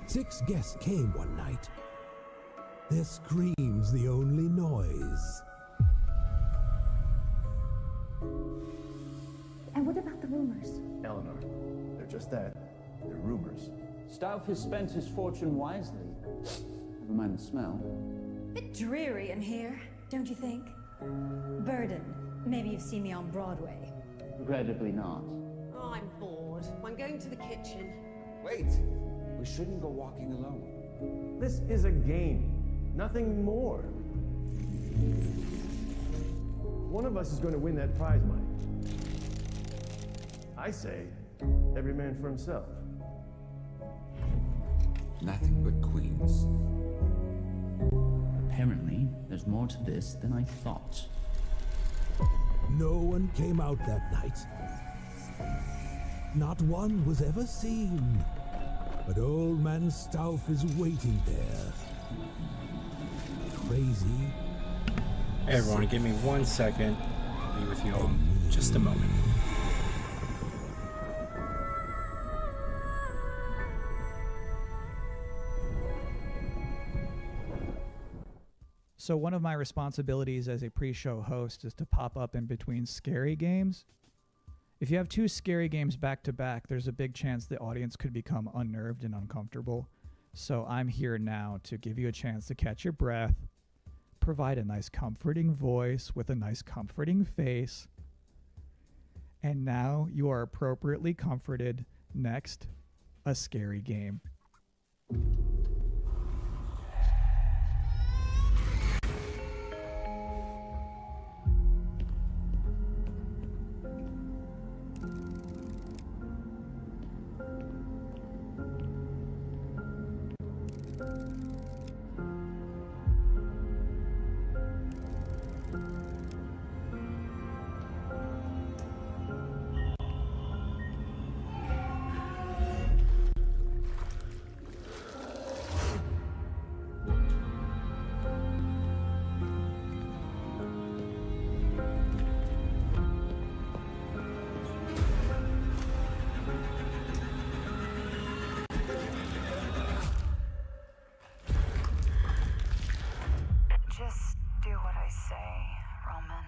6 guests came one night. Their screams the only noise. And what about the rumors? Eleanor, they're just that. They're rumors. Stauff has spent his fortune wisely. Never mind the smell. Bit dreary in here, don't you think? Burden. Maybe you've seen me on Broadway. Regrettably not. Oh, I'm bored. I'm going to the kitchen. Wait! We shouldn't go walking alone. This is a game, nothing more. One of us is going to win that prize money. I say, every man for himself. Nothing but queens. Apparently, there's more to this than I thought. No one came out that night. Not one was ever seen. But old man Stauff is waiting there. Crazy. Hey everyone, give me 1 second. I'll be with you all in just a moment. So one of my responsibilities as a pre-show host is to pop up in between scary games. If you have 2 scary games back to back, there's a big chance the audience could become unnerved and uncomfortable. So I'm here now to give you a chance to catch your breath, provide a nice comforting voice with a nice comforting face. And now you are appropriately comforted. Next, a scary game. Just do what I say, Roman.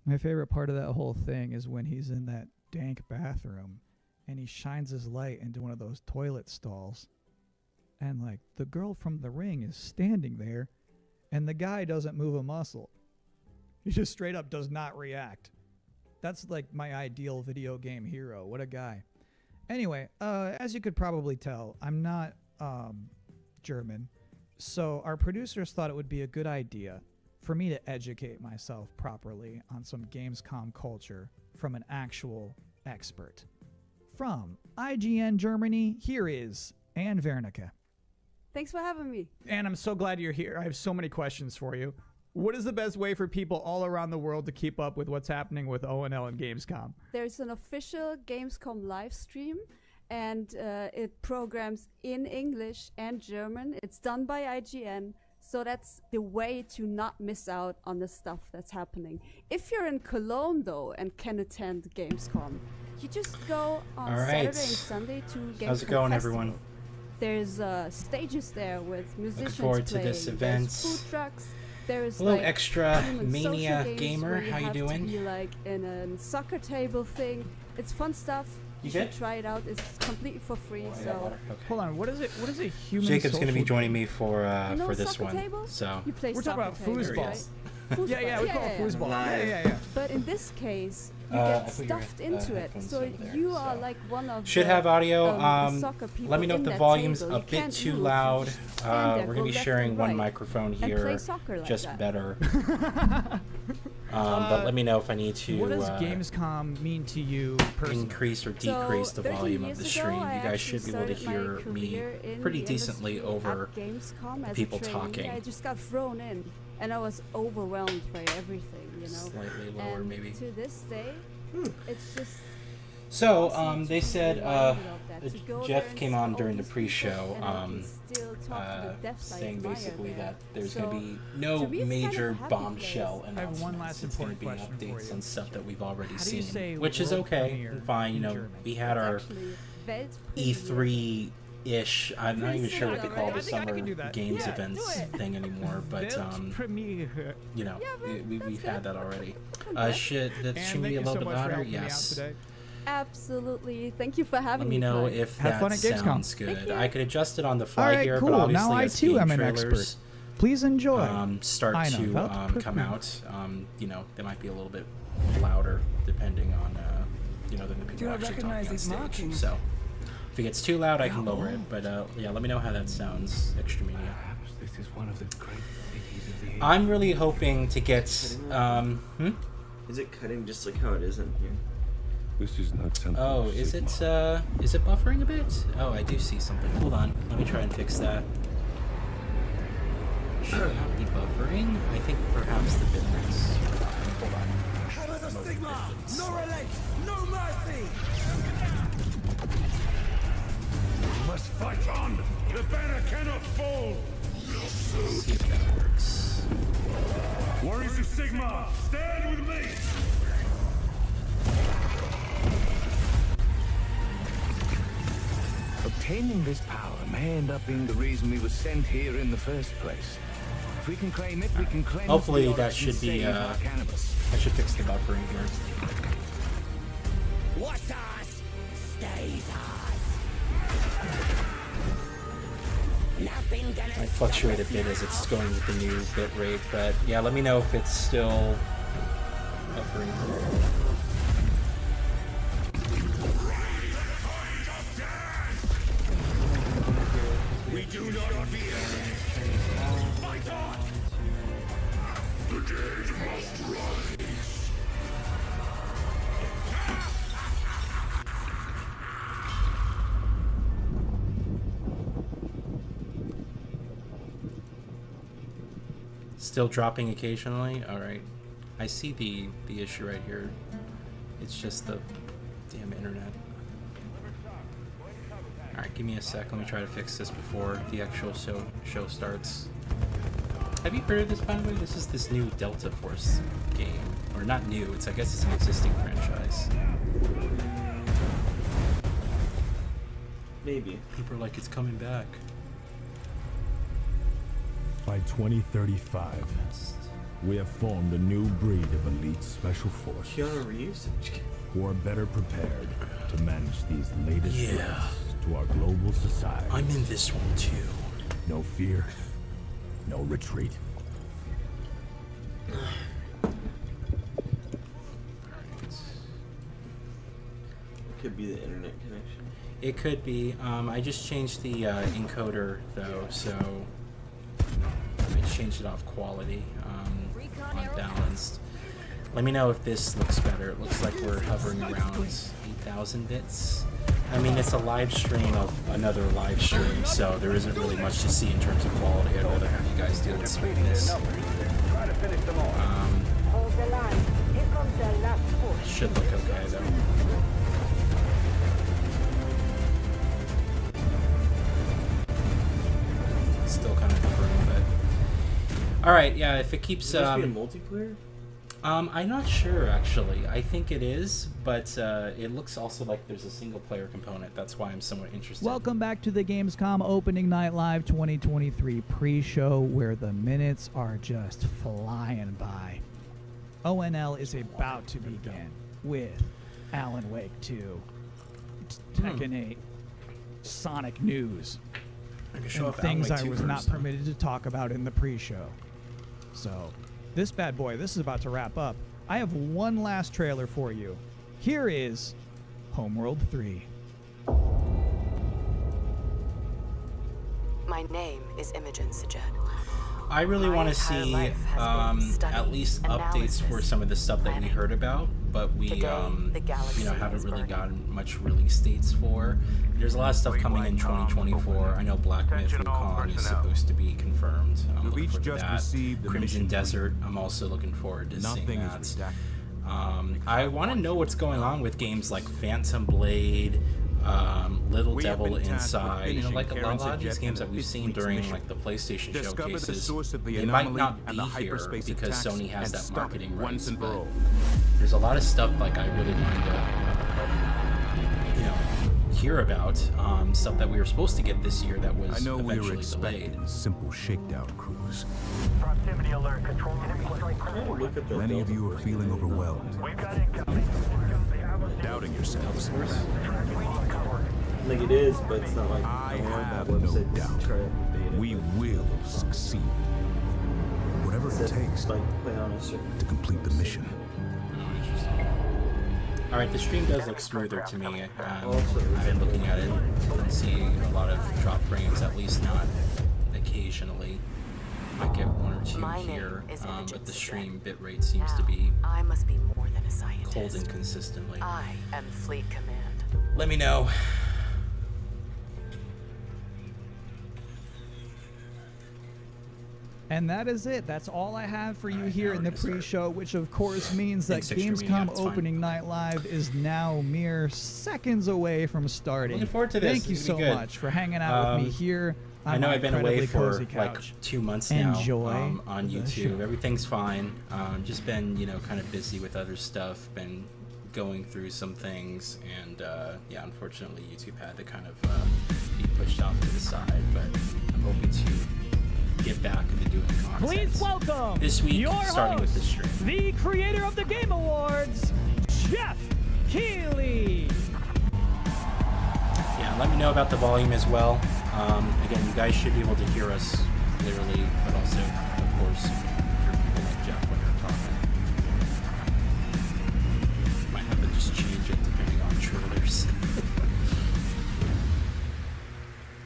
My favorite part of that whole thing is when he's in that dank bathroom and he shines his light into one of those toilet stalls. And like the girl from The Ring is standing there and the guy doesn't move a muscle. He just straight up does not react. That's like my ideal video game hero. What a guy. Anyway, as you could probably tell, I'm not German. So our producers thought it would be a good idea for me to educate myself properly on some Gamescom culture from an actual expert. From IGN Germany, here is Anne Wernicke. Thanks for having me. Anne, I'm so glad you're here. I have so many questions for you. What is the best way for people all around the world to keep up with what's happening with ONL and Gamescom? There's an official Gamescom live stream, and it programs in English and German. It's done by IGN, so that's the way to not miss out on the stuff that's happening. If you're in Cologne, though, and can attend Gamescom, you just go on Saturday and Sunday to Gamescom How's it going, Festival. everyone? There's stages there with musicians forward to playing. this event. There's food trucks. There's Hello, like extra human mania social games gamer. where How you have to doing? be like in a soccer table thing. It's fun stuff. You should good? try it out. It's completely for free. Oh, I got So water. Okay. Hold on, what is it? What is a human Jacob's going to be social joining game? me for you know this soccer one. table? So You play We're soccer talking about tables, foosball. right? Yeah, we call it foosball. Yeah. But in this case, you I get put your, stuffed into it. headphones So over there, you are so. like one of should the, have audio. the soccer people Let me know in if the that volume's table. a You bit can't too move. You loud. just stand there, We're go going to be left sharing and one right, microphone and play here, soccer like just that. better. But let me know if I need to What does Gamescom mean to you personally? increase or decrease the 30 volume of years the ago, stream. I You guys actually should be able to started my hear me career in pretty the decently industry over at Gamescom as a people trainee. talking. I just got thrown in, and I was overwhelmed by everything, you know. Slightly lower, and maybe. to this day, it's just So, awesome they to said, be reminded of that, to go Jeff there and came see on all during the these pre-show, people and still talk to the devs I saying admire basically there. that there's So, going to be no to me, it's kind of major a happy bombshell place. I have one announcements. last It's going to important be question for updates you. on stuff that we've already How do you say seen, which is world okay premiere and fine. You in know, German? we had our Actually, E3-ish. I'm not even sure what they call the I think I summer can do that. games Yeah, events do it. thing anymore, but Weltpremiere. you know, Yeah, but we've that's had good. that already. Congrats. Should the And stream thank be a you little so bit much for louder? helping me out Yes. today. Absolutely. Thank you for having Let me. me know Brian. if Have that fun at Gamescom. sounds good. Thank you. I could adjust it on the All fly right, here, cool. but obviously Now I as too game am an trailers, expert. Please enjoy. start I know, to Weltpremiere. come out, you know, they might be a little bit louder depending on, you know, than the people actually talking on stage. So if it gets too loud, I can lower it. But yeah, let me know how that sounds, Extra Media. This is one of the great cities of the age. I'm really hoping to get. Is it cutting just like how it is in here? This is not something. Oh, is it buffering a bit? Oh, I do see something. Hold on, let me try and fix that. Should not be buffering. I think perhaps the bitrates. Hold on. Hammer the Sigma! No relent! No mercy! We must fight on. The banner cannot fall. See if that works. Warriors of Sigma, stand with me. Obtaining this power may end up being the reason we were sent here in the first place. If we can claim it, we can claim Hopefully it. that should be I should fix the buffering here. What's us stays us. Nothing gonna I fluctuate a bit as it's going with the new bit rate, but yeah, let me know if it's still buffering. We do not fear. Fight on. The dead must rise. Still dropping occasionally? Alright. I see the issue right here. It's just the damn internet. Alright, give me a sec. Let me try to fix this before the actual show starts. Have you heard of this, by the way? This is this new Delta Force game. Or not new, I guess it's an existing franchise. Maybe. People are like, it's coming back. By 2035, we have formed a new breed of elite special forces Keanu Reeves? who are better prepared to manage these latest Yeah. threats to our global society. I'm in this one too. No fear, no retreat. Could be the internet connection. It could be. I just changed the encoder though, so I changed it off quality on balanced. Let me know if this looks better. It looks like we're hovering around 8,000 bits. I mean, it's a live stream of another live stream, so there isn't really much to see in terms of quality. I'd rather have you guys deal with smoothness. Should look okay though. Still kind of hovering, but all right, yeah. If it keeps, Is this be a multiplayer? I'm not sure actually. I think it is, but it looks also like there's a single player component. That's why I'm somewhat interested. Welcome back to the Gamescom Opening Night Live 2023 pre-show, where the minutes are just flying by. ONL is about to begin with Alan Wake 2, Tekken 8, Sonic News, I can show and off things Alan I Wake 2 was not first, though. permitted to talk about in the pre-show. So, this bad boy, this is about to wrap up. I have one last trailer for you. Here is Homeworld 3. My name is Imogen Sajed. I really want to entire see life has been study, at least updates for some of the stuff that we heard about, but we Today, the galaxy you know, haven't is really burning. gotten much release dates for. There's a lot of stuff coming in 2024. I know Black Myth Wukong is supposed to be confirmed. I'm looking forward to that. Crimson Desert, I'm also looking forward to seeing that. I want to know what's going on with games like Phantom Blade, Little Devil Inside. You know, like a lot of these games that we've seen during like the PlayStation showcases, they might not be here because Sony has that marketing rights. But there's a lot of stuff like I really wanted to, hear about. Stuff that we were supposed to get this year that was eventually delayed. Simple shakedown cruise. Proximity alert. Control Many of you are feeling overwhelmed, doubting yourselves. Like it is, but it's not like I have no doubt. We will succeed. Whatever it takes to complete the mission. Alright, the stream does look smoother to me. I've been looking at it. I don't see a lot of drop frames, at least not occasionally. Might get one or two here, but the stream bitrate seems to be I must be more than a scientist. holding consistently. I am Fleet Command. Let me know. And that is it. That's all I have for you here in the pre-show, which of course means that Gamescom Opening Night Live is now mere seconds away from starting. Looking forward to this. Thank you so much for hanging out with me here. I know I've been away for like 2 months now. Enjoy on YouTube. Everything's fine. Just been, kind of busy with other stuff. Been going through some things, and yeah, unfortunately, YouTube had to kind of be pushed off to the side. But I'm hoping to get back into doing content. Please welcome this week, your starting with the stream. The creator of the Game Awards, Jeff Keighley. Yeah, let me know about the volume as well. Again, you guys should be able to hear us clearly, but also, of course, hear people like Jeff when they're talking. Might have to just change it depending on trailers.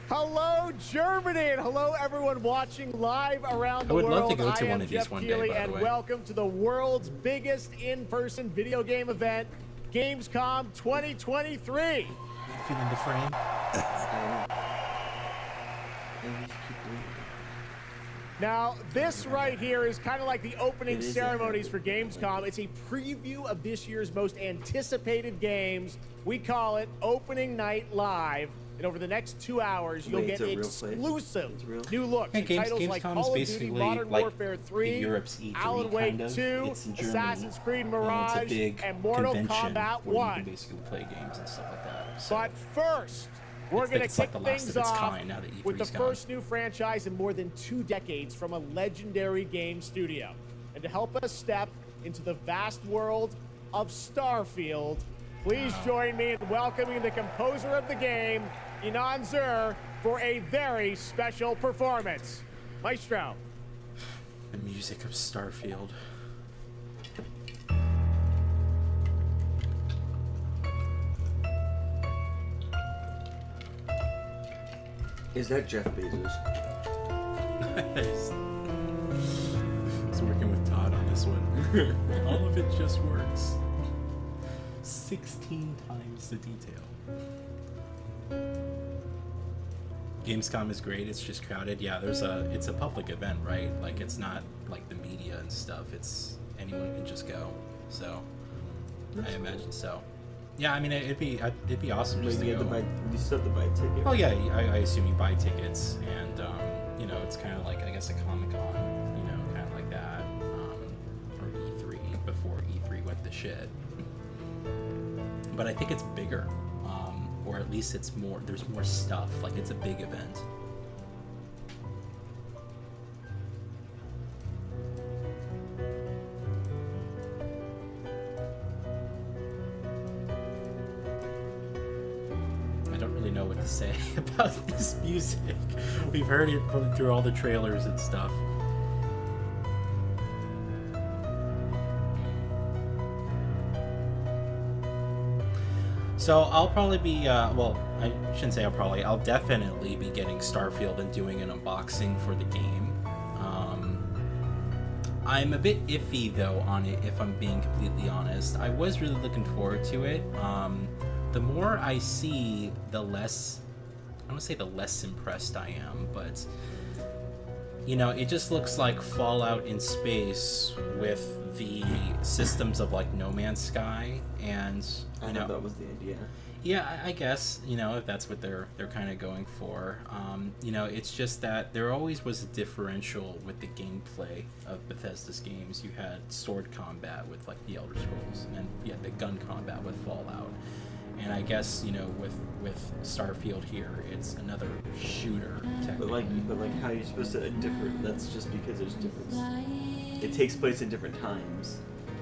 Hello, Germany, and hello, everyone watching live around the world. I would love to go to one of these Jeff one Keighley, day, by the and way. welcome to the world's biggest in-person video game event, Gamescom 2023. Feeling the frame? Now, this right here is kind of like the opening ceremonies for Gamescom. It's a preview of this year's most anticipated games. We call it Opening Night Live. And over the next 2 hours, you'll get exclusive new looks at titles like Call of Duty, Modern Warfare 3, Europe's E3, Alan Wake kind of. 2, It's in Germany, Assassin's Creed Mirage, and Mortal Kombat 1. Where you can basically play games and stuff like that. So But first, we're going to kick the last things of its off kind now that E3's with the gone. first new franchise in more than 2 decades from a legendary game studio. And to help us step into the vast world of Starfield, please join me in welcoming the composer of the game, Inan Zur, for a very special performance. Maestro. The music of Starfield. Is that Jeff Bezos? Nice. I was working with Todd on this one. All of it just works. 16 times the detail. Gamescom is great. It's just crowded. Yeah, it's a public event, right? Like it's not like the media and stuff. It's anyone can just go. So I imagine so. Yeah, I mean it'd be awesome just to go. You still have to buy a ticket. Oh yeah, I assume you buy tickets, and it's kind of like I guess a Comic-Con, kind of like that, or E3 before E3 went to shit. But I think it's bigger, or at least it's more. There's more stuff. Like it's a big event. Know what to say about this music. We've heard it through all the trailers and stuff. So I'll probably be well, I shouldn't say I'll definitely be getting Starfield and doing an unboxing for the game. I'm a bit iffy though on it, if I'm being completely honest. I was really looking forward to it. The more I see, the less, I don't want to say the less impressed I am, but you know, it just looks like Fallout in space with the systems of like No Man's Sky, and I know that was the idea. Yeah, I guess, you know, if that's what they're kind of going for. You know, it's just that there always was a differential with the gameplay of Bethesda's games. You had sword combat with like the Elder Scrolls, and then you had the gun combat with Fallout. And I guess, you know, with Starfield here, it's another shooter. But like how you're supposed to different? That's just because there's difference. It takes place in different times.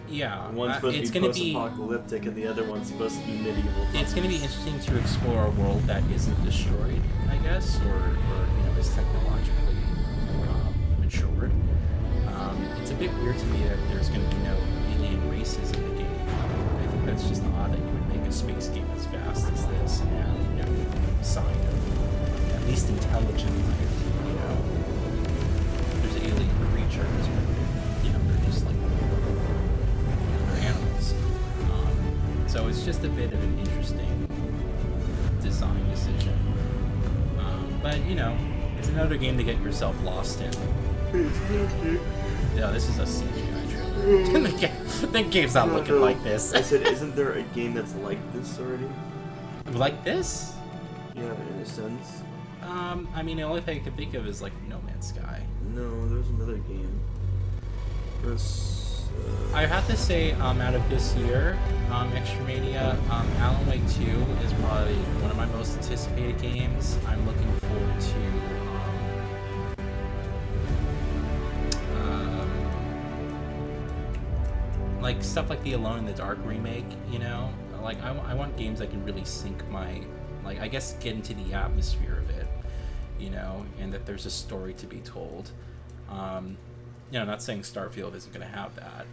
Yeah, one's supposed to be post-apocalyptic, and the other one's supposed to be medieval. It's going to be interesting to explore a world that isn't destroyed, I guess, or you know, is technologically matured. It's a bit weird to me that there's going to be no alien races in the game. I think that's just odd that you would make a space game as vast as this and have, you know, sign of at least intelligent life. You know, there's alien creatures, but you know, they're just like animals. So it's just a bit of an interesting design decision. But you know, it's another game to get yourself lost in. Yeah, this is a CGI trailer. The game's not looking like this. I said, isn't there a game that's like this already? Like this? Yeah, in a sense. I mean, the only thing I can think of is like No Man's Sky. No, there's another game. I have to say, out of this year, Extremania, Alan Wake 2 is probably one of my most anticipated games. I'm looking forward to like stuff like the Alone in the Dark remake, you know? Like, I want games that can really sink my, like, I guess get into the atmosphere of it, you know, and that there's a story to be told. You know, not saying Starfield isn't going to have that,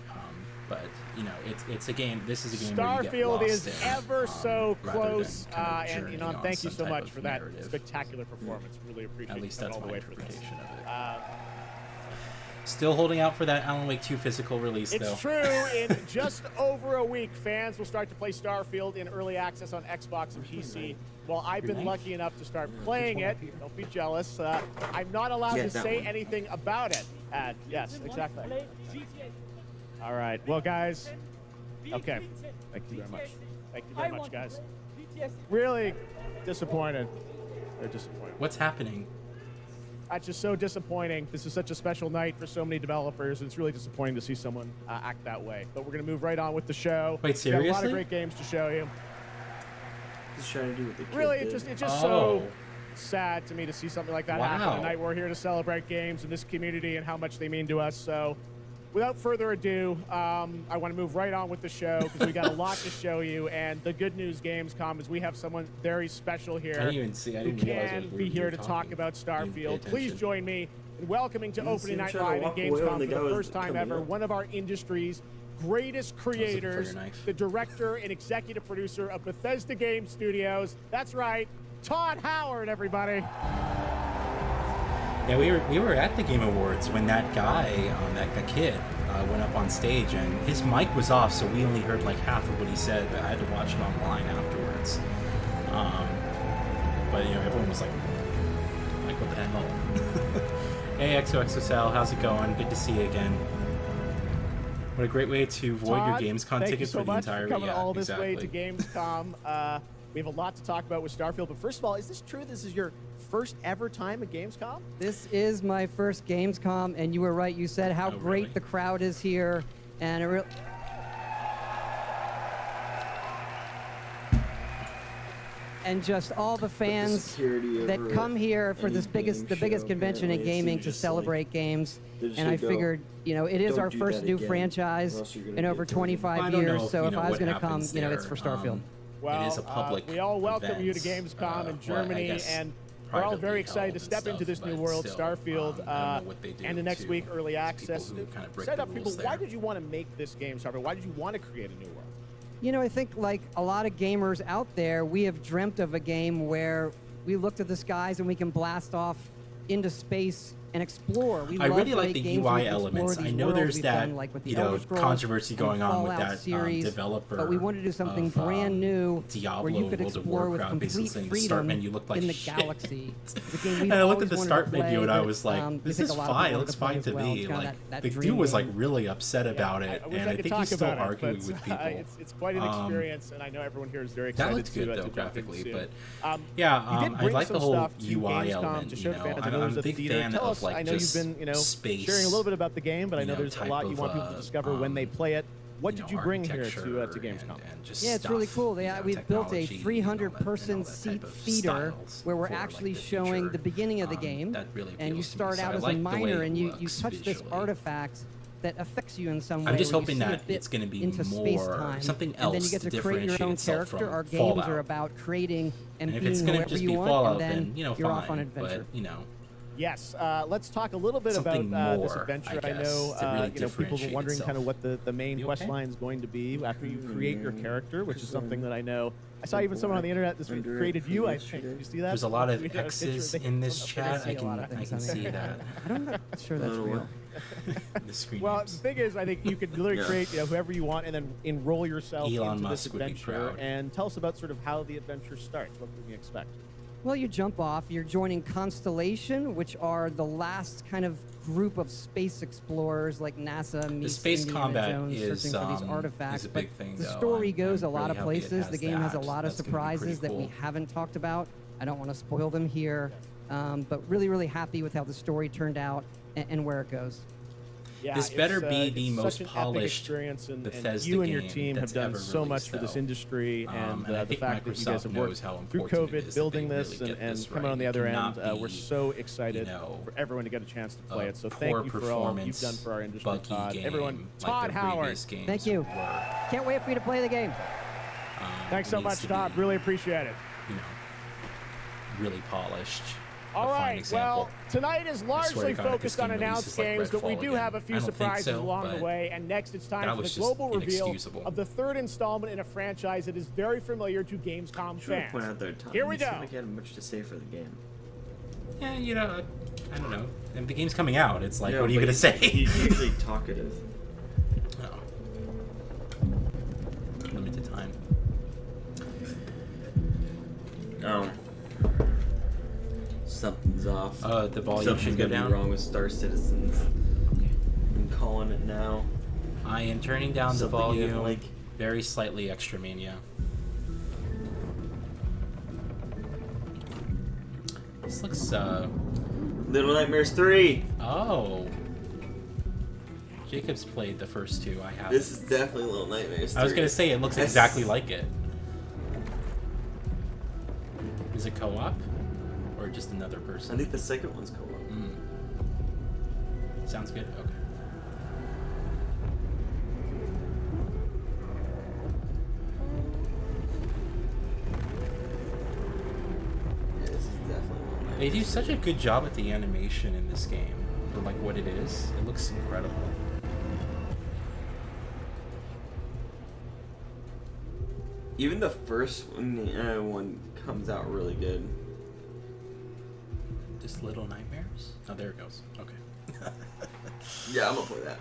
but you know, it's a game. This is a game where you get lost is in, ever so close, kind of and you know, journeying thank you on so some much type for of that narrative. spectacular performance. Really appreciate At least you coming that's all the my way for this. interpretation of it. Still holding out for that Alan Wake 2 physical release, though. It's true. In just over a week, fans will start to play Starfield in early access on Xbox and PC. Well, I've been lucky enough to start playing it. Don't be jealous. I'm not allowed to say anything about it. Yes, exactly. All right. Well, guys. Okay. Thank you very much. Thank you very much, guys. Really disappointed. They're disappointed. What's happening? That's just so disappointing. This is such a special night for so many developers, and it's really disappointing to see someone act that way. But we're going to move right on with the show. Wait, seriously? We got a lot of great games to show you. Just trying to do what the kid Really, did. it's just so sad to me to see something like that happen tonight. We're here to celebrate games and this community and how much they mean to us. So, without further ado, I want to move right on with the show because we got a lot to show you. And the good news, Gamescom, is we have someone very special here who can be here to talk about Starfield. Please join me in welcoming to Opening Night Live at Gamescom for the first time ever, one of our industry's greatest creators, the director and executive producer of Bethesda Game Studios. That's right, Todd Howard, everybody. Yeah, we were at the Game Awards when that guy, that kid, went up on stage, and his mic was off, so we only heard like half of what he said. But I had to watch it online afterwards. But you know, everyone was like, what the hell? Hey, XOXOSL, how's it going? Good to see you again. What a great way to void Todd, your Gamescom tickets so for the entire for coming all this exactly. way to Gamescom. We have a lot to talk about with Starfield, but first of all, is this true? This is your first ever time at Gamescom? This is my first Gamescom, and you were right. You said how great the crowd is here, and it and just all the fans that come here for the biggest convention in gaming to celebrate games. And I figured, you know, it is our first new franchise in over 25 years. So if I was going to come, you know, it's for Starfield. Well, it is a public we all welcome event, you to Gamescom in Germany, and we're all very excited to step into this new world, Starfield, and the next week, early access. Set up people, why did you want to make this game, Starfield? Why did you want to create a new world? You know, I think like a lot of gamers out there, we have dreamt of a game where we look to the skies and we can blast off into space and explore. We I love really to like make the games where we UI can explore elements. I these know worlds. there's We've that, done, like, with the you know, Elder Scrolls controversy and going on with Fallout that series, developer. but we wanted to do something of, brand new Diablo, where you could World of explore with Warcraft, basically complete saying the start freedom menu looked like in the shit. galaxy. It's a game we've And I looked at always the wanted start to menu play, and I but, was like, we this think is a lot of fine, people looks wanted to play fine as to well. me. It's kinda Like, that the dream dude was like game. really upset about it, I wish and I I could think talk he's still about it, arguing but, with people. it's quite an experience, and I know everyone here is very That excited looked good to though jump in graphically, soon. but you I bring like some the whole stuff to UI Gamescom element. to You show know, fans. I know I'm there's a a big theater. fan Tell of us, like I know you've just been, space, sharing a little bit about the game, but I know there's a type lot you of, want people to discover when they play it. What did you bring here to Gamescom? Yeah, it's really cool. We've built a 300-person seat theater where we're actually showing the beginning of the game, and you start out as a miner, and you touch this artifact that affects you in some way. I'm just where you hoping see a that bit it's going to be into more space-time, something else and then you get to create your own character. Our games are about creating and if being it's gonna whoever just you be want, Fallout, and then you know, you're fine, off on adventure. But, you know. Yes, let's talk a little bit Something about this more, adventure. I I know, guess, to really people were differentiate wondering kind of itself. what the main quest line is going to be after you create your character, which is something that I know. I saw even someone on the internet this week created you. I think. Did you see that? There's a lot of We got a picture X's of in this it. chat. I can see that. I'm not sure that's real. The screen Well, names. the thing is, I think you could literally create whoever you want and then enroll yourself Elon into Musk this would be adventure. proud. And tell us about sort of how the adventure starts. What can we expect? Well, you jump off. You're joining Constellation, which are the last kind of group of space explorers like NASA meets space Indiana combat Jones is, searching for these artifacts. is a big but thing, the though. story I'm goes a lot really of happy it places. has The game has a that. lot of That's gonna be pretty surprises that we cool. haven't talked about. I don't want to spoil them here, but really, really happy with how the story turned out and where it goes. Yeah, This better be it's the such most an epic polished experience, and Bethesda you and your game team have that's done ever so much released, for this though. industry, and And I the think fact that you guys Microsoft have knows worked how through important it COVID is building that they this really and, get this coming right. on the It other end, cannot we're be, so excited you know, for everyone to get a chance to play a it. So poor thank you for all you've performance, done for our industry, buggy Todd. game Everyone, like Todd the Howard. previous games Thank you. were. Can't wait for you to play the game. Thanks so needs much, to Todd. be, Really appreciate it. You know, really polished. All a fine right, example. well, tonight is I swear largely to God, if focused this on game announced releases like games, but we Redfall do again, have a few I don't think surprises so, along the but way. And next, it's time that for the was just global reveal inexcusable. of the third installment in a franchise that is very familiar to Gamescom fans. Point out there, Tom, Here we you seem go. like you had much to say for the game. Yeah, you know, I don't know. If the game's coming out, it's like, Yeah, what are you but gonna say? He's usually talkative. Oh. Limited time. Oh. Something's off. The volume Something's should go gonna down. be wrong with Star Citizens. I'm calling it now. I am turning down the Something you volume like. very slightly extra mania. This looks Little Nightmares 3. Oh. Jacob's played the first two. I haven't. This is definitely Little Nightmares 3. I was gonna say it looks exactly like it. Is it co-op? Or just another person? I think the second one's co-op. Sounds good. Okay. Yeah, this is definitely They do such a good job at the animation in this game for like what it is. It looks incredible. Even the first one comes out really good. Just Little Nightmares? Oh, there it goes. Okay. Yeah, I'm gonna play that.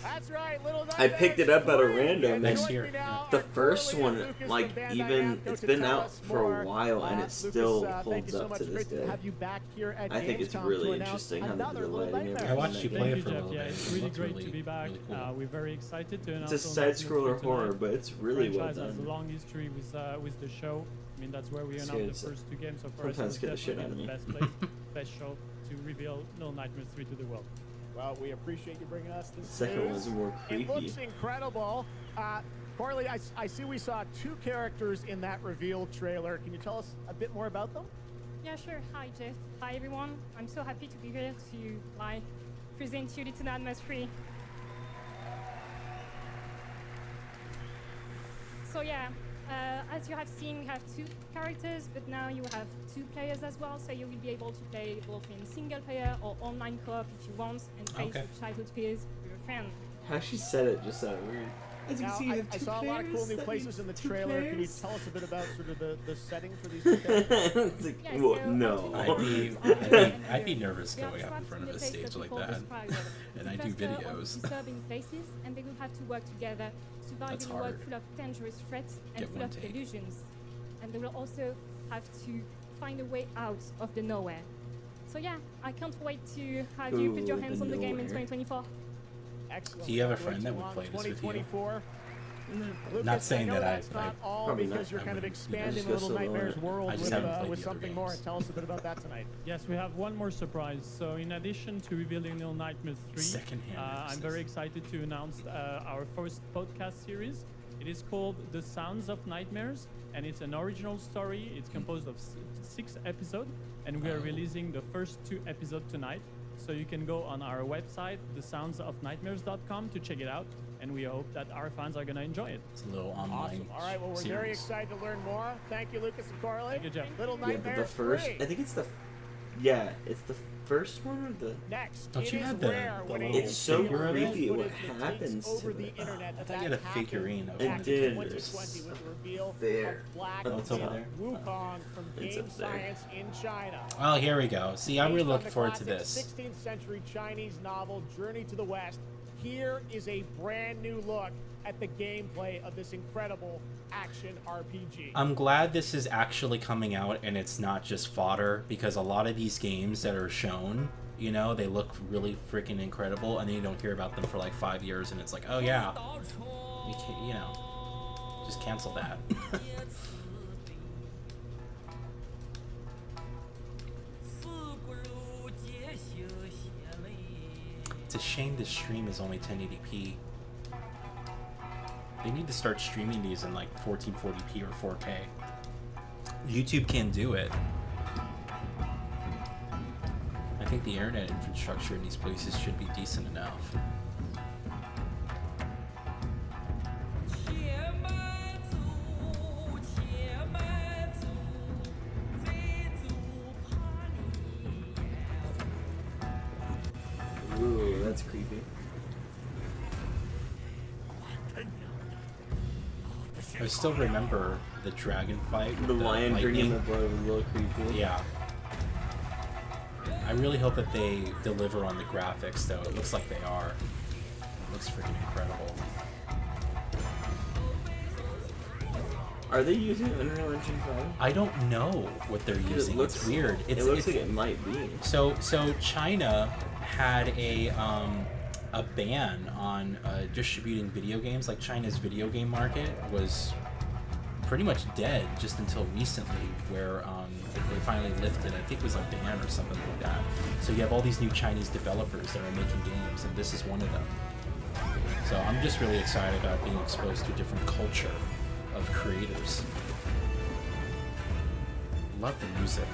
That's right, Little I picked it up at a random. Next and year. The first one, like, even it's been out for a while and it still holds up to this day. I think it's really interesting how they're delaying it. I watched you play it for a Jeff. little Yeah, bit. it's It really looked great really, to be back. really cool. We're very excited to announce. It's a on side-scroller Livestream horror, tonight. but it's really well franchise has a done. long history with the show. I mean, that's where we announced Scared the first two games. So for us, sometimes it's scared the shit definitely out of the me. best place, best show to reveal Little Nightmares 3 to the world. Well, we appreciate you bringing us this The second news. one's more creepy. It looks incredible. Corley, I see we saw two characters in that reveal trailer. Can you tell us a bit more about them? Yeah, sure. Hi, Jeff. Hi, everyone. I'm so happy to be here to present you Little Nightmares 3. So yeah, as you have seen, we have two characters, but now you have two players as well, so you will be able to play both in single player or online co-op if you want, and face your childhood fears with a friend. How she said it just sounded weird. Now, I saw a lot of cool new places in the trailer. Can you tell us a bit about sort of the setting for these two characters? No. I'd be nervous going up in front of a stage like that. And I do videos. Disturbing places, and they will have to work together, survive in a world full of dangerous threats and full of delusions. And they will also have to find a way out of the nowhere. So yeah, I can't wait to have you put your hands on the game in 2024. Excellent. Do you have a friend that would play this with you? Lucas, not saying I know that that's not all because you're kind of expanding Little Nightmares world with something more. Tell us a bit about that tonight. Yes, we have one more surprise. So in addition to revealing Little Nightmares 3, I'm very excited to announce our first podcast series. It is called The Sounds of Nightmares, and it's an original story. It's composed of 6 episodes, and we are releasing the first 2 episodes tonight. So you can go on our website, thesoundsofnightmares.com, to check it out, and we hope that our fans are going to enjoy it. It's a little online. Awesome. All right, well, we're very excited to learn more. Thank you, Lucas and Corley. Thank you, Jeff. Little Nightmares the first, 3. I think it's the first one or the next. Don't you have the it's so creepy what happens to it. I thought you had a figurine of it. Did. There. Oh, it's over there. Wukong from Game Science in China. Oh, here we go. See, I'm really looking forward to this. 16th century Chinese novel Journey to the West. Here is a brand new look at the gameplay of this incredible action RPG. I'm glad this is actually coming out and it's not just fodder, because a lot of these games that are shown, you know, they look really freaking incredible, and then you don't hear about them for like 5 years, and it's like, oh yeah, you can't, you know, just cancel that. It's a shame this stream is only 1080p. They need to start streaming these in like 1440p or 4K. YouTube can do it. I think the internet infrastructure in these places should be decent enough. Ooh, that's creepy. I still remember the dragon fight with the lion drinking lightning. the blood was a little creepy. Yeah. I really hope that they deliver on the graphics, though. It looks like they are. It looks freaking incredible. Are they using Unreal Engine 5? I don't know what they're using. It's weird. It looks like it might be. So China had a ban on distributing video games. Like, China's video game market was pretty much dead just until recently, where they finally lifted. I think it was a ban or something like that. So you have all these new Chinese developers that are making games, and this is one of them. So I'm just really excited about being exposed to a different culture of creators. Love the music.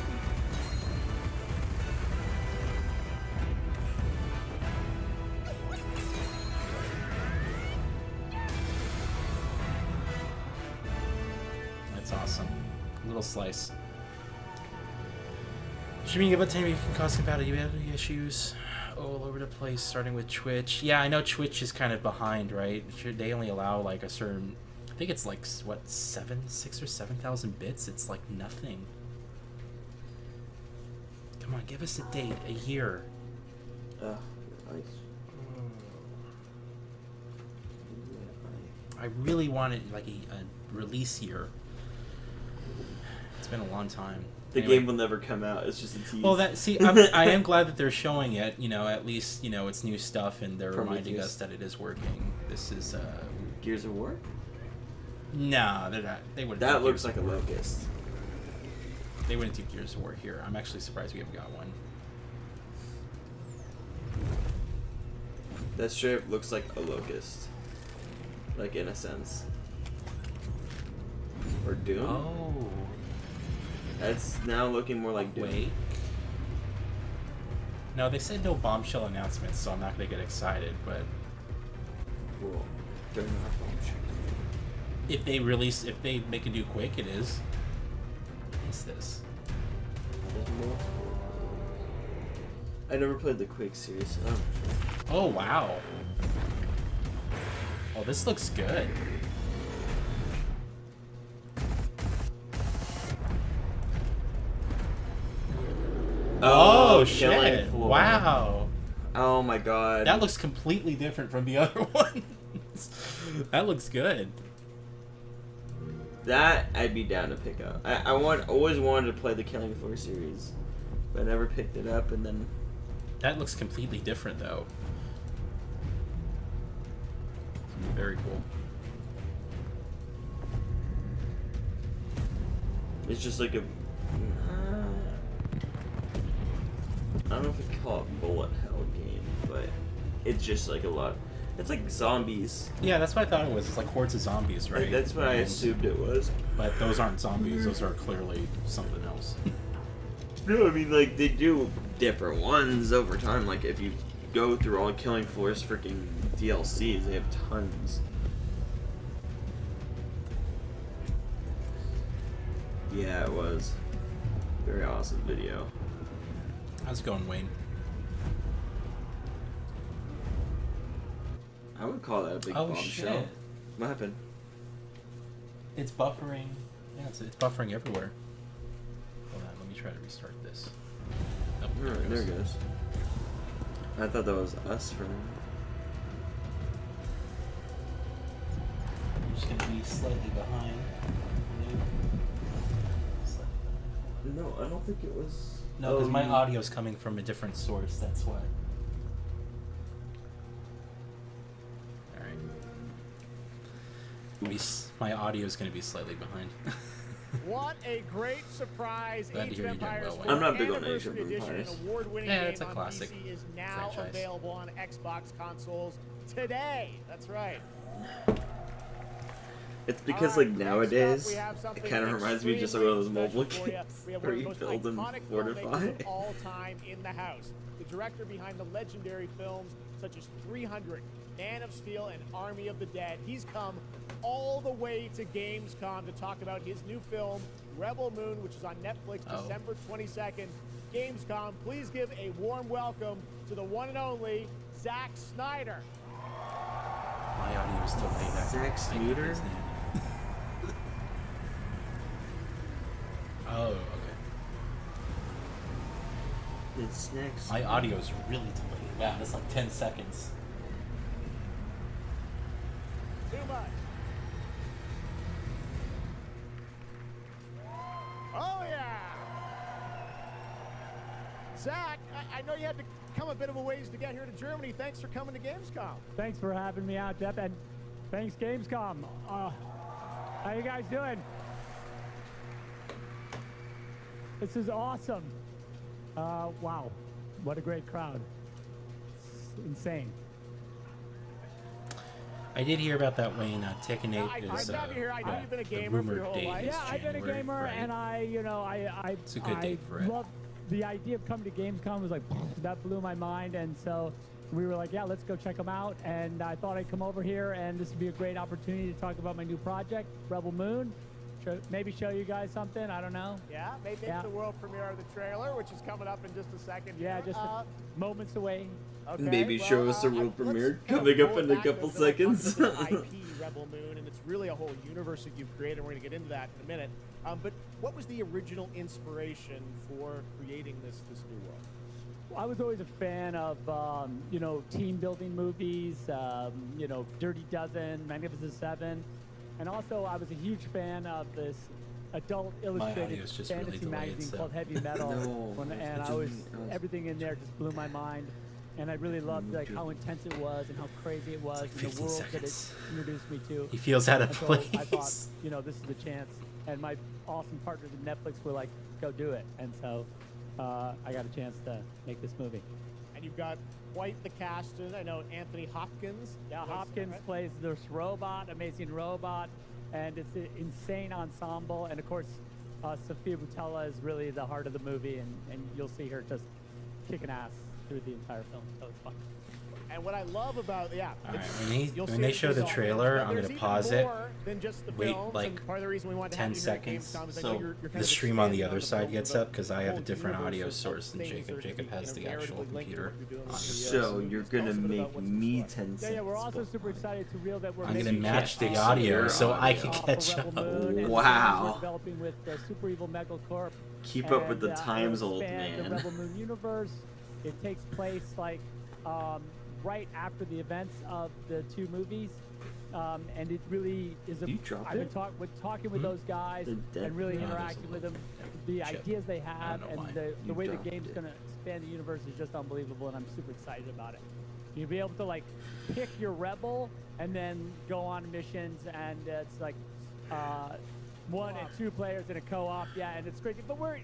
That's awesome. Little slice. Streaming about time you can cause compatibility issues all over the place, starting with Twitch. Yeah, I know Twitch is kind of behind, right? They only allow like a certain, I think it's like, what, 6,000 or 7,000 bits? It's like nothing. Come on, give us a date, a year. Nice. I really wanted like a release year. It's been a long time. The game will never come out. It's just a tease. Well, I am glad that they're showing it. You know, at least, you know, it's new stuff, and they're reminding us that it is working. This is Gears of War. Nah, they're not. They wouldn't. That looks like a locust. They wouldn't do Gears of War here. I'm actually surprised we haven't got one. That strip looks like a locust, like in a sense. Or Doom. Oh. That's now looking more like Doom. Wait. No, they said no bombshell announcements, so I'm not gonna get excited. But well, they're not bombshell. If they make a new Quake, it is. What is this? I never played the Quake series. Oh wow. Oh, this looks good. Oh shit! Wow. Oh my god. That looks completely different from the other ones. That looks good. That I'd be down to pick up. I always wanted to play the Killing Floor series, but I never picked it up. And then that looks completely different though. Very cool. It's just like a. I don't know if we call it bullet hell game, but it's just like a lot. It's like zombies. Yeah, that's what I thought it was. It's like hordes of zombies, right? That's what I assumed it was. But those aren't zombies. Those are clearly something else. No, I mean, like, they do different ones over time. Like, if you go through all Killing Floor's freaking DLCs, they have tons. Yeah, it was. Very awesome video. How's it going, Wayne? I would call that a big bombshell. Shit. What happened? It's buffering. Yeah, it's buffering everywhere. Hold on, let me try to restart this. Oh, there it goes. I thought that was us from. I'm just gonna be slightly behind. No, I don't think it was. No, because my audio's coming from a different source. That's why. All right. My audio's gonna be slightly behind. What a great surprise! Glad to hear you're doing well, Wayne. I'm not big on Age of Empires. Award-winning Yeah, it's a game classic on PC is now franchise. available on Xbox consoles today. That's right. It's because, like, nowadays, it kind of reminds me just of one of those mobile games where you build and fortify. All time in the house. The director behind the legendary films such as 300, Man of Steel, and Army of the Dead. He's come all the way to Gamescom to talk about his new film, Rebel Moon, which is on Netflix December 22nd. Gamescom, please give a warm welcome to the one and only Zack Snyder. My audio is still playing. Zack Snyder? Oh, okay. It's next. My audio's really delayed. Wow, that's like 10 seconds. Too much. Oh, yeah. Zach, I know you had to come a bit of a ways to get here to Germany. Thanks for coming to Gamescom. Thanks for having me out, Jeff, and thanks, Gamescom. How you guys doing? This is awesome. Wow, what a great crowd. It's insane. I did hear about that, Wayne. Tekken 8 I'm is glad to hear. I know you've been a the gamer for your rumored whole date life. is Yeah, I've been a January, gamer, right? and It's a good date for it. love the idea of coming to Gamescom was like, that blew my mind, and so we were like, yeah, let's go check them out, and I thought I'd come over here, and this would be a great opportunity to talk about my new project, Rebel Moon. Maybe show you guys something, I don't know. Yeah, maybe the world premiere of the trailer, which is coming up in just a second. Yeah, just moments away. Okay, Maybe show us the world premiere coming up in a couple seconds. IP Rebel Moon, and it's really a whole universe that you've created. We're going to get into that in a minute. But what was the original inspiration for creating this new world? Well, I was always a fan of team building movies, Dirty Dozen, Magnificent Seven, and also I was a huge fan of this adult illustrated fantasy magazine called Heavy Metal. Everything in there just blew my mind. And I really loved how intense it was and how crazy it was, and the world that it introduced me to. He feels out of so place. I thought, this is the chance. And my awesome partners at Netflix were like, go do it. And so I got a chance to make this movie. And you've got quite the cast. I know Anthony Hopkins. Yeah, Hopkins plays this robot, amazing robot, and it's an insane ensemble. And of course, Sophia Boutella is really the heart of the movie, and you'll see her just kicking ass through the entire film, so it's fun. And what I love about Alright, when they show the trailer, I'm gonna pause it, wait like 10 seconds so the stream on the other side gets up, because I have a different audio source than Jacob. Jacob has the actual computer audio source. So you're gonna make me 10 So yeah, we're also super excited to reveal that we're I'm gonna match the audio so I can catch up. Wow. Developing with Super Evil Megacorp. Keep up with the times, old The man. Rebel Moon universe. It takes place like right after the events of the 2 movies, and it really is. I've been talking with those guys and really interacting with them. The ideas they have and the way the game's going to expand the universe is just unbelievable, and I'm super excited about it. You'll be able to like pick your rebel and then go on missions, and it's like 1 and 2 players in a co-op. Yeah, and it's crazy. But we're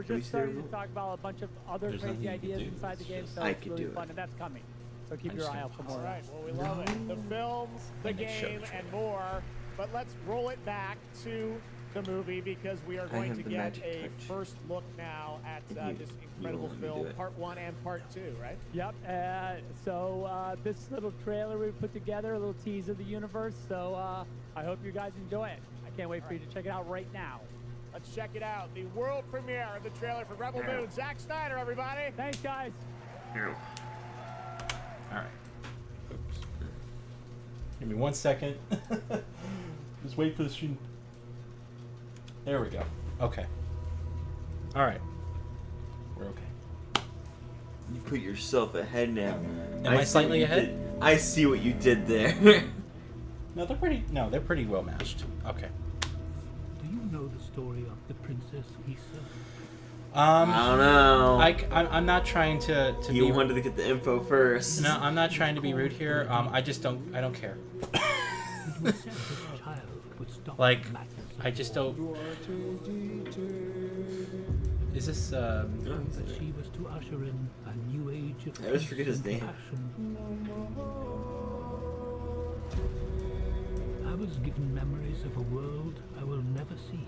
just starting to talk about a bunch of other crazy ideas inside the game, so it's really fun, and that's coming. So keep your eye out for more. All right, well, we love it. The films, the game, and more. But let's roll it back to the movie, because we are going to get a first look now at this incredible film, part 1 and part 2, right? Yep. So this little trailer we put together, a little tease of the universe. So I hope you guys enjoy it. I can't wait for you to check it out right now. Let's check it out. The world premiere of the trailer for Rebel Moon. Zack Snyder, everybody. Thanks, guys. Alright. Oops. Give me 1 second. Just wait for the stream. There we go. Okay. Alright. We're okay. You put yourself ahead now. Am I slightly ahead? I see what you did there. No, they're pretty well matched. Okay. Do you know the story of the Princess Issa? I don't know. I'm not trying to You be... wanted to get the info first. No, I'm not trying to be rude here. I don't care. Like, I just don't... Is this, That she was to usher in a new age of I always forget his name. I was given memories of a world I will never see.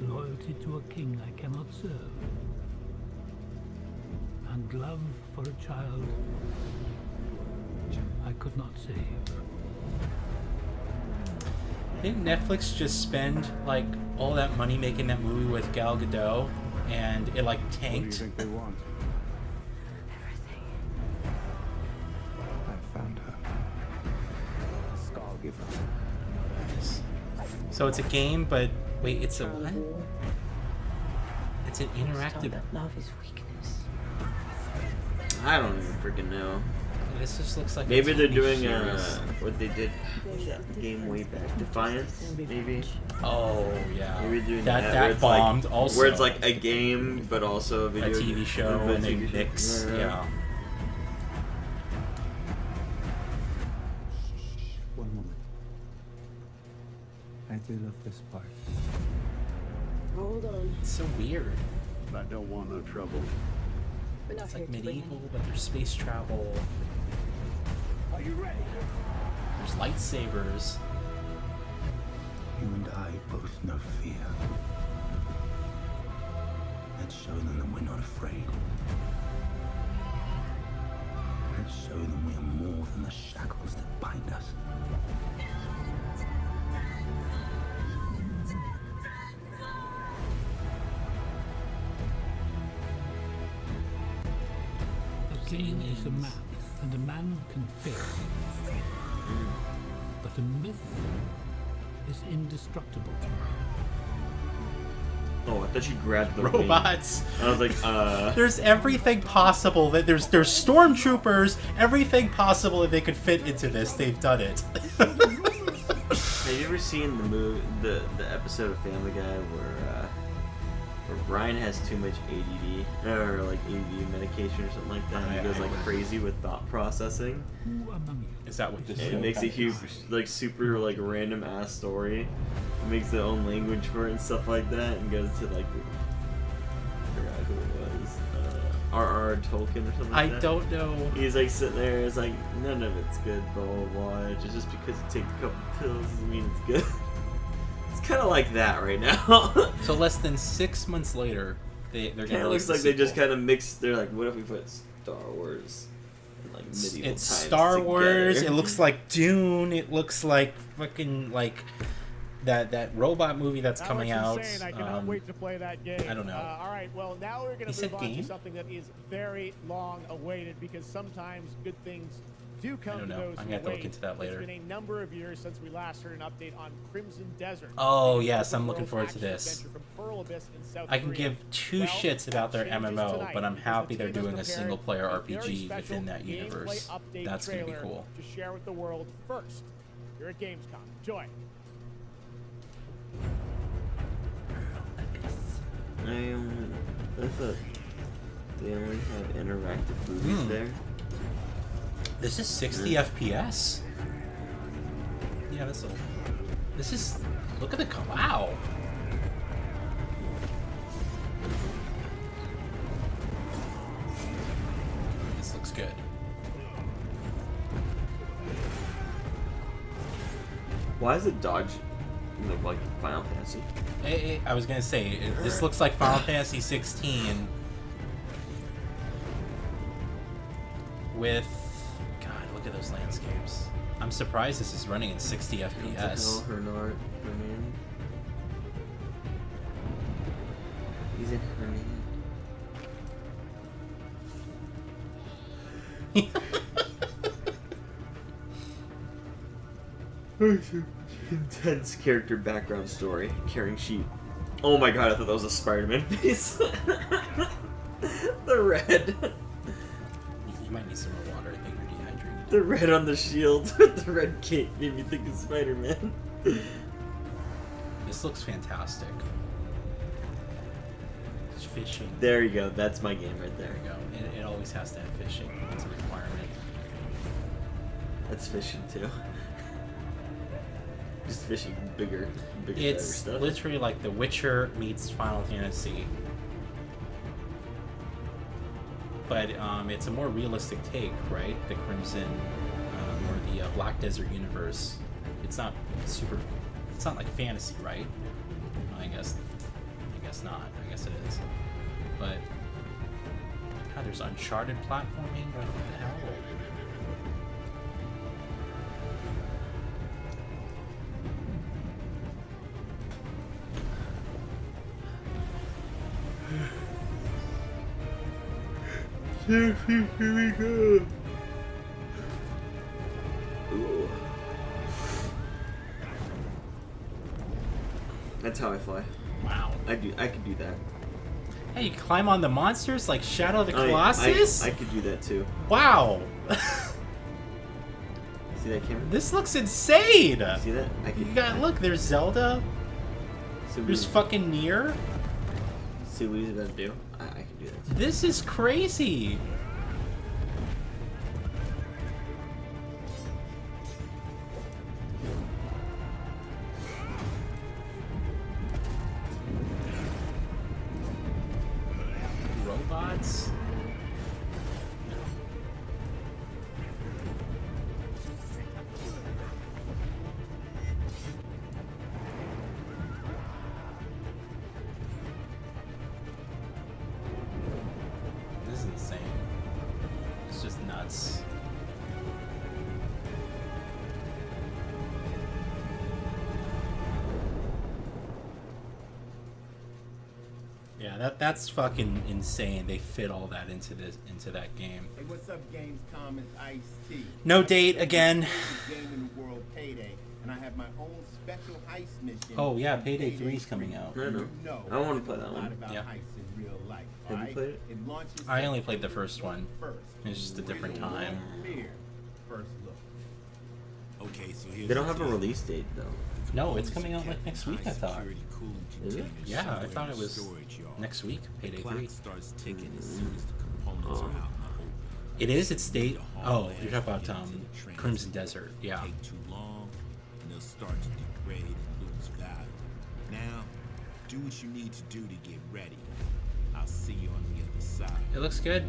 Loyalty to a king I cannot serve. And love for a child I could not save. Didn't Netflix just spend like all that money making that movie with Gal Gadot, and it like tanked? What do you think they want? I found her. Scargiver. So it's a game, but wait, it's a what? It's an interactive. Love is weakness. I don't even freaking know. This just looks like maybe a they're TV doing series. what they did that game way back, Defiance, maybe. Oh yeah. Maybe they're doing that where it's bombed like, also. Where it's like a game, but also a video TV show, and they mix. Yeah. One moment. I do love this part. Hold on. It's so weird. I don't want no trouble. It's like medieval, but there's space travel. Are you ready? There's lightsabers. You and I both know fear. Let's show them that we're not afraid. Let's show them we are more than the shackles that bind us. A king is a man, and a man can fail. But a myth is indestructible. Oh, I thought you grabbed the robots. Wing. I was like, There's everything possible that there's stormtroopers. Everything possible that they could fit into this, they've done it. Have you ever seen the episode of Family Guy where Ryan has too much ADD or like ADD medication or something like that? And he goes like crazy with thought processing. Is that what this is? is? It makes a huge, like super like random ass story. It makes their own language for it and stuff like that, and goes to like I forgot who it was, R.R. Tolkien or something like that. I don't know. He's like sitting there, it's like none of it's good, blah blah blah. Just because you take a couple pills doesn't mean it's good. It's kind of like that right now. So less than 6 months later, they're gonna. It looks like they just kind of mixed. They're like, what if we put Star Wars. And, like, medieval It's times Star Wars. together. It looks like Dune. It looks like fucking like that robot movie that's coming out. I cannot wait to play that game. I don't know. All right, well, now we're going He to said move on to game? something that is very long awaited because sometimes good things do come I don't to know. those I'm who gonna have to look wait. into that later. It's been a number of years since we last heard an update on Crimson Desert. Oh, The yes, I'm open looking world forward to action this. adventure from Pearl Abyss in South I can Korea. give two Well, shits about their that changes MMO, tonight but I'm because the happy they're team has doing a prepared single player a very RPG special within that gameplay universe. update That's gonna be trailer cool. To share with the world first. Here at Gamescom. Enjoy. I thought they only have interactive movies there. This is 60 FPS. Yeah, this is. Look at the wow. This looks good. Why is it dodge look like Final Fantasy? I was gonna say this looks like Final Fantasy 16 with. God, look at those landscapes. I'm surprised this is running in 60 FPS. Hernan. He's in Hernan. Intense character background story. Carrying sheep. Oh my god, I thought that was a Spider-Man face. The red. You might need some more water. I think you're dehydrated. The red on the shield with the red cape made me think of Spider-Man. This looks fantastic. It's fishing. There you go. That's my game right there. There you go. It always has to have fishing. It's a requirement. That's fishing too. Just fishing bigger It's stuff. literally like The Witcher meets Final Fantasy. But it's a more realistic take, right? The Crimson or the Black Desert universe. It's not super. It's not like fantasy, right? I guess not. I guess it is. But God, there's Uncharted platforming. What the hell? Here we go. Ooh. That's how I fly. Wow. I could do that. Hey, you climb on the monsters like Shadow of the Colossus? I could do that too. Wow. See that camera? This looks insane. See that? You got look. There's Zelda. There's fucking Nier. See what he's about to do? I can do that too. This is crazy. Robots. This is insane. It's just nuts. Yeah, that's fucking insane. They fit all that into that game. Hey, what's up, Gamescom? It's Ice-T. No date again. Game in the world, Payday, and I have my own special heist mission. Oh yeah, Payday 3 is coming out. No. I want to play that one. About Yeah. heists in real life. Have you alright? played it? It launches I only played the first one. first. It's just a different time. Fear. First look. Okay, so here's They don't have a release date though. No, it's coming out like next week, I thought. Is it? Yeah, I thought it was next week, Payday 3. starts ticking as soon as the components are out in the open. It is, it's state. Oh, you're talking about Crimson Desert, yeah. Take too long, and they'll start to degrade and lose value. Now, do what you need to do to get ready. I'll see you on the other side. It looks good.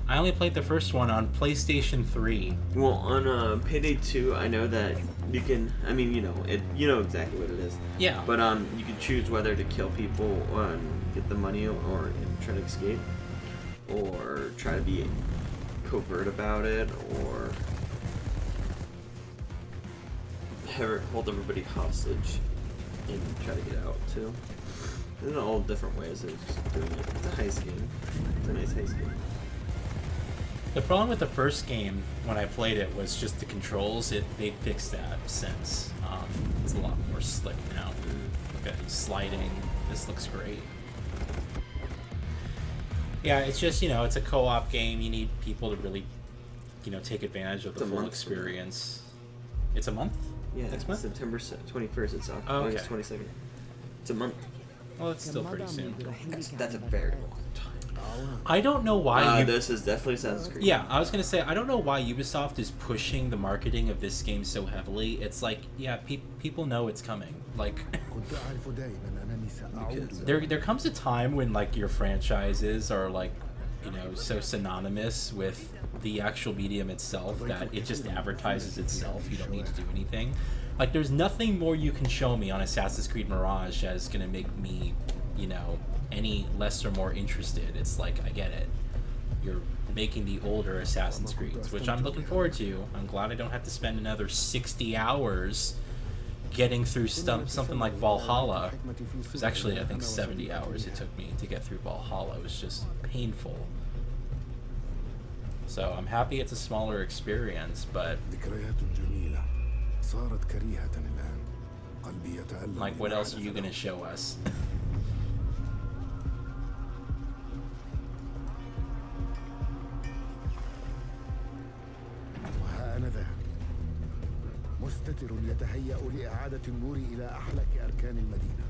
I only played the first one on PlayStation 3. Well, on Payday 2, I know that you can. I mean, you know exactly what it is. Yeah. But you can choose whether to kill people and get the money or try to escape. or try to be covert about it, or hold everybody hostage and try to get out too. There's all different ways of just doing it. It's a heist game. It's a nice heist game. The problem with the first game when I played it was just the controls. They fixed that since. It's a lot more slick now. Look at sliding. This looks great. Yeah, it's just, you know, it's a co-op game. You need people to really, you know, take advantage of the full experience. It's a month? Yeah, next month? September 21st. It's August 22nd. It's a month. Well, it's still pretty soon. That's a very long time. I don't know why. This is definitely Assassin's Creed. Yeah, I was gonna say I don't know why Ubisoft is pushing the marketing of this game so heavily. It's like, yeah, people know it's coming. Like, there comes a time when like your franchises are like, you know, so synonymous with the actual medium itself that it just advertises itself. You don't need to do anything. Like, there's nothing more you can show me on Assassin's Creed Mirage that is gonna make me, you know, any less or more interested. It's like, I get it. You're making the older Assassin's Creeds, which I'm looking forward to. I'm glad I don't have to spend another 60 hours getting through something like Valhalla. It was actually, I think, 70 hours it took me to get through Valhalla. It was just painful. So I'm happy it's a smaller experience, but like, what else are you gonna show us? أنا ذا مستتر يتهيأ لإعادة النور إلى أحلك أركان المدينة.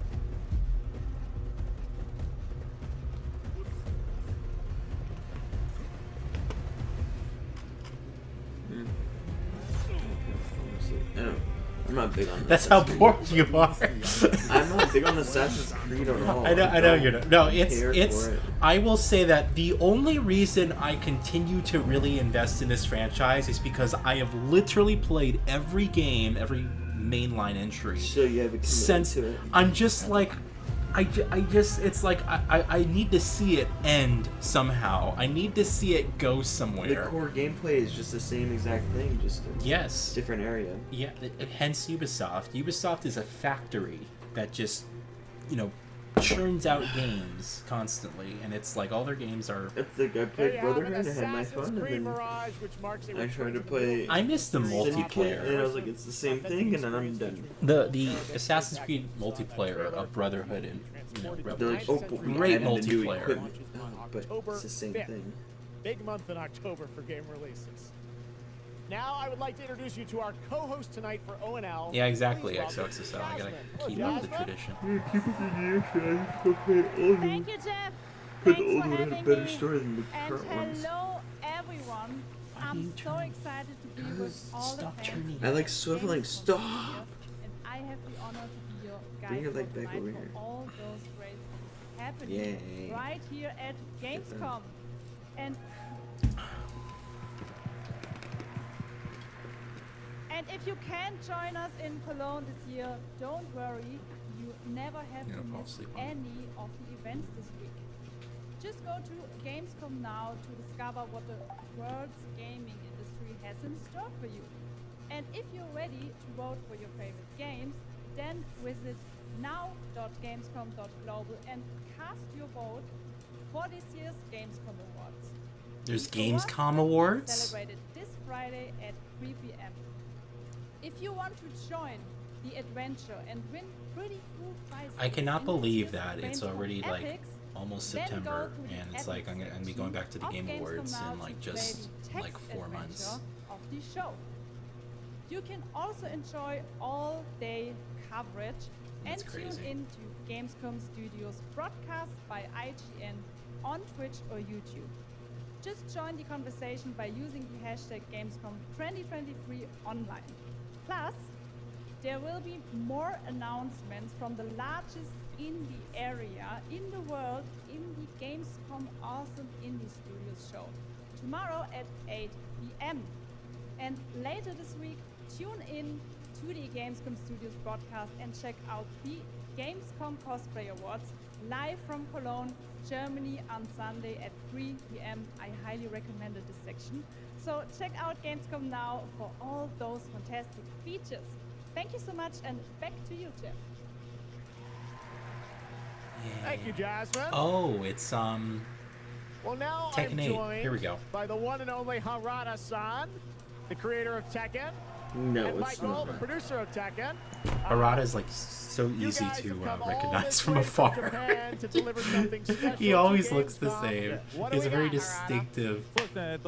I'm not big on. That's how bored you are. I'm not big on Assassin's Creed at all. I know you're not. No, it's. I will say that the only reason I continue to really invest in this franchise is because I have literally played every game, every mainline entry. So you have a commitment to it. I'm just like, I just, it's like I need to see it end somehow. I need to see it go somewhere. The core gameplay is just the same exact thing, just yes, different area. Yeah, hence Ubisoft. Ubisoft is a factory that just, you know, churns out games constantly, and it's like all their games are. It's like I played Brotherhood and had my fun, and then I tried to play. I miss the multiplayer, and I was like, it's the same thing, and then I'm done. The Assassin's Creed multiplayer of Brotherhood and, you know, like, oh, great multiplayer. But it's the same thing. Big month in October for game releases. Now I would like to introduce you to our co-host tonight for ONL. Yeah, exactly. XOXO. I gotta keep up the tradition. Thank you, Jeff. But the old one had a better story than the and current ones. Hello, everyone. I'm so excited to be with all the fans. I like swiveling. Stop. And I have the honor to be your guide Bring your leg back tonight over for here. all those great things happening Yay. right here at Gamescom. And if you can't join us in Cologne this year, don't worry. You never have to miss any of the events this week. Just go to Gamescom now to discover what the world's gaming industry has in store for you. And if you're ready to vote for your favorite games, then visit now.gamescom.global and cast your vote for this year's Gamescom Awards. There's Gamescom Awards? Celebrated this Friday at 3 p.m. If you want to join the adventure and win pretty cool prizes, I cannot believe that it's already like almost September, and it's like I'm gonna be going back to the Game Awards in like just like 4 months. Of the show. You can also enjoy all-day coverage and tune in to Gamescom Studios broadcast by IGN on Twitch or YouTube. Just join the conversation by using the hashtag Gamescom 2023 online. Plus, there will be more announcements from the largest indie area in the world in the Gamescom Awesome Indie Studios show tomorrow at 8 p.m. And later this week, tune in to the Gamescom Studios broadcast and check out the Gamescom Cosplay Awards live from Cologne Germany on Sunday at 3 p.m. I highly recommended this section. So check out Gamescom now for all those fantastic features. Thank you so much, and back to you, Jeff. Thank you, Jasmine. Oh, it's Well, now Tekken I'm 8. joined Here we go. by the one and only Harada-san, the creator of Tekken. No, and it's Michael, not. the producer of Tekken. Harada is like so easy to recognize from afar. He always looks the same. He has a very distinctive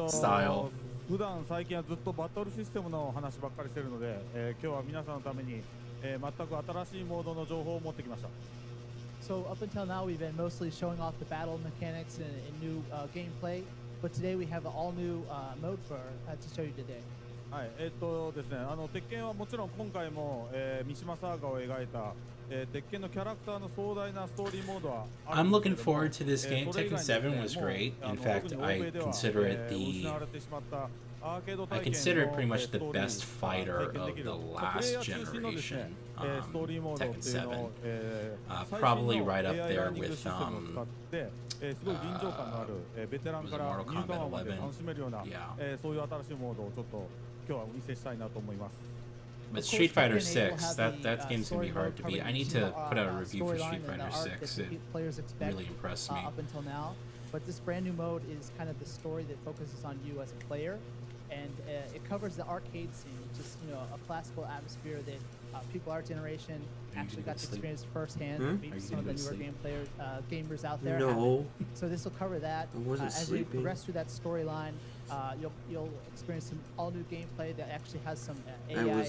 style. 普段最近はずっとバトルシステムの話ばっかりしてるので、今日は皆さんのために、全く新しいモードの情報を持ってきました。 So up until now, we've been mostly showing off the battle mechanics and new gameplay, but today we have an all-new mode for to show you today. はい、ですね、鉄拳はもちろん今回も、三島サーガを描いた、鉄拳のキャラクターの壮大なストーリーモードはある I'm んです looking けども、 forward to this game. Tekken 7 was great. In fact, I consider it pretty much the best fighter of the last generation. Tekken 7, probably right up there with was it Mortal Kombat 11? Yeah. そういう新しいモードをちょっと今日はお見せしたいなと思います。 But Street Fighter 6, that game's gonna be hard to beat. I need to put out a review for Street Fighter 6. It really impressed me. Up until now, but this brand new mode is kind of the story that focuses on you as a player, and it covers the arcade scene, which is a classical atmosphere that people our generation actually got to experience firsthand. Meet some of the newer gamers out there. No. So this will cover that. I wasn't As sleeping. you progress through that storyline, you'll experience some all new gameplay that actually has some AI.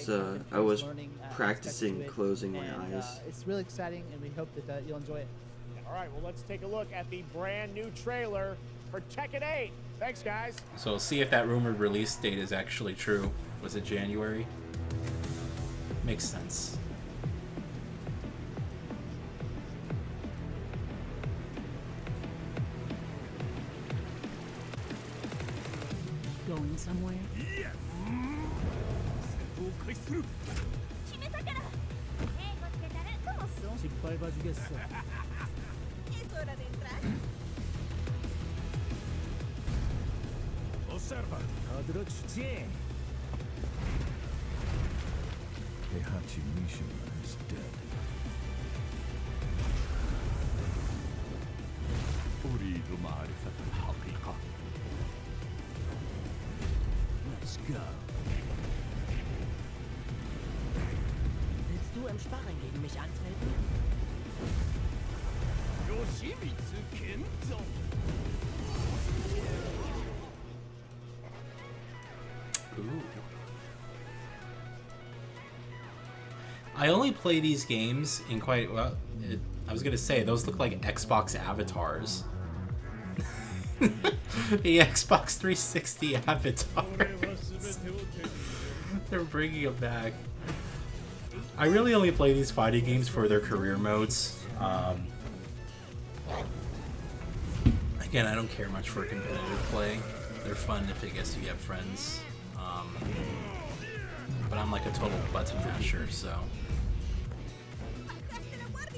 I was learning, practicing aspects to it. closing my And, eyes. It's really exciting, and we hope that you'll enjoy it. All right, well, let's take a look at the brand new trailer for Tekken 8. Thanks, guys. So we'll see if that rumored release date is actually true. Was it January? Makes sense. Going somewhere? Yes! 직발 봐주겠어. Observa. 더 들어주지. Heihachi Mishima is dead. أريد معرفة الحقيقة. Let's go. Willst du im Sparring gegen mich antreten? Yoshimitsu Kento. Ooh. I only play these games in quite well. I was gonna say those look like Xbox avatars. The Xbox 360 avatars. They're bringing them back. I really only play these fighting games for their career modes. Again, I don't care much for competitive play. They're fun if I guess you have friends. But I'm like a total button masher, so.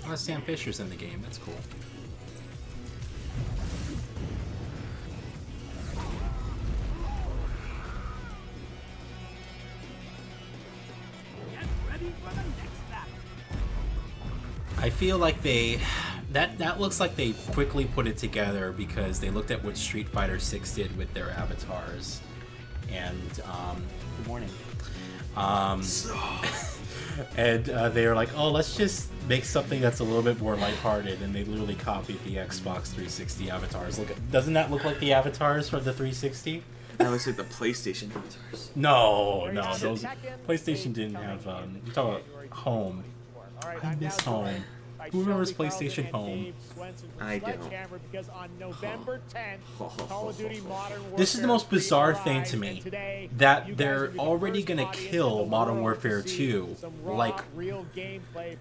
Oh, Sam Fisher's in the game. That's cool. I feel like that looks like they quickly put it together because they looked at what Street Fighter 6 did with their avatars, and good morning. And they were like, oh, let's just make something that's a little bit more lighthearted, and they literally copied the Xbox 360 avatars. Doesn't that look like the avatars from the 360? That looks like the PlayStation avatars. No, those PlayStation didn't have. You talk about Home. I miss Home. Who remembers PlayStation Home? I don't. Because on November 10th, Call of Duty Modern Warfare This is the most bizarre thing to me, that they're already gonna kill Modern Warfare 2 like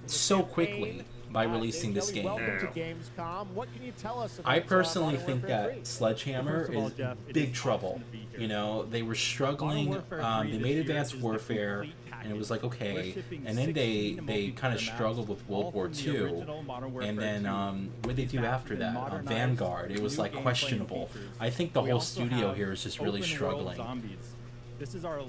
so quickly. by releasing this game. Welcome to Gamescom. What can you tell us about I personally Modern think Warfare that 3? Sledgehammer First of all, is Jeff, it big is trouble. awesome to be here. You know, they were struggling. Modern Warfare 3 They this made year Advanced is the Warfare, complete and it was like, We're okay. shipping And then they 16 kind of multiplayer struggled maps, with World all War from the II. original Modern Warfare And then 2. what did they do These maps after have been that? modernized Vanguard. It with was new like gameplay and questionable. features. I think the We whole also studio have here is just really open world struggling. Zombies. This is our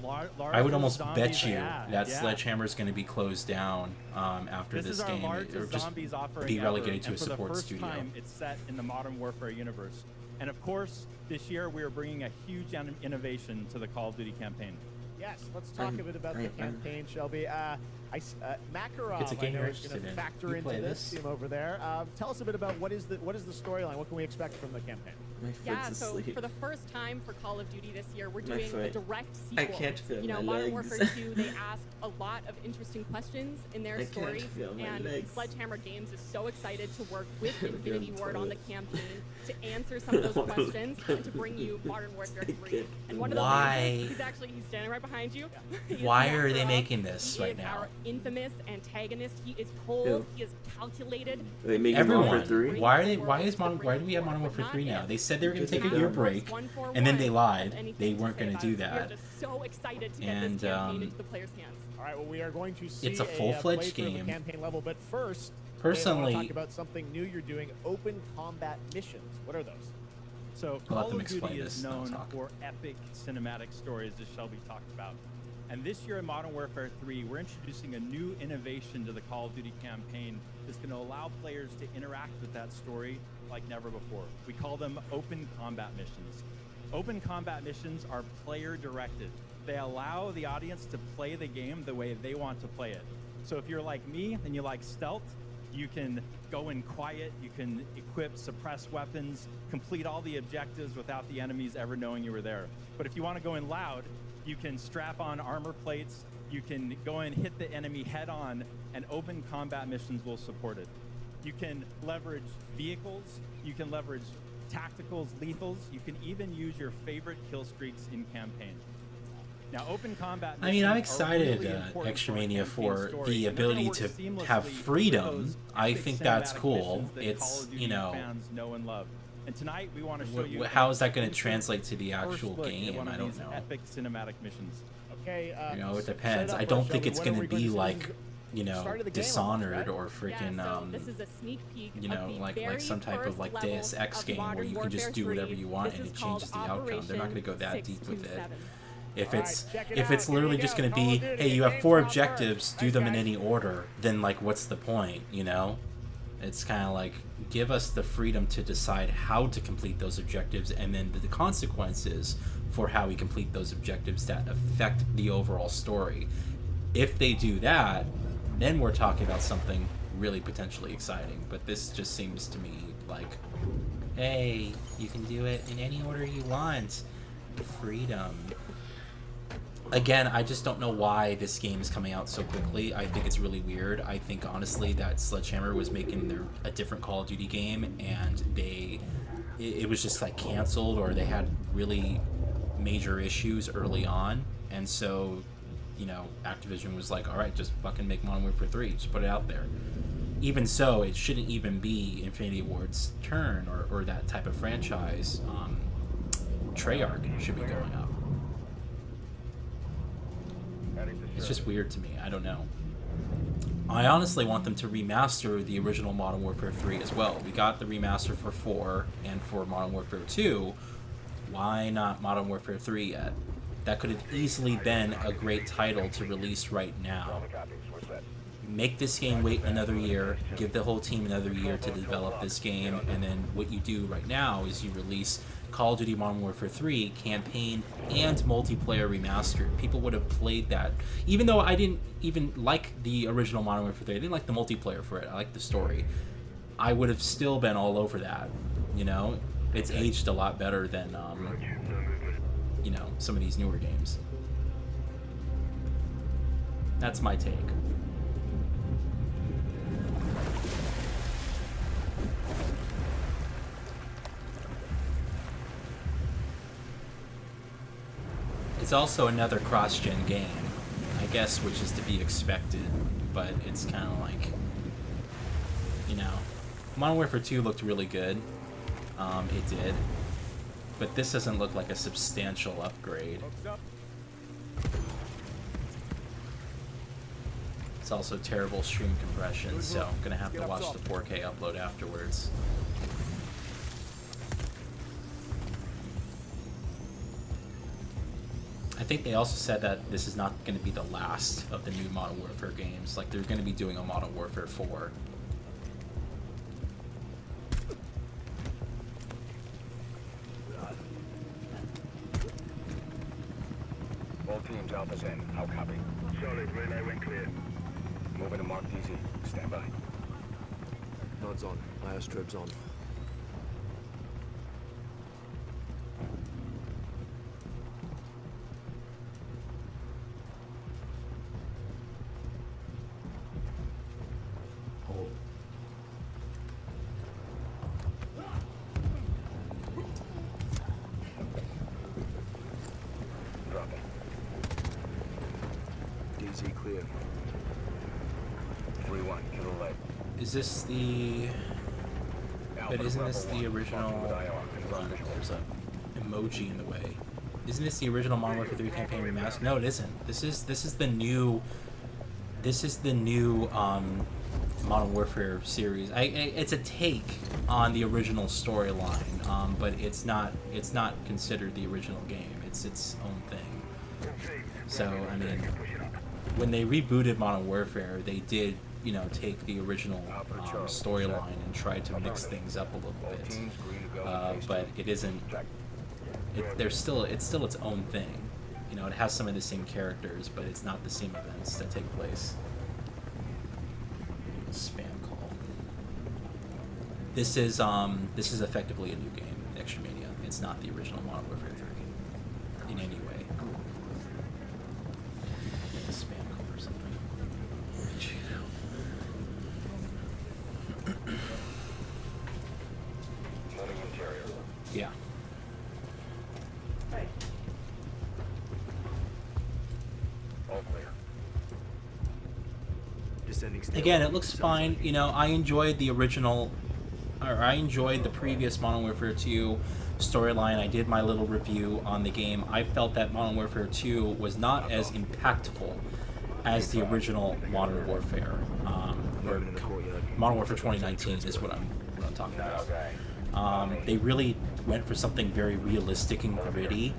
I would almost zombies bet you yeah, that yeah. Sledgehammer is going to be closed down after This this is our game, or largest just zombies offering be ever, relegated to and a for support the first studio. time, it's set in the Modern Warfare universe. And of course, this year we are bringing a huge innovation to the Call of Duty campaign. Yes, let's talk a bit about the campaign, Shelby. Makarov, It's a game I know, you're is going interested to in. factor You into play this this? team over there. Tell us a bit about what is the storyline? What can we expect from the campaign? Yeah, so for the first time for Call of Duty this year, we're doing a foot. direct I sequel. can't feel You know, my Modern legs. Warfare 2, they asked a lot of interesting questions in their I story, can't feel my and legs. Sledgehammer Games is so excited to work with You're Infinity on Ward on the toilet. campaign to answer some of those questions and to bring you Modern Warfare 3. And one of those Why? answers, he's standing right behind you. He is Why are they Makarov. making this He right is now? our infamous antagonist. He is cold. Who? He is calculated. Wait, making Everyone, Modern Warfare 3? why are they? Why is Modern? Why do we have Modern Warfare 3 now? They said they were going to take a year break, and then they lied. They weren't going to do We are that. just so excited to get And, this campaign into the players' hands. All right, well, we are going to see It's a full-fledged playthrough of game. the campaign level, but first, Personally- I want to talk about something new you're doing, open combat missions. What are those? So I'll let Call them of explain Duty this is and I'll known talk. for epic cinematic stories, as Shelby talked about. And this year in Modern Warfare 3, we're introducing a new innovation to the Call of Duty campaign that's going to allow players to interact with that story like never before. We call them open combat missions. Open combat missions are player-directed. They allow the audience to play the game the way they want to play it. So if you're like me and you like stealth, you can go in quiet, you can equip, suppress weapons, complete all the objectives without the enemies ever knowing you were there. But if you want to go in loud, you can strap on armor plates, you can go in, hit the enemy head on, and open combat missions will support it. You can leverage vehicles, you can leverage tacticals, lethals, you can even use your favorite kill streaks in campaign. Now, open combat I mean, I'm missions are excited, really important Extra for a Mania, campaign for story, the and they're gonna ability work to seamlessly have with freedom. those I epic think that's cinematic cool. missions that Call It's, of Duty you know, fans know and love. And tonight we want to show you. how is that going to instant translate to the first actual look at game? one of I don't these know. Epic cinematic missions. Okay. You know, it set depends. up I for don't us, think Shelby. it's What are going we to be see? like, you know, Start of the game Dishonored almost, or right? freaking, Yeah, so this is a sneak peek you of know, the like very some type of first like level Deus Ex of game where Modern you can just Warfare do whatever 3. you want This and is it changes the called outcome. They're not going to go that Operation deep with it. 627. If All it's right, check it if out. it's Here literally you just go. going to Call be, of Duty, hey, you the have 4 game's out objectives, first. do Thanks, them in guys. any order, then like what's the point, you know? It's kind of like give us the freedom to decide how to complete those objectives and then the consequences for how we complete those objectives that affect the overall story. If they do that, then we're talking about something really potentially exciting. But this just seems to me like, hey, you can do it in any order you want. Freedom. Again, I just don't know why this game is coming out so quickly. I think it's really weird. I think honestly that Sledgehammer was making a different Call of Duty game and it was just like canceled, or they had really major issues early on, and so, you know, Activision was like, all right, just fucking make Modern Warfare 3, just put it out there. Even so, it shouldn't even be Infinity Ward's turn or that type of franchise. Treyarch should be going up. It's just weird to me. I don't know. I honestly want them to remaster the original Modern Warfare 3 as well. We got the remaster for 4 and for Modern Warfare 2. Why not Modern Warfare 3 yet? That could have easily been a great title to release right now. Make this game wait another year, give the whole team another year to develop this game, and then what you do right now is you release Call of Duty Modern Warfare 3 campaign and multiplayer remastered. People would have played that. Even though I didn't even like the original Modern Warfare 3, I didn't like the multiplayer for it, I liked the story. I would have still been all over that, you know? It's aged a lot better than, you know, some of these newer games. That's my take. It's also another cross-gen game, I guess, which is to be expected, but it's kind of like, you know, Modern Warfare 2 looked really good. It did. But this doesn't look like a substantial upgrade. It's also terrible stream compression, so I'm gonna have to watch the 4K upload afterwards. I think they also said that this is not going to be the last of the new Modern Warfare games. Like, they're going to be doing a Modern Warfare 4. All teams, Alpha's in. How copy? Solid. Relay went clear. Moving to Mark DZ. Stand by. Nods on. Airstribes on. Is this the... But isn't this the original... There's an emoji in the way. Isn't this the original Modern Warfare 3 campaign remastered? No, it isn't. This is the new... This is the new Modern Warfare series. It's a take on the original storyline, but it's not considered the original game. It's its own thing. So I mean, when they rebooted Modern Warfare, they did, you know, take the original storyline and try to mix things up a little bit. But it isn't. It's still its own thing. You know, it has some of the same characters, but it's not the same events that take place. Spam call. This is effectively a new game, Extremania. It's not the original Modern Warfare 3 in any way. Spam call or something. Yeah. Again, it looks fine. You know, I enjoyed the original, or I enjoyed the previous Modern Warfare 2 storyline. I did my little review on the game. I felt that Modern Warfare 2 was not as impactful as the original Modern Warfare. Or Modern Warfare 2019 is what I'm talking about. They really went for something very realistic and gritty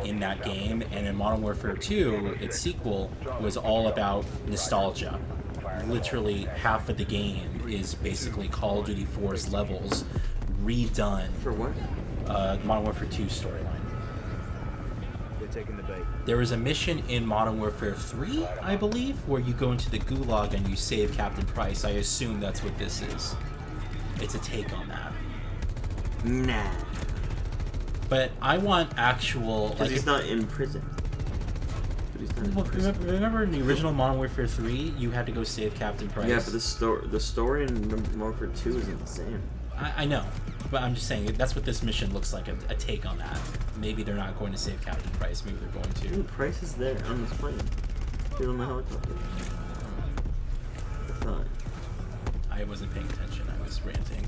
in that game, and in Modern Warfare 2, its sequel was all about nostalgia. Literally half of the game is basically Call of Duty 4's levels redone. For what? Modern Warfare 2 storyline. They're taking the bait. There was a mission in Modern Warfare 3, I believe, where you go into the gulag and you save Captain Price. I assume that's what this is. It's a take on that. Nah. But I want actual... Because he's not in prison. Remember in the original Modern Warfare 3, you had to go save Captain Price? Yeah, but the story in Modern Warfare 2 isn't the same. I know, but I'm just saying, that's what this mission looks like, a take on that. Maybe they're not going to save Captain Price, maybe they're going to. Dude, Price is there on this plane. He's on the helicopter. I thought. I wasn't paying attention, I was ranting.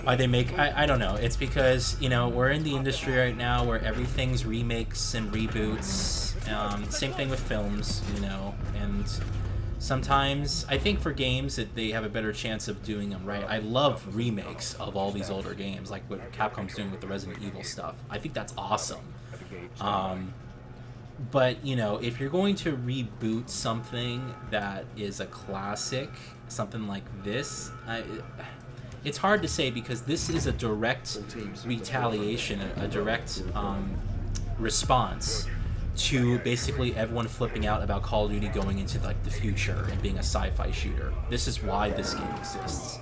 Why they make, I don't know. It's because, you know, we're in the industry right now where everything's remakes and reboots. Same thing with films, you know, and sometimes I think for games that they have a better chance of doing them right. I love remakes of all these older games, like what Capcom's doing with the Resident Evil stuff. I think that's awesome. But, you know, if you're going to reboot something that is a classic, something like this, it's hard to say because this is a direct retaliation, a direct response to basically everyone flipping out about Call of Duty going into like the future and being a sci-fi shooter. This is why this game exists.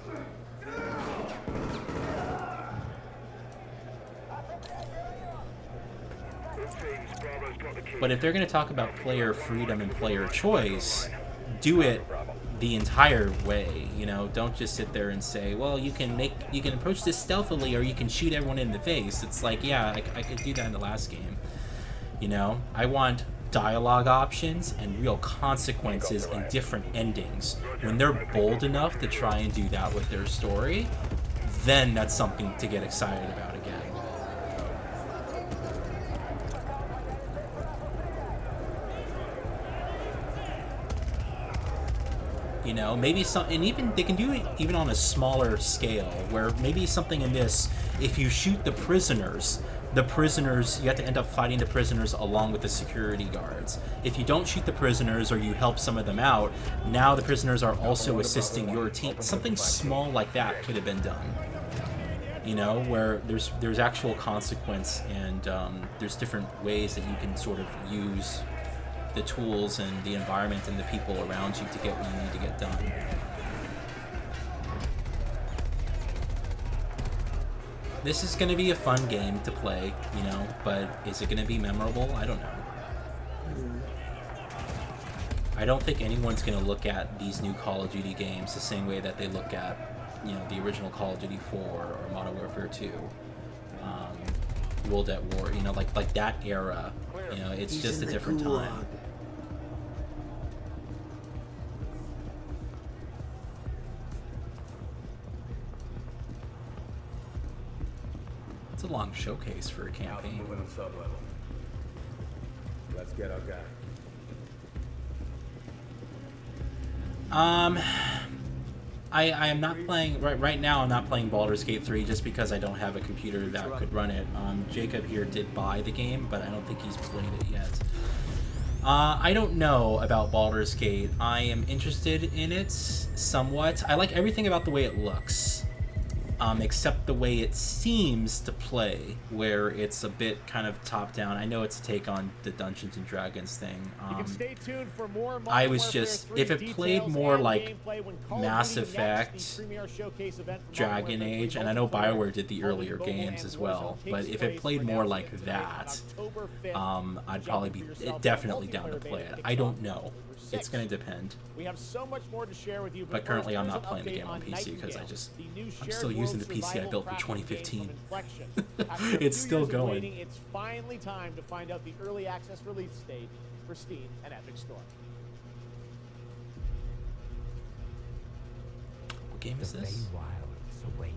But if they're going to talk about player freedom and player choice, do it the entire way, you know. Don't just sit there and say, well, you can approach this stealthily or you can shoot everyone in the face. It's like, yeah, I could do that in the last game. You know, I want dialogue options and real consequences and different endings. When they're bold enough to try and do that with their story, then that's something to get excited about again. You know, maybe some, and even they can do it even on a smaller scale, where maybe something in this, if you shoot the prisoners, you have to end up fighting the prisoners along with the security guards. If you don't shoot the prisoners or you help some of them out, now the prisoners are also assisting your team. Something small like that could have been done. You know, where there's actual consequence, and there's different ways that you can sort of use the tools and the environment and the people around you to get what you need to get done. This is going to be a fun game to play, you know, but is it going to be memorable? I don't know. I don't think anyone's going to look at these new Call of Duty games the same way that they look at, you know, the original Call of Duty 4 or Modern Warfare 2, World at War, you know, like that era. You know, it's just a different time. It's a long showcase for a campaign. Let's get our guy. I am not playing right now. I'm not playing Baldur's Gate 3 just because I don't have a computer that could run it. Jacob here did buy the game, but I don't think he's played it yet. I don't know about Baldur's Gate. I am interested in it somewhat. I like everything about the way it looks, except the way it seems to play, where it's a bit kind of top-down. I know it's a take on the Dungeons and Dragons thing. You can stay tuned for more I was just, if it played more like Mass Effect, Dragon Age, and I know BioWare did the earlier games as well, but if it played more like that, I'd probably be definitely down to play it. I don't know. It's going to depend. We have so much more to share with you, but currently I'm not playing the game on PC because I'm still using the PC I built for 2015. It's still going. It's finally time to find out the early access release date for Steam and Epic Store. What game is this? The wilds await,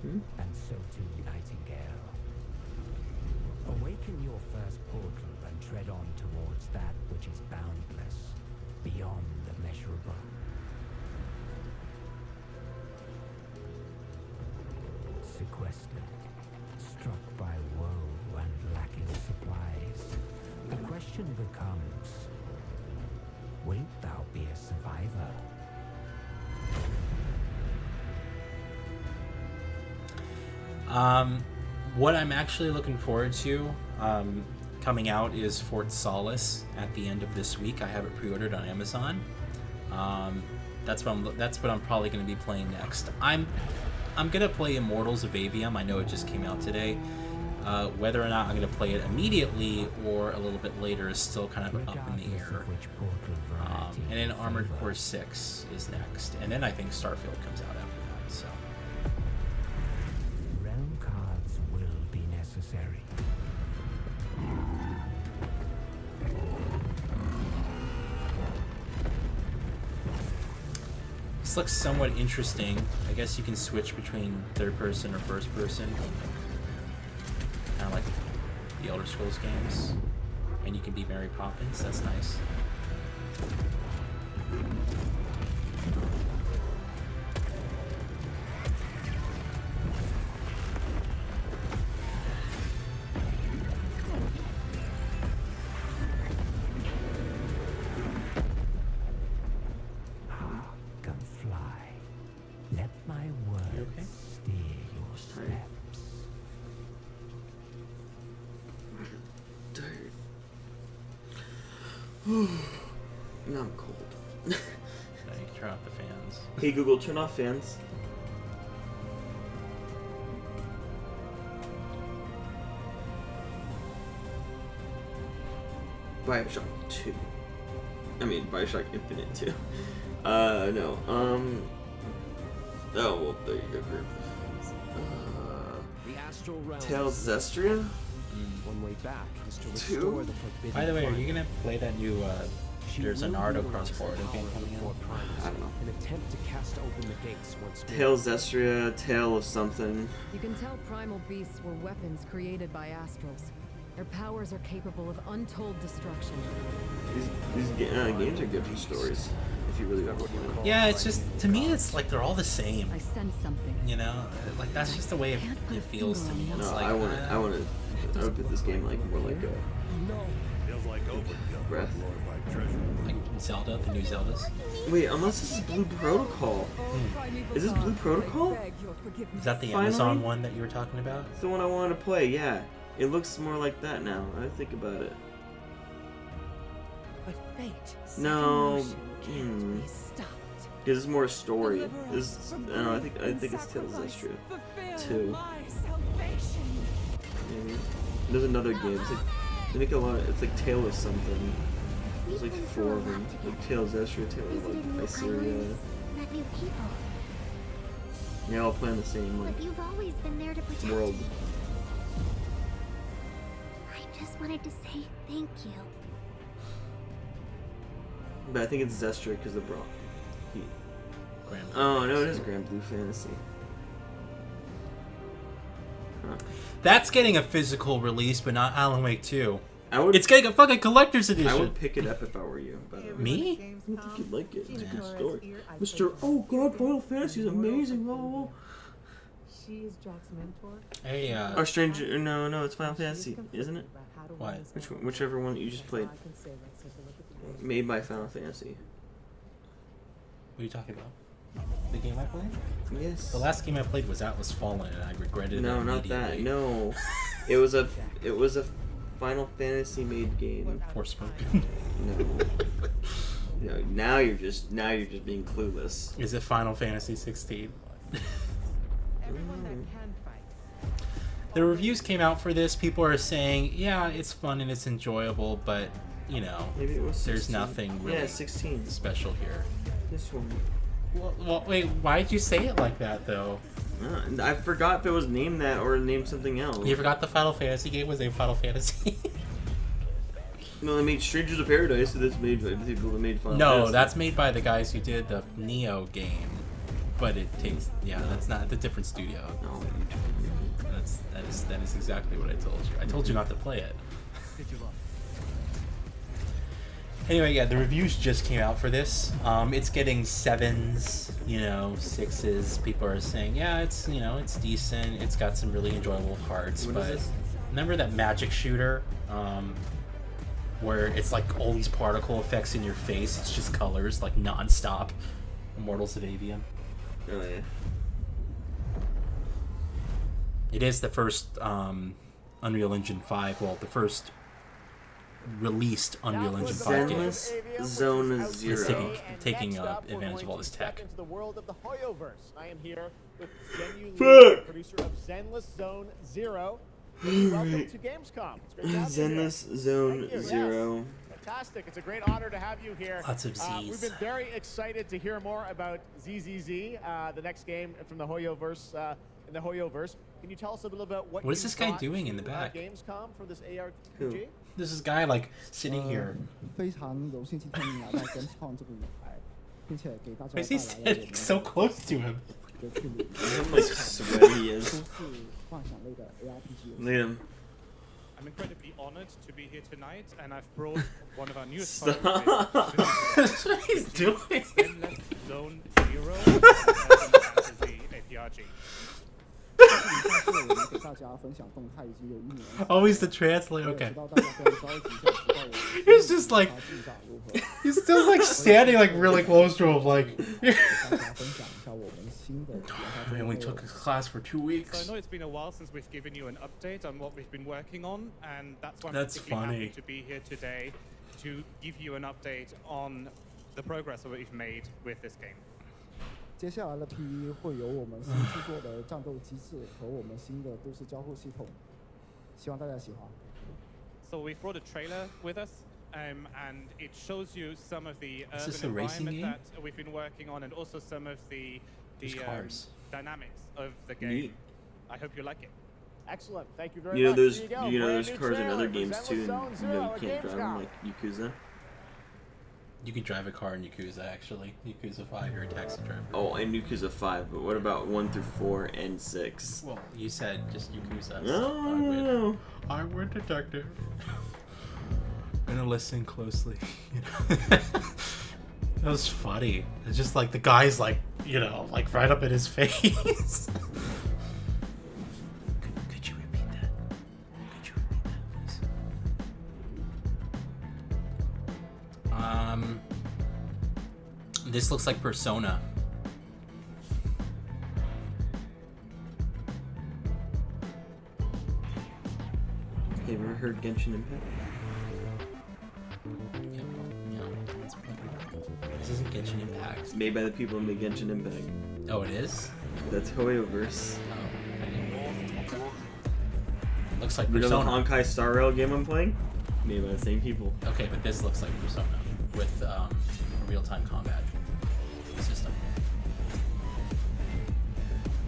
and so too Nightingale. Awaken your first portal and tread on towards that which is boundless, beyond the measurable. Sequestered, struck by woe and lacking supplies, the question becomes, wilt thou be a survivor? What I'm actually looking forward to coming out is Fort Solace at the end of this week. I have it pre-ordered on Amazon. That's what I'm probably going to be playing next. I'm gonna play Immortals of Avium. I know it just came out today. Whether or not I'm gonna play it immediately or a little bit later is still kind of up in the air. And then Armored Core 6 is next, and then I think Starfield comes out after that. So. Realm cards will be necessary. This looks somewhat interesting. I guess you can switch between third person or first person. Kind of like the Elder Scrolls games. And you can be Mary Poppins. That's nice. Now I'm cold. Now you can turn off the fans. Hey Google, turn off fans. Bioshock 2. I mean, Bioshock Infinite 2. No. Oh, well, there you go, group. Tales Zestria? One way back is to restore the forbidden. By the way, are you Primal. gonna play that new? There's a Naruto cross-border game coming out. I don't know. An attempt to cast open the gates once more. Tale Zestria, Tale of something. You can tell primal beasts were weapons created by astrals. Their powers are capable of untold destruction. These games are good for stories, if you really ever want to. Yeah, it's just to me, it's like they're all the same. I sense something. You know, like that's just the way it feels to me. It's No, like I would put this game like more like a Breath. Like Zelda, the new Zeldas. Wait, unless this is Blue Protocol. Is this Blue Protocol? Is that the Finally? Amazon one that you were talking about? It's the one I wanted to play, yeah. It looks more like that now. I think about it. But fate, No. This is more a story. This, I don't know, I think it's Tales of Zestria 2. Maybe. There's another game. It's like they make a lot. It's like Tale of something. There's like 4 of them. Like Tale of Zestria, Tale of like Iceria. Yeah, all playing the same like But you've always been there to protect world. me. I just wanted to say thank you. But I think it's Zestria because the Oh no, it is Grand Blue Fantasy. Huh. That's getting a physical release, but not Alan Wake 2. It's getting a fucking collector's edition. I would pick it up if I were you. By the way. Me? I think you'd like it. It's a good story. Mr. Oh God, Final Fantasy is amazing. Oh. She is Jack's mentor. Hey, Or Stranger? No, it's Final Fantasy, isn't it? What? Whichever one that you just played. Made by Final Fantasy. What are you talking about? The game I played? Yes. The last game I played was Atlas Fallen, and I regretted it. No, not that. No, it was a Final Fantasy made game. Forspoken. No. Now you're just being clueless. Is it Final Fantasy 16? The reviews came out for this. People are saying, yeah, it's fun and it's enjoyable, but you know, maybe it was there's 16. nothing really 16 special here. This one. Well, wait, why did you say it like that though? I forgot if it was named that or named something else. You forgot the Final Fantasy game was named Final Fantasy. No, they made Strangers of Paradise, so this made by the people that made Final No, Fantasy. that's made by the guys who did the Neo game, but it takes that's not the different studio. No, that is exactly what I told you. I told you not to play it. Anyway, yeah, the reviews just came out for this. It's getting 7s, 6s. People are saying, yeah, it's it's decent. It's got some really enjoyable parts. What is but this? remember that magic shooter, where it's like all these particle effects in your face? It's just colors, like non-stop. Immortals of Avium. Oh yeah. It is the first Unreal Engine 5. Well, the first released Unreal Engine 5 game. Zenless Zone Zero. It's taking advantage of all this tech. Into the world of the Hoyoverse. I am here with Genu Lee, Fuck! producer of Zenless Zone Zero. Welcome to Gamescom. It's great to have you here. Zenless Zone Thank you, yes. Zero. Fantastic. It's a great honor to have you here. Lots of Z's. We've been very excited to hear more about ZZZ, the next game from the Hoyoverse. In the Hoyoverse. Can you tell us a little about what What is you this guy brought doing in the to, back? Gamescom for this ARPG? Who? There's this guy like sitting here. 非常荣幸今天能来到 Gamescom 这个舞台，并且给大家 Why is he 带来了我 standing 们 so close to him? 的趣味 How much sweat he is. 都是幻想类的 ARPG 游戏。 Look at him. I'm incredibly honored to be here tonight, and I've brought one of our newest Stop. titles. What he's doing? Zenless Zone Zero, fantasy APRG. 上次我们给大家分享动态已经有1年。 Always the translator. 我 Okay. 也知道大家非常着急，想知道我们 He's just like 进展如何。 he's still like standing like really close to him, like. 给大家分享一下我们新的研发 Man, we took his class for 2 So I weeks. know it's been a while since we've given you an update on what we've been working on, and that's why I'm That's particularly funny. happy to be here today to give you an update on the progress that we've made with this game. 接下来的 PE 会有我们新制作的战斗机制和我们新的都市交互系统，希望大家喜欢。 So we've brought a trailer with us, and it shows you some of the Is this urban a racing environment game? that we've been working on, and also some of the There's cars. dynamics of the game. Neat. I hope you like it. Excellent. Thank you very You know, much. there's Here you go. you know Brand there's new cars in trailer other for games Zenless too, and Zone you Zero know you at can't drive them Gamescom. like Yakuza. You could drive a car in Yakuza, actually. Yakuza 5, you're a taxi driver. Oh, and Yakuza 5, but what about 1 through 4 and 6? Well, you said just Yakuza. No. I would detective. I'm gonna listen closely. That was funny. It's just like the guy's like, you know, like right up in his face. Could you repeat that? Could you repeat that, please? This looks like Persona. Have you ever heard Genshin Impact? This isn't Genshin Impact. It's made by the people who made Genshin Impact. Oh, it is? That's Hoyoverse. Looks like You know Persona. the Honkai Star Rail game I'm playing? Made by the same people. Okay, but this looks like Persona with a real-time combat system.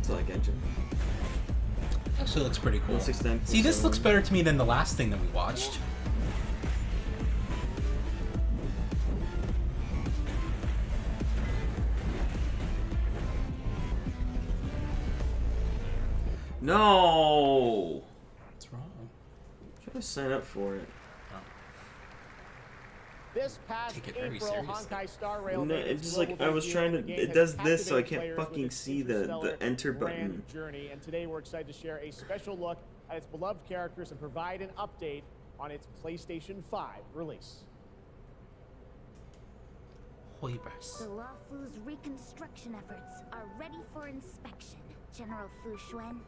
It's like Genshin. Actually looks pretty cool. 169, See, this looks better to me than the last thing that we watched. No! What's wrong? Should I sign up for it? This past Take it very April, seriously. Honkai Star Rail No, made it's its just like global I was debut, trying and the to. game It has does this, so I captivated can't players fucking with its see the interstellar enter grand button. journey, and today we're excited to share a special look at its beloved characters and provide an update on its PlayStation 5 release. The Luofu's reconstruction efforts are ready for inspection, General Fu Xuan.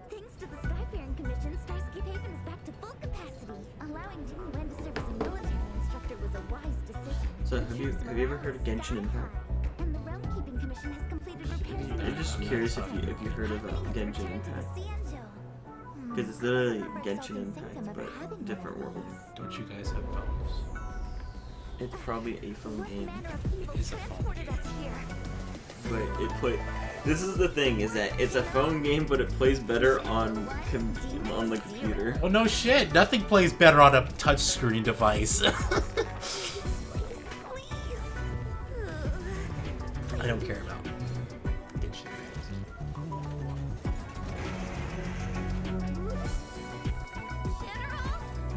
Thanks to the Skyfaring Commission, Starscape Haven is back to full capacity. Allowing Jing Wen to serve as a military instructor was a wise decision. So have you ever heard of Genshin Impact? And the Realm Keeping Commission has completed repairs. I'm just curious if you heard of Genshin Impact. Because it's literally Genshin Impact, but different world. Don't you guys have phones? It's probably a phone game. It is a phone game. But it play. This is the thing, is that it's a phone game, but it plays better on the computer. Oh no shit! Nothing plays better on a touchscreen device. I don't care about Genshin.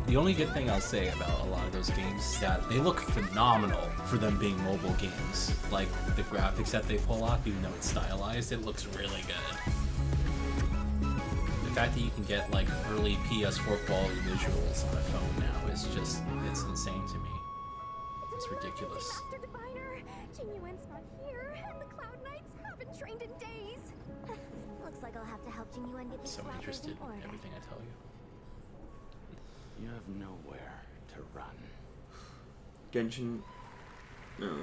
The only good thing I'll say about a lot of those games is that they look phenomenal for them being mobile games. Like, the graphics that they pull off, even though it's stylized, it looks really good. The fact that you can get, like, early PS4 quality visuals on a phone now is just, it's insane to me. It's ridiculous. Master Diviner, Jing Yuan's not here, and the Cloud Knights haven't trained in days. Looks like I'll have to help Jing Yuan get these So flappers interested in order. in everything I tell you. You have nowhere to run. Genshin. No.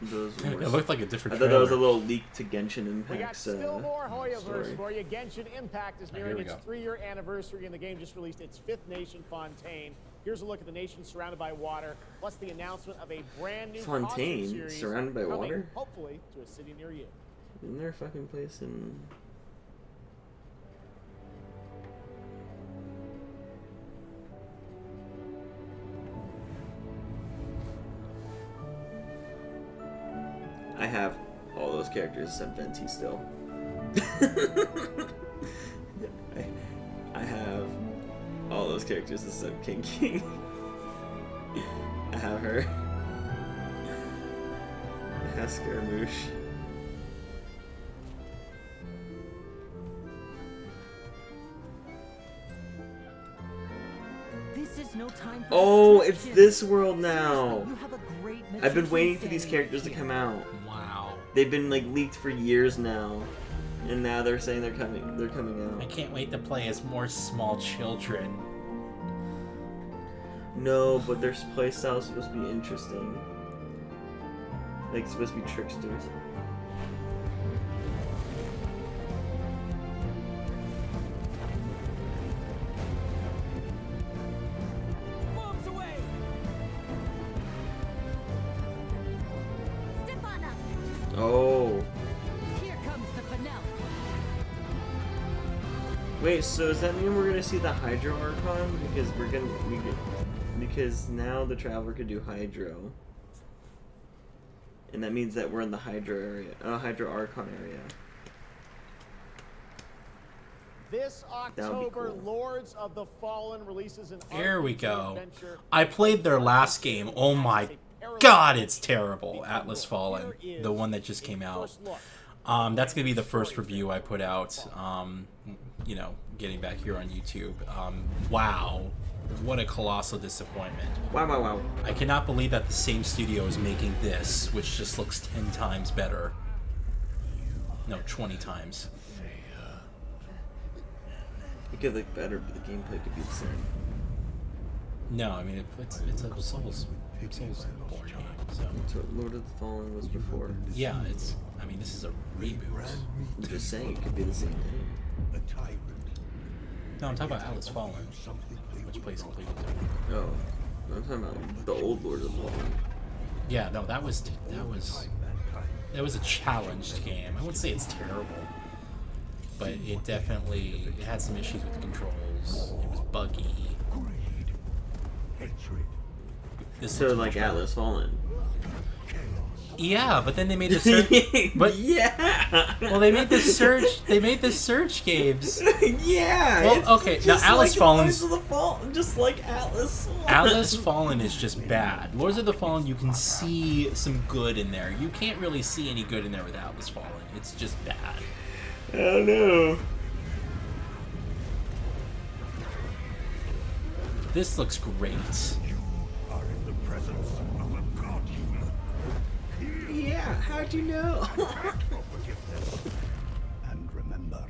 Those It looked like a different I thought that was a trailer. little leak to Genshin We got Impact's still more Hoyoverse story. for you. Genshin Impact is Here nearing we its go. 3-year anniversary, and the game just released its 5th nation, Fontaine. Here's a look at the nation surrounded by water, plus the announcement of a brand new Fontaine? concert series Surrounded by coming, water? hopefully, to a city near you. Isn't there a fucking place in... I have all those characters except Venti still. I have all those characters except King. I have her. I have Scaramouche. This is no time for Oh, it's distraction. this world now. You have a great I've been mission waiting for staying these characters to here. come out. Wow. They've been like leaked for years now, and now they're saying they're coming. They're coming I out. can't wait to play as more small children. No, but their playstyle is supposed to be interesting. Like it's supposed to be tricksters. Bombs away! Step on up. Oh, Wait, so does that mean we're gonna see the Hydro Archon? Because now the Traveler could do Hydro. And that means that we're in the Hydro Archon area. This October, cool. Lords of the Fallen releases an Here we RPG go. adventure. I played their last game. Oh my god, it's terrible. Atlas Fallen, the one that just came out. That's gonna be the first review I put out. You know, getting back here on YouTube. Wow, what a colossal disappointment. Wow. I cannot believe that the same studio is making this, which just looks 10 times better. No, 20 times. It could look better, but the gameplay could be the same. No, I mean it's a Souls born game. So that's what Lord of the Fallen was before. Yeah, it's. I mean, this is a reboot. I'm just saying it could be the same thing. No, I'm talking about Atlas Fallen, which plays completely different. Oh, I'm talking about the old Lord of the Fallen. Yeah, no, that was a challenged game. I wouldn't say it's terrible, but it definitely had some issues with the controls. It was buggy. So like Atlas Fallen. Yeah, but then they made the search. But yeah. Well, they made the search. They made the search games. Yeah. Well, okay. Now Atlas Fallen's just like Atlas Fallen. Atlas Fallen is just bad. Lords of the Fallen, you can see some good in there. You can't really see any good in there with Atlas Fallen. It's just bad. I don't know. This looks great. Yeah, how'd you know? And remember,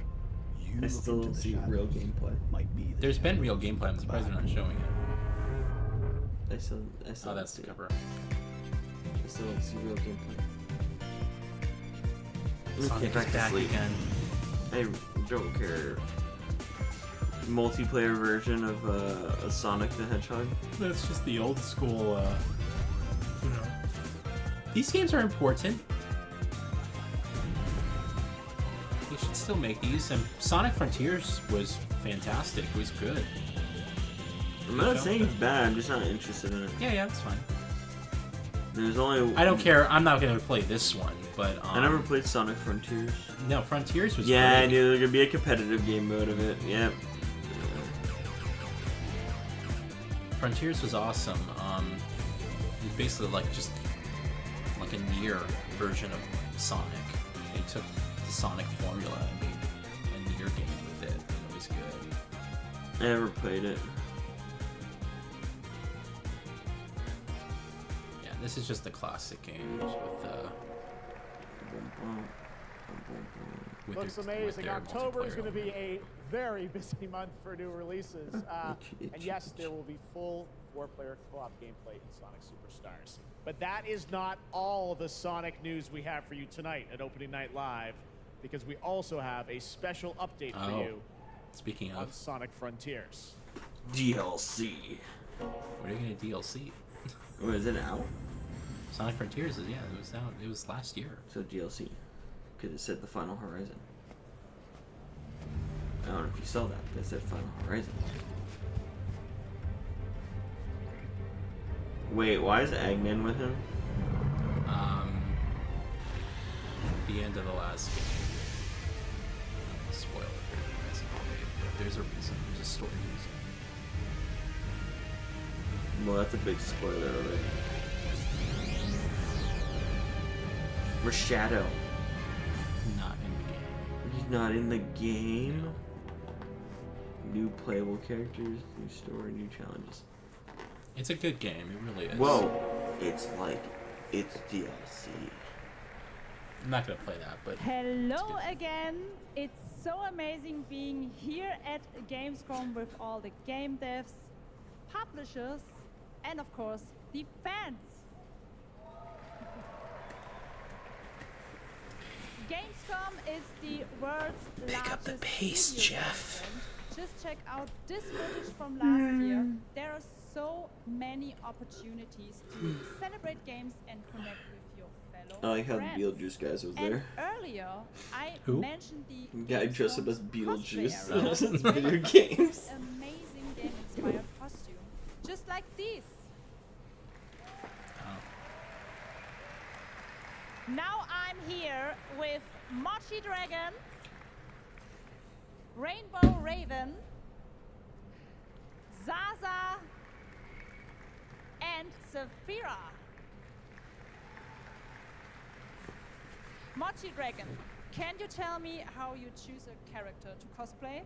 I still don't see real gameplay. There's been real gameplay. I'm surprised they're not showing it. I still Oh, that's the cover. I still don't see real gameplay. Sonic is back again. I don't care. Multiplayer version of a Sonic the Hedgehog. That's just the old school. You know. These games are important. They should still make these. And Sonic Frontiers was fantastic. It was good. I'm not saying it's bad. I'm just not interested in it. Yeah, it's fine. There's only. I don't care. I'm not gonna play this one, but I never played Sonic Frontiers. No, Frontiers was. Yeah, great. I knew there could be a competitive game mode of it. Yep. Frontiers was awesome. It was basically like just like a Nier version of Sonic. They took the Sonic formula and made a Nier game with it, and it was good. I never played it. Yeah, this is just the classic games with Looks amazing. October is going to be a very busy month for new releases. And yes, there will be full 4-player co-op gameplay in Sonic Superstars. But that is not all the Sonic news we have for you tonight at Opening Night Live, because we also have a special update for you. Speaking on of Sonic Frontiers. DLC. What are you gonna DLC? What, is it out? Sonic Frontiers is, yeah, it was out. It was last year. So DLC. Because it said the Final Horizon. I don't know if you saw that, but it said Final Horizon. Wait, why is Eggman with him? The end of the last game. Spoiler for you guys. There's a reason. There's a story reason. Well, that's a big spoiler already. Where's Shadow? Not in the game. He's not in the game? No. New playable characters, new story, new challenges. It's a good game, it really is. Whoa, it's DLC. I'm not gonna play that, but Hello again. It's so amazing being here at Gamescom with all the game devs, publishers, and of course the fans. Gamescom is the world's largest the pace, video Jeff. event. Just check out this footage from last year. There are so many opportunities to celebrate games and connect with your fans. I like how the friends. Beetlejuice guys was And there. earlier, I Who? mentioned the Guy dressed up as Gamescom Beetlejuice cosplay area. in It's video really games. Amazing game-inspired costume, just like this. Now I'm here with Mochi Dragon, Rainbow Raven, Zaza, and Saphira. Mochi Dragon, can you tell me how you choose a character to cosplay?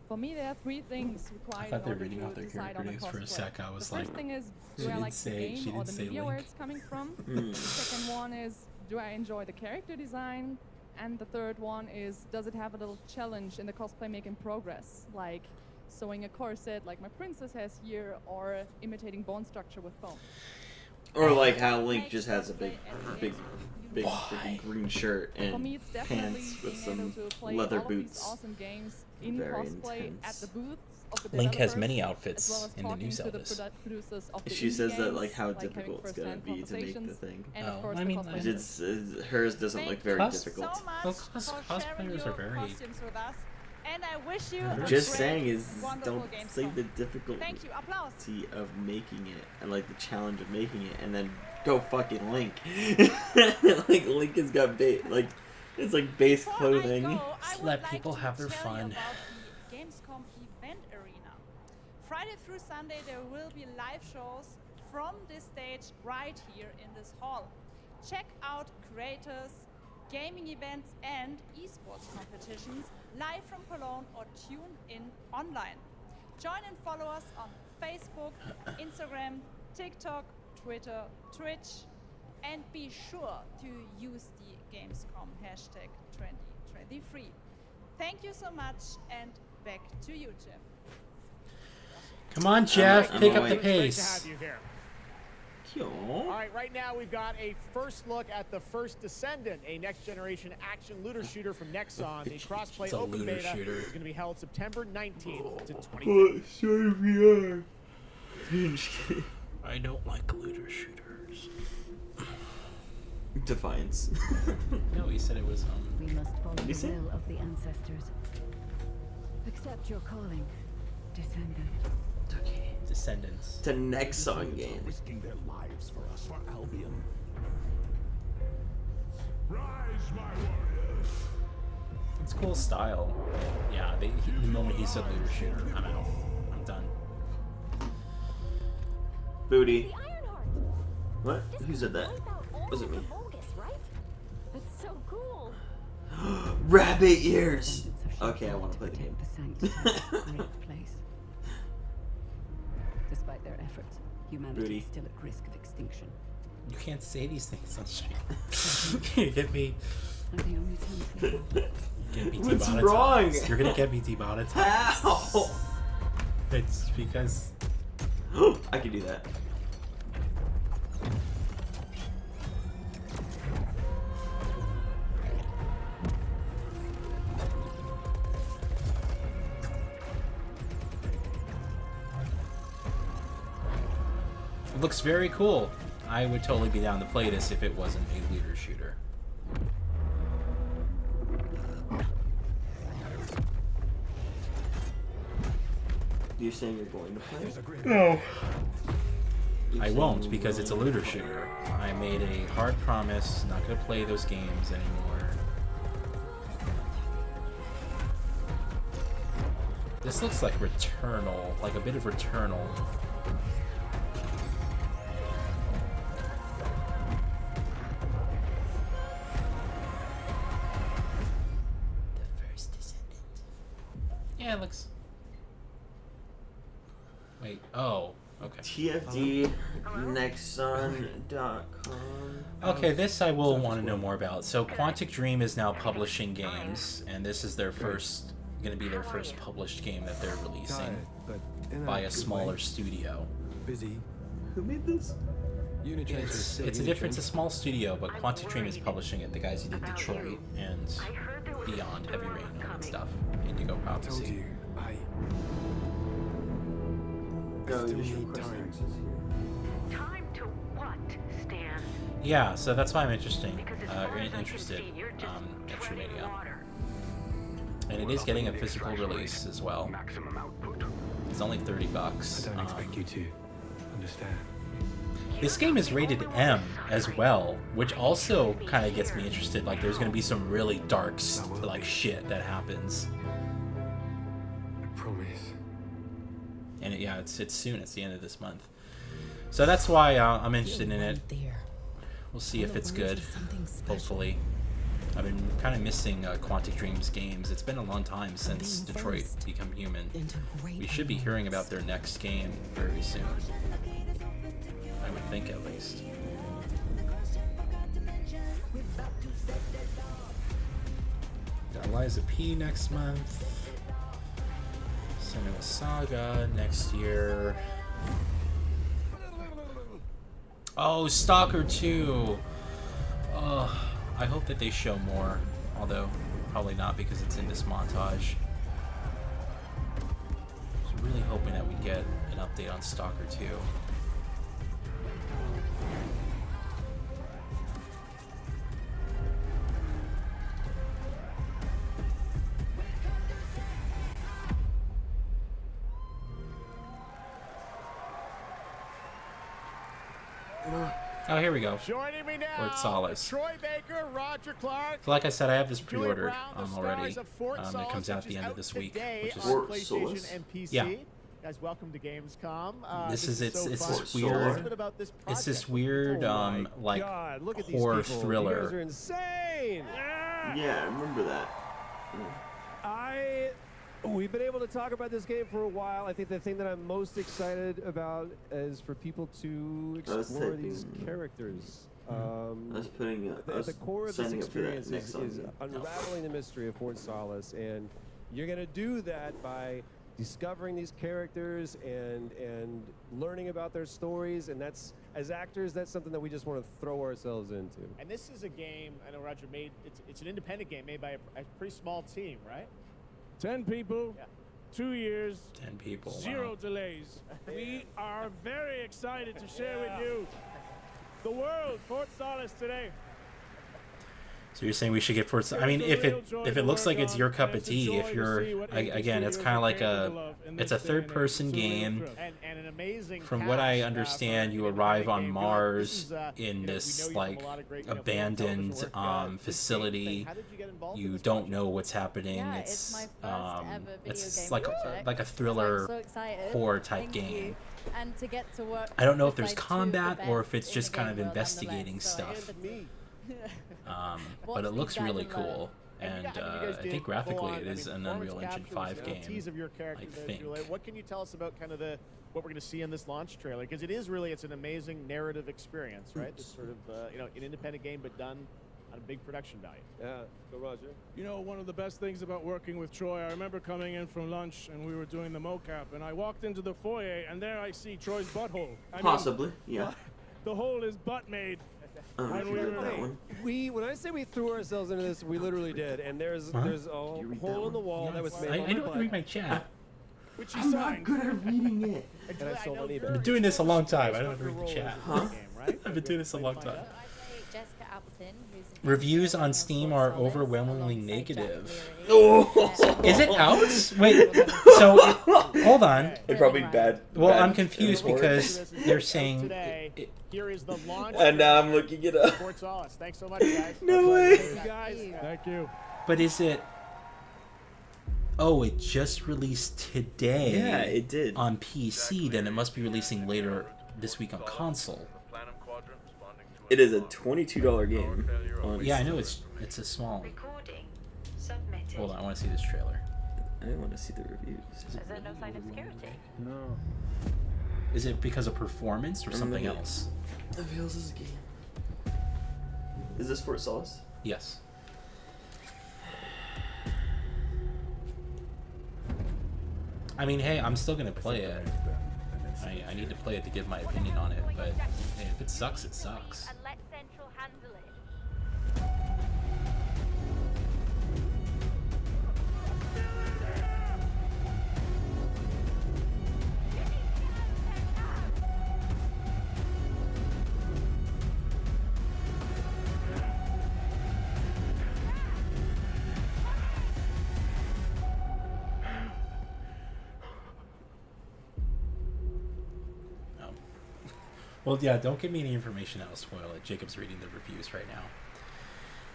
For me, there are three things required thought they in were order reading to off their decide character on a names for a cosplay. sec. I was The first like, thing is, she do I didn't like say- the she game or didn't the say media where Link. it's coming from? Mm. The second one is, do I enjoy the character design? And the third one is, does it have a little challenge in the cosplay making progress? Like sewing a corset like my princess has here, or imitating bone structure with foam. Or like how Link just has a big freaking green shirt For and me, it's definitely pants with being able some to play leather all of these boots. awesome games in Very cosplay intense. at the booths of the Link has developers, many as outfits well as in the talking new to the Zeldas. producers of the She indie says that games, like how having difficult it's gonna first-hand be to make the conversations, thing. and of course I the mean, cosplayers. Hers doesn't look very Cos- difficult. Well, cosplayers are very. Costumes with us, and I wish you I'm a Just great, saying is wonderful don't Gamescom. say the difficulty Thank you. Applause. of making it and like the challenge of making it and then go fucking Link. Like Link has got like it's like base clothing. Just let people have their Tell you fun. about the Gamescom event arena. Friday through Sunday there will be live shows from this stage right here in this hall. Check out creators, gaming events and esports competitions live from Cologne or tune in online. Join and follow us on Facebook, Instagram, TikTok, Twitter, Twitch, and be sure to use the Gamescom hashtag 2023. Thank you so much, and back to you, Jeff. Come on, Jeff, I'm pick up the awake. Great to pace. have you here. Yo. All right, right now we've got a first look at the First Descendant, a next-generation action looter shooter from Nexon. The cross-play It's a open looter beta shooter. is going to be held September 19th to 25th. Sorry, VR. I don't like looter shooters. Defiance. No, he said it was We must follow Did he the say? will of the ancestors. Accept your calling, descendant. Okay. Descendants. It's a Nexon game. Risking their lives for us, for Albion. It's cool style. Yeah, the moment he said looter shooter, I'm out. I'm done. Booty. What? Who said that? Was it me? That's so cool. Rabbit ears. Okay, I want to play the game. Place. Despite their efforts, humanity Booty. is still at risk of extinction. You can't say these things on stream. You get me. I'm the only sense Get me What's demonetized. wrong? You're gonna get me demonetized. How? It's because I can do that. it looks very cool. I would totally be down to play this if it wasn't a looter shooter. You're saying you're going to play? No. I won't because it's a looter shooter. I made a hard promise, not gonna play those games anymore. This looks like Returnal, like a bit of Returnal. The First Descendant. Yeah, it looks. Wait, oh, okay. TFDnexon.com. Okay, this I will want to know more about. So Quantic Dream is now publishing games, and this is their first, going to be their first published game that they're releasing by a smaller studio. Busy. Who made this? It's a small studio, but Quantic Dream is publishing it. The guys who did Detroit and Beyond, Heavy Rain, and stuff. Indigo Prophecy. Go, Still need time. Time to what, Stan? Yeah, so that's why I'm interested at True Mania. And it is getting a physical release as well. It's only $30. I don't expect you to understand. This game is rated M as well, which also kind of gets me interested. Like, there's going to be some really dark, like, shit that happens. I promise. And yeah, it's soon. It's the end of this month. So that's why I'm interested in it. We'll see if it's good. Hopefully. I've been kind of missing Quantic Dream's games. It's been a long time since Detroit Become Human. We should be hearing about their next game very soon. I would think, at least. Got Liza P next month. Senua Saga next year. Oh, Stalker 2! I hope that they show more, although probably not because it's in this montage. I was really hoping that we'd get an update on Stalker 2. Oh, here we go. Joining me now, Fort Solace. Troy Baker, Roger Clark. So like I said, I have this pre-ordered already. It comes out at the end of this week, which is Fort Solace and PC. Yeah. Guys, welcome to Gamescom. This is it's so this weird. It's this weird like horror thriller. You guys are insane. Yeah, I remember that. We've been able to talk about this game for a while. I think the thing that I'm most excited about is for people to explore these characters. The core of this experience is unraveling the mystery of Fort Solace, and you're going to do that by discovering these characters and learning about their stories, and that's, as actors, that's something that we just want to throw ourselves into. And this is a game, I know Roger made, it's an independent game made by a pretty small team, right? 10 people, 2 years, 10 people, 0 delays. We are very excited to share with you the world, Fort Solace today. So you're saying we should get Fort Solace? I mean, if it looks like it's your cup of tea, if you're again, it's kind of like it's a third-person game. And an amazing From what I understand, you arrive on Mars in this like abandoned facility. You don't know what's happening. It's like a thriller horror type game. And to get to work. I don't know if there's combat or if it's just kind of investigating stuff. But it looks really cool, and I think graphically it is an Unreal Engine 5 game. I think. What can you tell us about kind of what we're going to see in this launch trailer? Because it's an amazing narrative experience, right? It's sort of an independent game, but done on a big production value. Yeah, go Roger. You know, one of the best things about working with Troy, I remember coming in from lunch and we were doing the mocap, and I walked into the foyer and there I see Troy's butthole. Possibly, yeah. The hole is butt made. When I say we threw ourselves into this, we literally did, and there's a hole in the wall that was made. I don't read my chat. Which I'm not good at reading it. And I sold on eBay. I've been doing this a long time. I don't read the chat. I've been doing this a long time. Jessica Appleton, who's Reviews on Steam are overwhelmingly negative. Oh. Is it out? Wait, so hold on. They're probably bad. Well, bad I'm confused because they're saying. Here is the launch. And now I'm looking it up. Fort Solace. Thanks so much, guys. No way. Thank you, guys. Thank you. But is it? Oh, it just released today. Yeah, it did. On PC, then it must be releasing later this week on console. It is a $22 game. Yeah, I know it's a small. Hold on, I want to see this trailer. I didn't want to see the reviews. Is there no sign of security? No. Is it because of performance or something else? The Veils is a game. Is this Fort Solace? Yes. I mean, hey, I'm still gonna play it. I need to play it to give my opinion on it, but hey, if it sucks, it sucks. And let Central handle it. Well, yeah, don't give me any information that'll spoil it. Jacob's reading the reviews right now.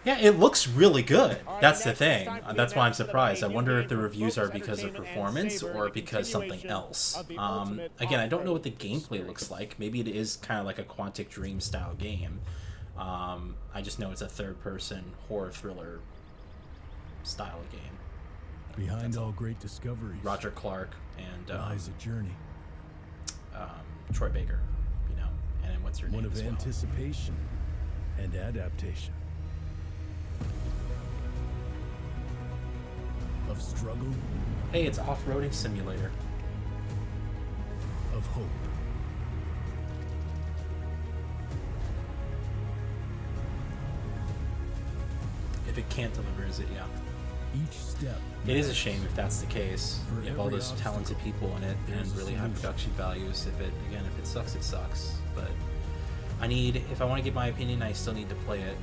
Yeah, it looks really good. That's the thing. That's why I'm surprised. I wonder if the reviews are because of performance or because something else. Again, I don't know what the gameplay looks like. Maybe it is kind of like a Quantic Dream style game. I just know it's a third-person horror thriller style of game. Behind all great discoveries, Roger Clark and lies a journey. Troy Baker, you know, and then what's her name? One of as well. anticipation and adaptation. Of struggle. Hey, it's off-roading simulator. Of hope. If it can't deliver, is it? Yeah. Each step. It is a shame if that's the case. You have all those talented people in it and really high production values. If it sucks, it sucks. But if I want to give my opinion, I still need to play it.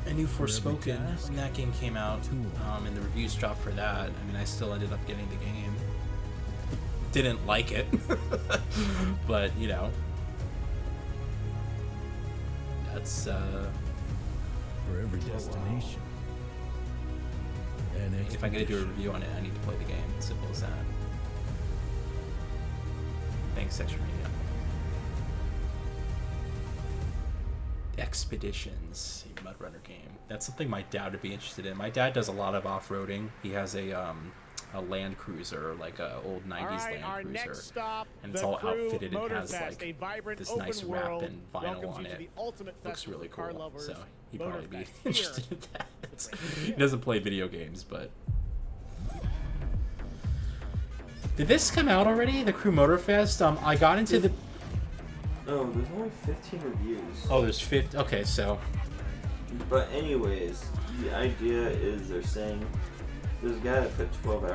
I knew Forspoken when that game came out, and the reviews dropped for that. I mean, I still ended up getting the game. Didn't like it, but you know, that's for every destination. And if I'm gonna do a review on it, I need to play the game. Simple as that. Thanks, Extra Media. Expeditions, a Mud Runner game. That's something my dad would be interested in. My dad does a lot of off-roading. He has a Land Cruiser, like a old 90s Land Cruiser, and it's all outfitted and has like this nice wrap and vinyl on it. Looks really cool. So he'd probably be interested in that. He doesn't play video games, but did this come out already? The Crew Motorfest. I got into the. Oh, there's only 15 reviews. Oh, there's 50. Okay, so. But anyways, the idea is they're saying there's a guy that put 12.7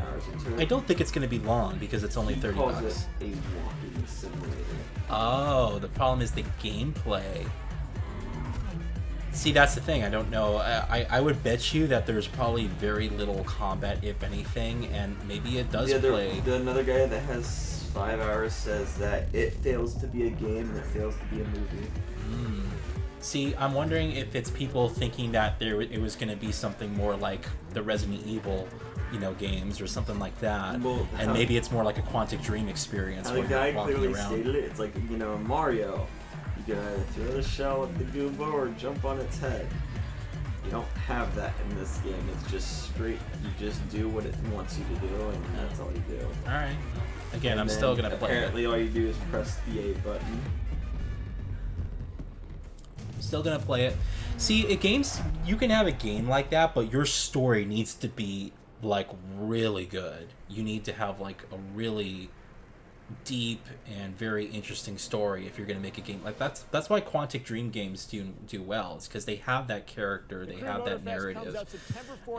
hours into it. I don't think it's going to be long because it's only $30. He calls it a walking simulator. Oh, the problem is the gameplay. See, that's the thing. I don't know. I would bet you that there's probably very little combat, if anything, and maybe it does play. Another guy that has 5 hours says that it fails to be a game and it fails to be a movie. See, I'm wondering if it's people thinking that it was going to be something more like the Resident Evil, games or something like that, well, and maybe it's more like a Quantic Dream experience where the guy you're walking clearly around. stated it. It's like Mario. You gotta throw the shell at the Goomba or jump on its head. You don't have that in this game. It's just straight. You just do what it wants you to do, and that's all you do. All right. Again, I'm still gonna play it. Apparently, all you do is press the A button. Still gonna play it. See, you can have a game like that, but your story needs to be like really good. You need to have like a really deep and very interesting story if you're going to make a game like that's why Quantic Dream games do well. It's because they have that character, they have that narrative,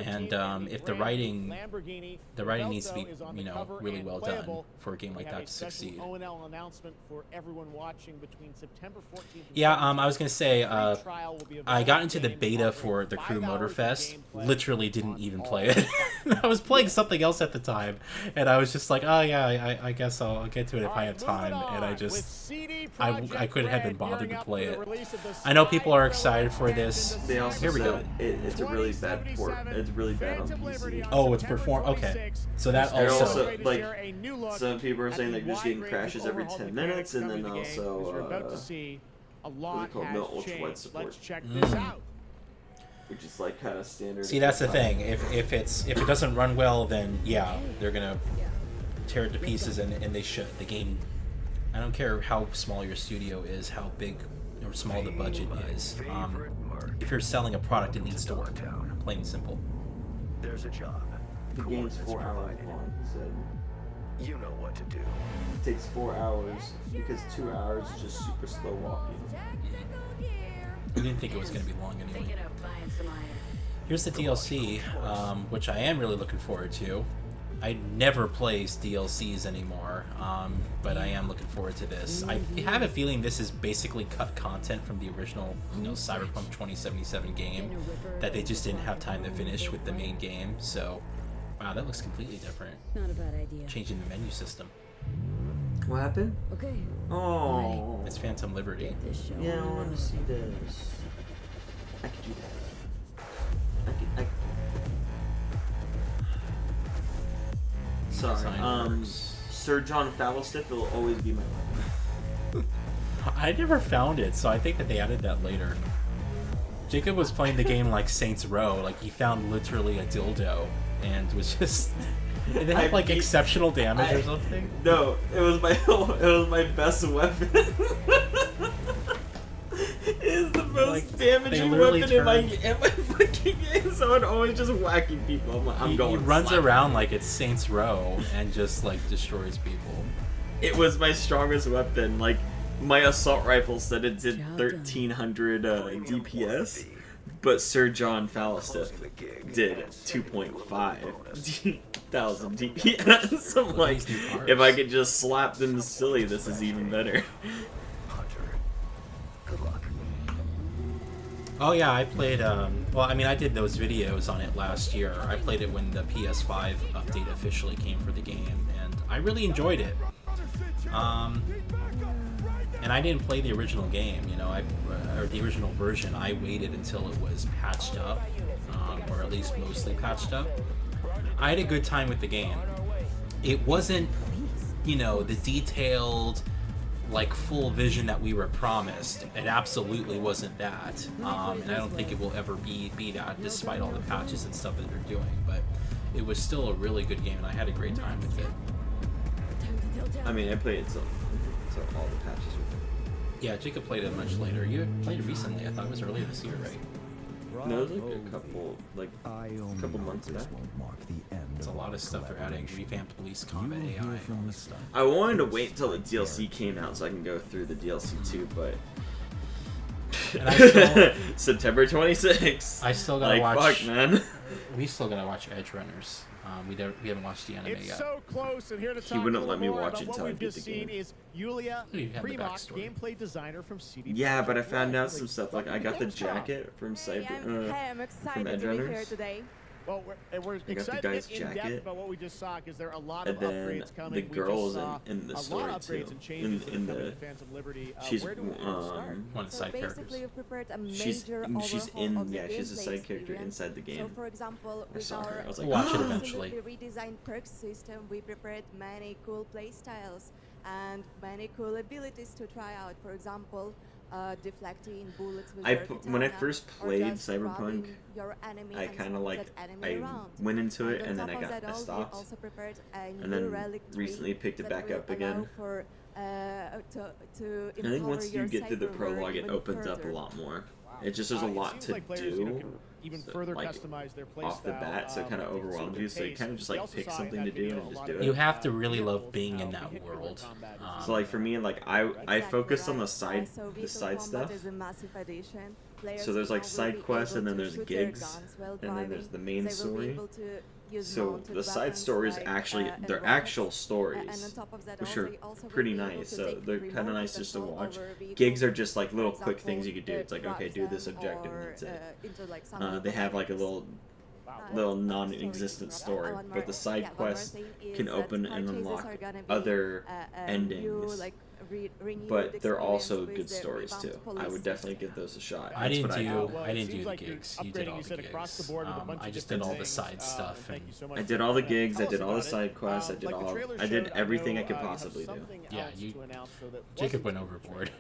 and if the writing needs to be really well done for a game like that to succeed. Yeah, I was going to say I got into the beta for the Crew Motorfest, literally didn't even play it. I was playing something else at the time, and I was just like, oh yeah, I guess I'll get to it if I have time, and I couldn't have been bothered to play it. I know people are excited for this. They also Here we go. It's a really bad port. It's really bad on PC. Oh, it's okay. So that also like some people are saying they're just getting crashes every 10 minutes, and then also what's it called? No ultra wide support. Which is like kind of standard. See, that's the thing. If it doesn't run well, then yeah, they're gonna tear it to pieces, and they should. The game, I don't care how small your studio is, how big or small the budget is. If you're selling a product, it needs to work. Plain and simple. There's a job. The game's 4 hours long, he said. You know what to do. It takes 4 hours because 2 hours is just super slow walking. I didn't think it was going to be long anyway. Here's the DLC, which I am really looking forward to. I never play DLCs anymore, but I am looking forward to this. I have a feeling this is basically cut content from the original, Cyberpunk 2077 game that they just didn't have time to finish with the main game. So, wow, that looks completely different. Not a bad idea. Changing the menu system. What happened? Okay. Oh. It's Phantom Liberty. Yeah, I want to see this. I could do that. Sorry. Sir John Fowlstick will always be my weapon. I never found it, so I think that they added that later. Jacob was playing the game like Saints Row, like he found literally a dildo and was just. It had like exceptional damage or something. No, it was my best weapon. It is the most damaging weapon in my fucking game. So I'm always just whacking people. I'm going. He runs around like it's Saints Row and just like destroys people. It was my strongest weapon. Like my assault rifle said it did 1300 DPS, but Sir John Fowlstick did 2.5 thousand DPS. I'm like, if I could just slap them silly, this is even better. Oh yeah, I played, well, I mean, I did those videos on it last year. I played it when the PS5 update officially came for the game, and I really enjoyed it. And I didn't play the original game, you know, or the original version. I waited until it was patched up, or at least mostly patched up. I had a good time with the game. It wasn't, you know, the detailed, like, full vision that we were promised. It absolutely wasn't that. And I don't think it will ever be that, despite all the patches and stuff that they're doing. But it was still a really good game, and I had a great time with it. I mean, I played it so all the patches were. Yeah, Jacob played it much later. You played it recently. I thought it was earlier this year, right? No, it was like a couple months back. There's a lot of stuff they're adding. Revamped police combat AI, all this stuff. I wanted to wait until the DLC came out so I can go through the DLC too, but and I still, September 26th. I still gotta watch. Fuck, man. We still gotta watch Edge Runners. We haven't watched the anime it's yet. So close, and here to He wouldn't let me watch it until I beat the game. Is Yulia Primock, gameplay designer from CD. Yeah, but I found out some stuff. Like I got the jacket from I'm excited from Edge to be here Runners. today. Well, we're excited the guy's to get in jacket. depth about what we just saw because there are a lot And of then upgrades coming. the girl's in the story too. In the Phantom Liberty. She's one of the side characters. Basically, we've prepared a she's major in overhaul of the she's a side gameplay character experience. inside the game. So, for example, I with saw her. our I was like, watch it eventually. redesigned perks system, we prepared many cool play styles and many cool abilities to try out. For example, deflecting bullets with your when I katana, first or played just Cyberpunk, grabbing your enemy I and kind of like that enemy around. went into it and on then top of that I all, we stopped, also prepared a and new then relic recently tree picked it that back will up allow again. For, to I think once you your get through the cyber prologue, world it even opens up a further. lot more. It just there's a lot to do. Even further like, customize their play off the style, bat, so it kind of overwhelms you. So you kind of just like pick something to do and just do it. You have to really love being in that world. So like for me, like I focus on the side stuff. So there's like side quests, and then there's gigs, and then there's the main story. So the side stories actually, they're actual stories, which are pretty nice. So they're kind of nice just to watch. Gigs are just like little quick things you could do. It's like, okay, do this objective, and that's it. They have like a little non-existent story, but the side quests can open and unlock other endings. But they're also good stories too. I would definitely give those a shot. I didn't do the gigs. You did all the gigs. I just did all the side stuff. I did all the gigs. I did all the side quests. I did everything I could possibly do. Yeah, Jacob went overboard.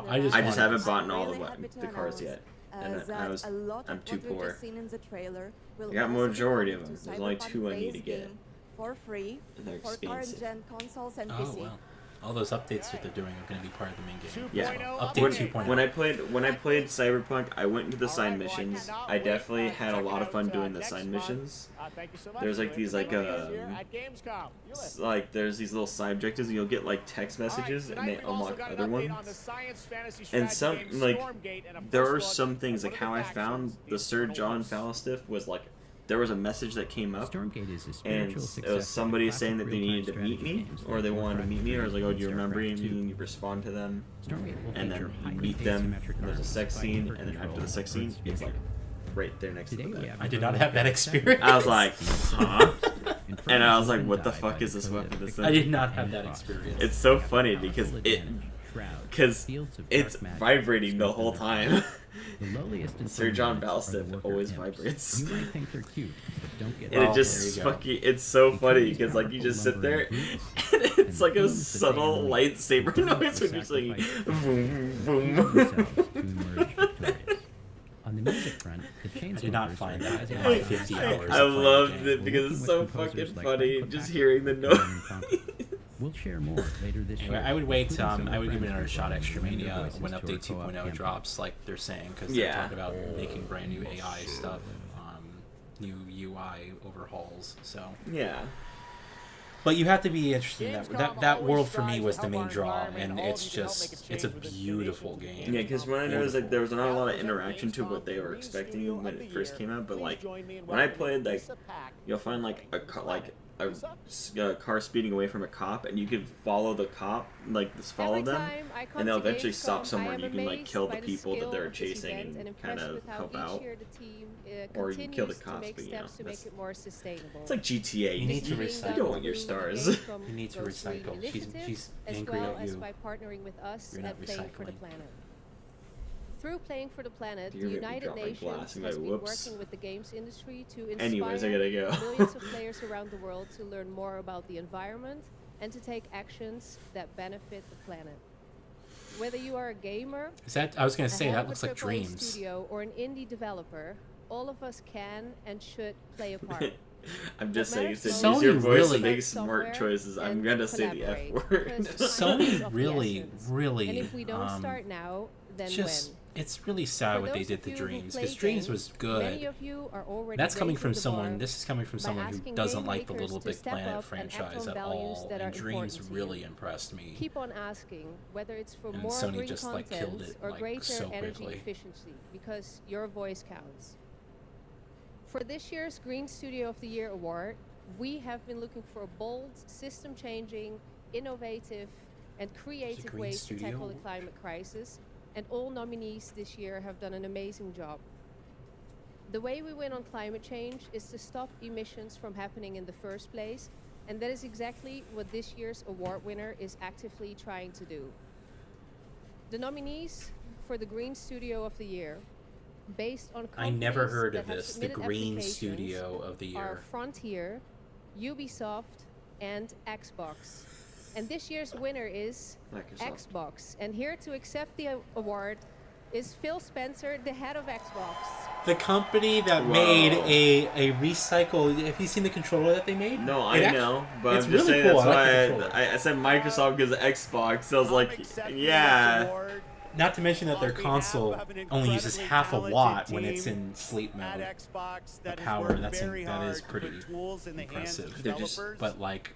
I just haven't bought all the cars yet, and I'm too poor. I got majority of them. There's only 2 I need to get. For free, and they're for expensive. current gen consoles and Oh, PC. wow. All those updates that they're doing are going to be part of the main game. Yeah. Update 2.0. When I played Cyberpunk, I went into the side missions. I definitely had a lot of fun doing the side missions. There's like these like there's these little side objectives, and you'll get like text messages, and they unlock other ones. And some like there are some things like how I found the Sir John Fowlstick was like. There was a message that came up, and it was somebody saying that they needed to meet me, or they wanted to meet me, or I was like, oh, do you remember me? And you respond to them, and then you meet them, and there's a sex scene, and then after the sex scene, it's like right there next to the bed. I did not have that experience. I was like, huh? And I was like, what the fuck is this weapon? I did not have that experience. It's so funny because it's vibrating the whole time. Sir John Balstiff always vibrates. You might think they're cute, but don't get And it just fucking, it's so funny because like you just sit there and it's like a subtle lightsaber noise when you're saying boom, boom. On the music front, the Chainsmokers I did not find that in like 50 hours. I loved it because it's so fucking funny just hearing the noise. We'll share more later this Anyway, year. I would wait. I would give it another shot. Extra Mania when update 2.0 drops, like they're saying, because they're talking about making brand new AI stuff, new UI overhauls. So yeah. But you have to be interested in that world for me was the main draw, and it's a beautiful game. Yeah, because when I noticed like there was not a lot of interaction to what they were expecting when it first came out, but like when I played, like you'll find like a car speeding away from a cop, and you can follow the cop, like just follow them, and they'll eventually stop somewhere, and you can like kill the people that they're chasing and kind of help out, or you can kill the cops, but you know, it's like GTA. You need to recycle. You don't want your stars. You need to recycle. She's angry at you. By partnering with us You're not at Playing for the recycling. Planet. Through Playing for the Planet, the You're gonna United drop my Nations glass and has go, been "Whoops." working with the games industry to inspire Anyways, I gotta go. millions of players around the world to learn more about the environment and to take actions that benefit the planet. Whether you are a gamer, Is that? I was gonna say a head that of a looks like AAA Dreams. studio, or an indie developer, all of us can and should play a part. I'm just saying, matters use most your is voice to and make start smart somewhere choices. I'm and gonna to say the F collaborate, word. because time is Sony of the really, essence. really. And if we don't start now, then just when? it's really sad For what they those did of to you who Dreams, play because Dreams games, was good. many of you are already That's coming from raising the bar someone. This is coming from by someone who asking doesn't game like the makers Little to Big step Planet up and act franchise on at values all, that and are Dreams important to really you. impressed me. Keep on asking, whether it's for And more Sony green just, like, content killed it, or like, greater so energy quickly. efficiency, because your voice counts. For this year's Green Studio of the Year award, we have been looking for bold, system-changing, innovative, and creative Green ways Studio? to tackle the climate crisis, and all nominees this year have done an amazing job. The way we win on climate change is to stop emissions from happening in the first place, and that is exactly what this year's award winner is actively trying to do. The nominees for the Green Studio of the Year, based on I never companies heard that of have this. The submitted Green applications, Studio of the are Year. Frontier, Ubisoft, and Xbox. And this year's winner is Microsoft. Xbox. And here to accept the award is Phil Spencer, the head of Xbox. The company that Whoa. made a recycle. Have you seen the controller that they made? No, I know, but it's I'm just really saying cool. that's I like the why controller. I said Microsoft because of Xbox. So I was like, yeah. Not to mention that their console only uses half a watt when it's in sleep mode. The power, that is pretty impressive. They're just, but like,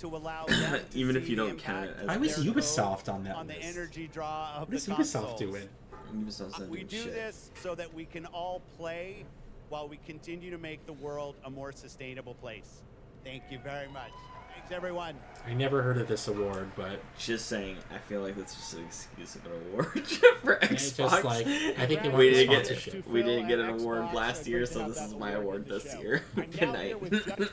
even if you don't count it as why was Ubisoft on that on the list? energy draw of What the is Ubisoft consoles. doing? Ubisoft's not We doing do shit. this so that we can all play while we continue to make the world a more sustainable place. Thank you very much. Thanks, everyone. I never heard of this award, but Just saying, I feel like that's just an excuse of an award for it's Xbox. just like, I think they want we the didn't sponsorship. get we didn't get an award last year, so this is my award this year. Good night.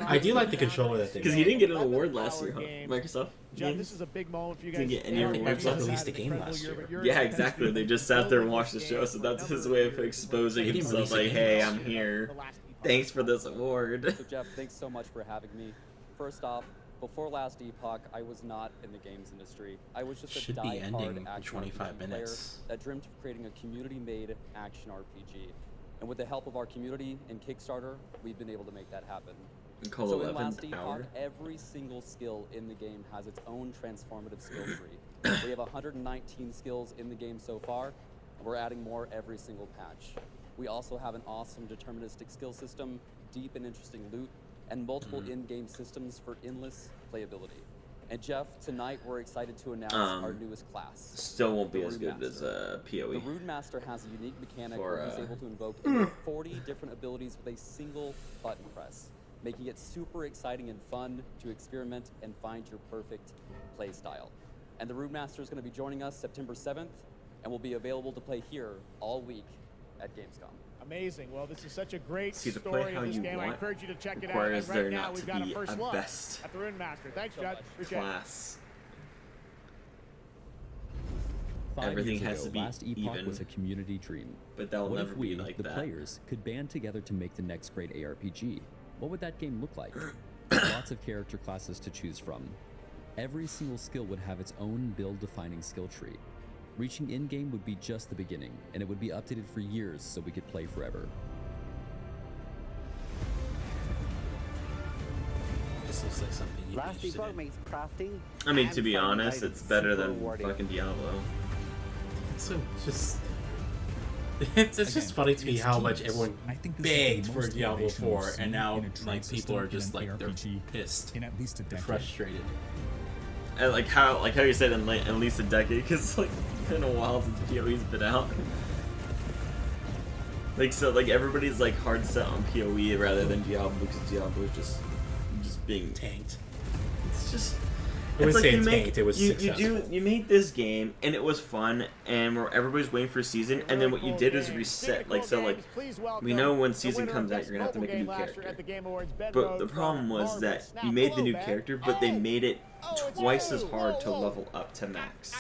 I do like the controller that they Because he didn't get an award last year, huh? Microsoft. Jeff, this is a big moment for you guys. Didn't get any awards. Microsoft released a game last year. Yeah, exactly. They just sat there and watched the show, so that's his way of exposing They didn't himself. release a Like, game hey, last I'm year. here. Thanks for this award. So Jeff, thanks so much for having me. First off, before last epoch, I was not in the games industry. I was just a Should be ending die-hard in action 25 RPG minutes. player that dreamt of creating a community-made action RPG. And with the help of our community and Kickstarter, we've been able to make that happen. Call so in 11th last epoch, hour. every single skill in the game has its own transformative skill tree. We have 119 skills in the game so far, and we're adding more every single patch. We also have an awesome deterministic skill system, deep and interesting loot, and multiple in-game systems for endless playability. And Jeff, tonight we're excited to announce our newest class. Still won't be the as Rune good as Master. PoE. The Rune Master has a unique mechanic For, where he's able to invoke over 40 different abilities with a single button press, making it super exciting and fun to experiment and find your perfect play style. And the Rune Master is going to be joining us September 7th, and will be available to play here all week at Gamescom. Amazing. Well, this is such a great See, to story play how of this you game. I want encourage you to check it out. requires And there right now, not we've to got be a first a look best at the Rune Master. Thanks, Judd. Appreciate it. class. 5 Everything years has ago, to be Last Epoch even. was a community dream. But that'll what never if we, be like the that. players, could band together to make the next great ARPG? What would that game look like? Lots of character classes to choose from. Every single skill would have its own build-defining skill tree. Reaching in-game would be just the beginning, and it would be updated for years so we could play forever. This looks like something you'd be Last interested Epoch in. makes crafting. I mean, and to be finding honest, items it's better super than rewarding. fucking Diablo. So just it's just funny to me how much everyone begged for Diablo 4, and now like people are just like they're pissed, in at least a they're decade. frustrated. And like how you said in at least a decade, because like it's been a while since PoE's been out. Like so, like everybody's like hard set on PoE rather than Diablo, because Diablo is just being tanked. It's just. I wouldn't say you make- tanked, it was successful. You made this game and it was fun, and everybody's waiting for a season, and then what you did is reset. Like so, like we know when season comes out, you're gonna have to make a new character. But the problem was that you made the new character, but they made it twice as hard to level up to max,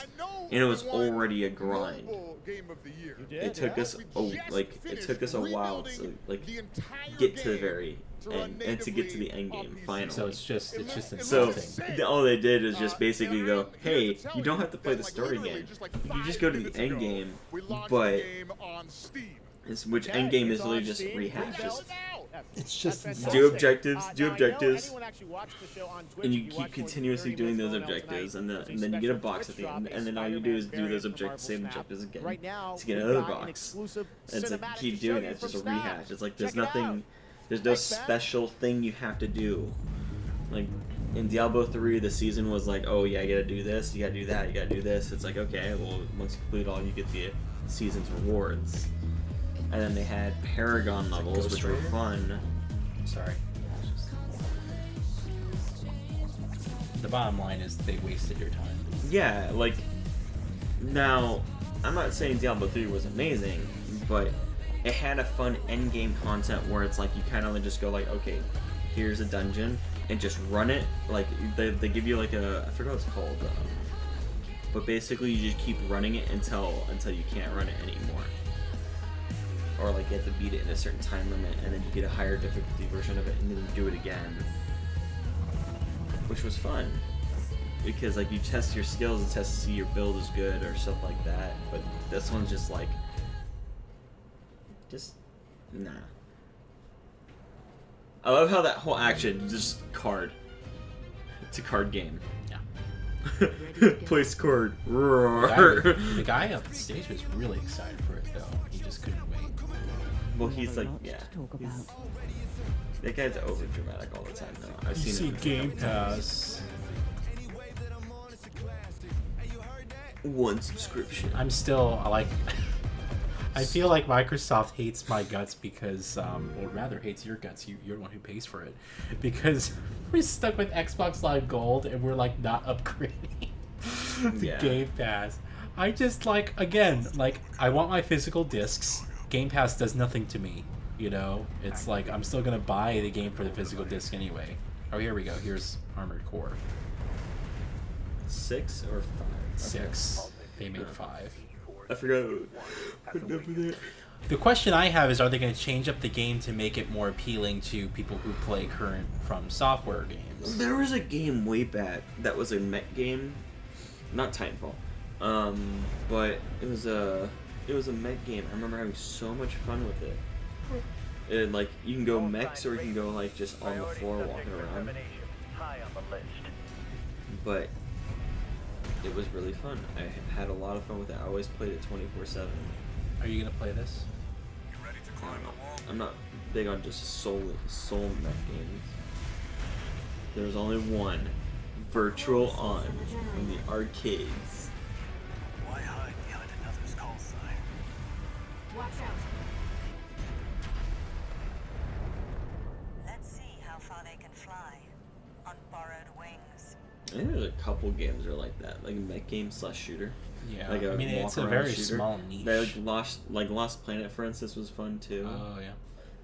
and it was already a grind. It took us a while to like get to the very end and to get to the end game finally. So it's just so insulting. all they did is just basically go, hey, you don't have to play the story game. You just go to the end game, but which end game is literally just rehashes. It's just do objectives, and you keep continuously doing those objectives, and then you get a box at the end, and then all you do is do those same objectives again to get another box. And it's like you keep doing that. It's just a rehash. It's like there's no special thing you have to do. Like in Diablo 3, the season was like, oh yeah, you gotta do this, you gotta do that, you gotta do this. It's like, okay, well once you complete all, you get the season's rewards. And then they had Paragon levels, which were fun. Sorry. The bottom line is they wasted your time. Yeah, like now I'm not saying Diablo 3 was amazing, but it had a fun end game content where it's like you kind of just go like, okay, here's a dungeon, and just run it. Like they give you like I forgot what it's called, but basically you just keep running it until you can't run it anymore, or like you have to beat it in a certain time limit, and then you get a higher difficulty version of it, and then you do it again, which was fun because like you test your skills and test to see your build is good or stuff like that. But this one's just like. Just, nah. I love how that whole action just card. It's a card game. Yeah. Place card. Roar. The guy up the stage was really excited for it though. He just couldn't wait. Well, he's like, yeah. That guy's over dramatic all the time though. I've seen it. Game Pass. One subscription. I feel like Microsoft hates my guts because, or rather hates your guts. You're the one who pays for it, because we're stuck with Xbox Live Gold and we're like not upgrading the Game Pass. I just I want my physical discs. Game Pass does nothing to me. You know, it's like I'm still gonna buy the game for the physical disc anyway. Oh, here we go. Here's Armored Core. 6 or 5? 6. They made 5. I forgot what number there. The question I have is, are they going to change up the game to make it more appealing to people who play current From Software games? There was a game way back that was a mech game, not Titanfall, but it was a mech game. I remember having so much fun with it. And like you can go mechs or you can go like just on the floor walking around. But it was really fun. I had a lot of fun with it. I always played it 24/7. Are you gonna play this? I'm not big on just soul mech games. There's only one, Virtual On, from the arcades. Why hide behind another's call sign? Watch out. Let's see how far they can fly on borrowed wings. I think there's a couple games that are like that, like a mech game / shooter. Yeah, like I mean it's a very small niche. Like Lost Planet, for instance, was fun too. Oh yeah.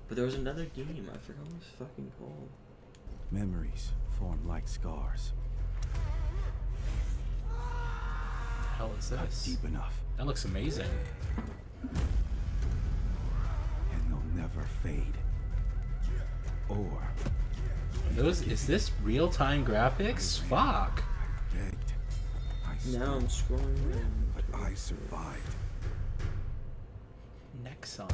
But there was another game, I forgot what it was fucking called. Memories form like scars. What the hell is this? Not deep enough. That looks amazing. And they'll never fade. Or Is this real-time graphics? Fuck. Now I'm scrolling around. But I survived. Nexon.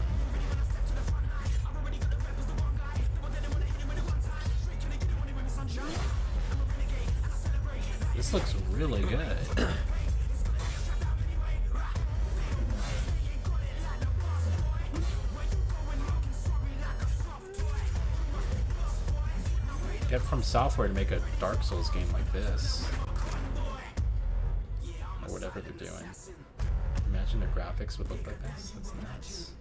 This looks really good. Get From Software to make a Dark Souls game like this. Or whatever they're doing. Imagine the graphics would look like this. That's nuts.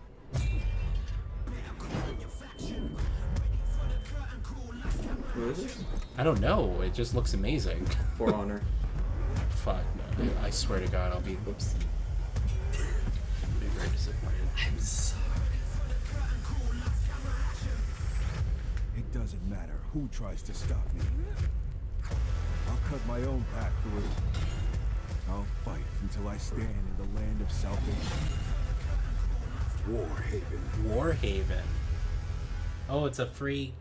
What is this? I don't know. It just looks amazing. For Honor. Fuck no. I swear to God, I'll be. Whoops. I'll be very disappointed. I'm sorry. It doesn't matter who tries to stop me. I'll cut my own path through. I'll fight until I stand in the land of salvation. Warhaven. Warhaven. Oh, it's a free.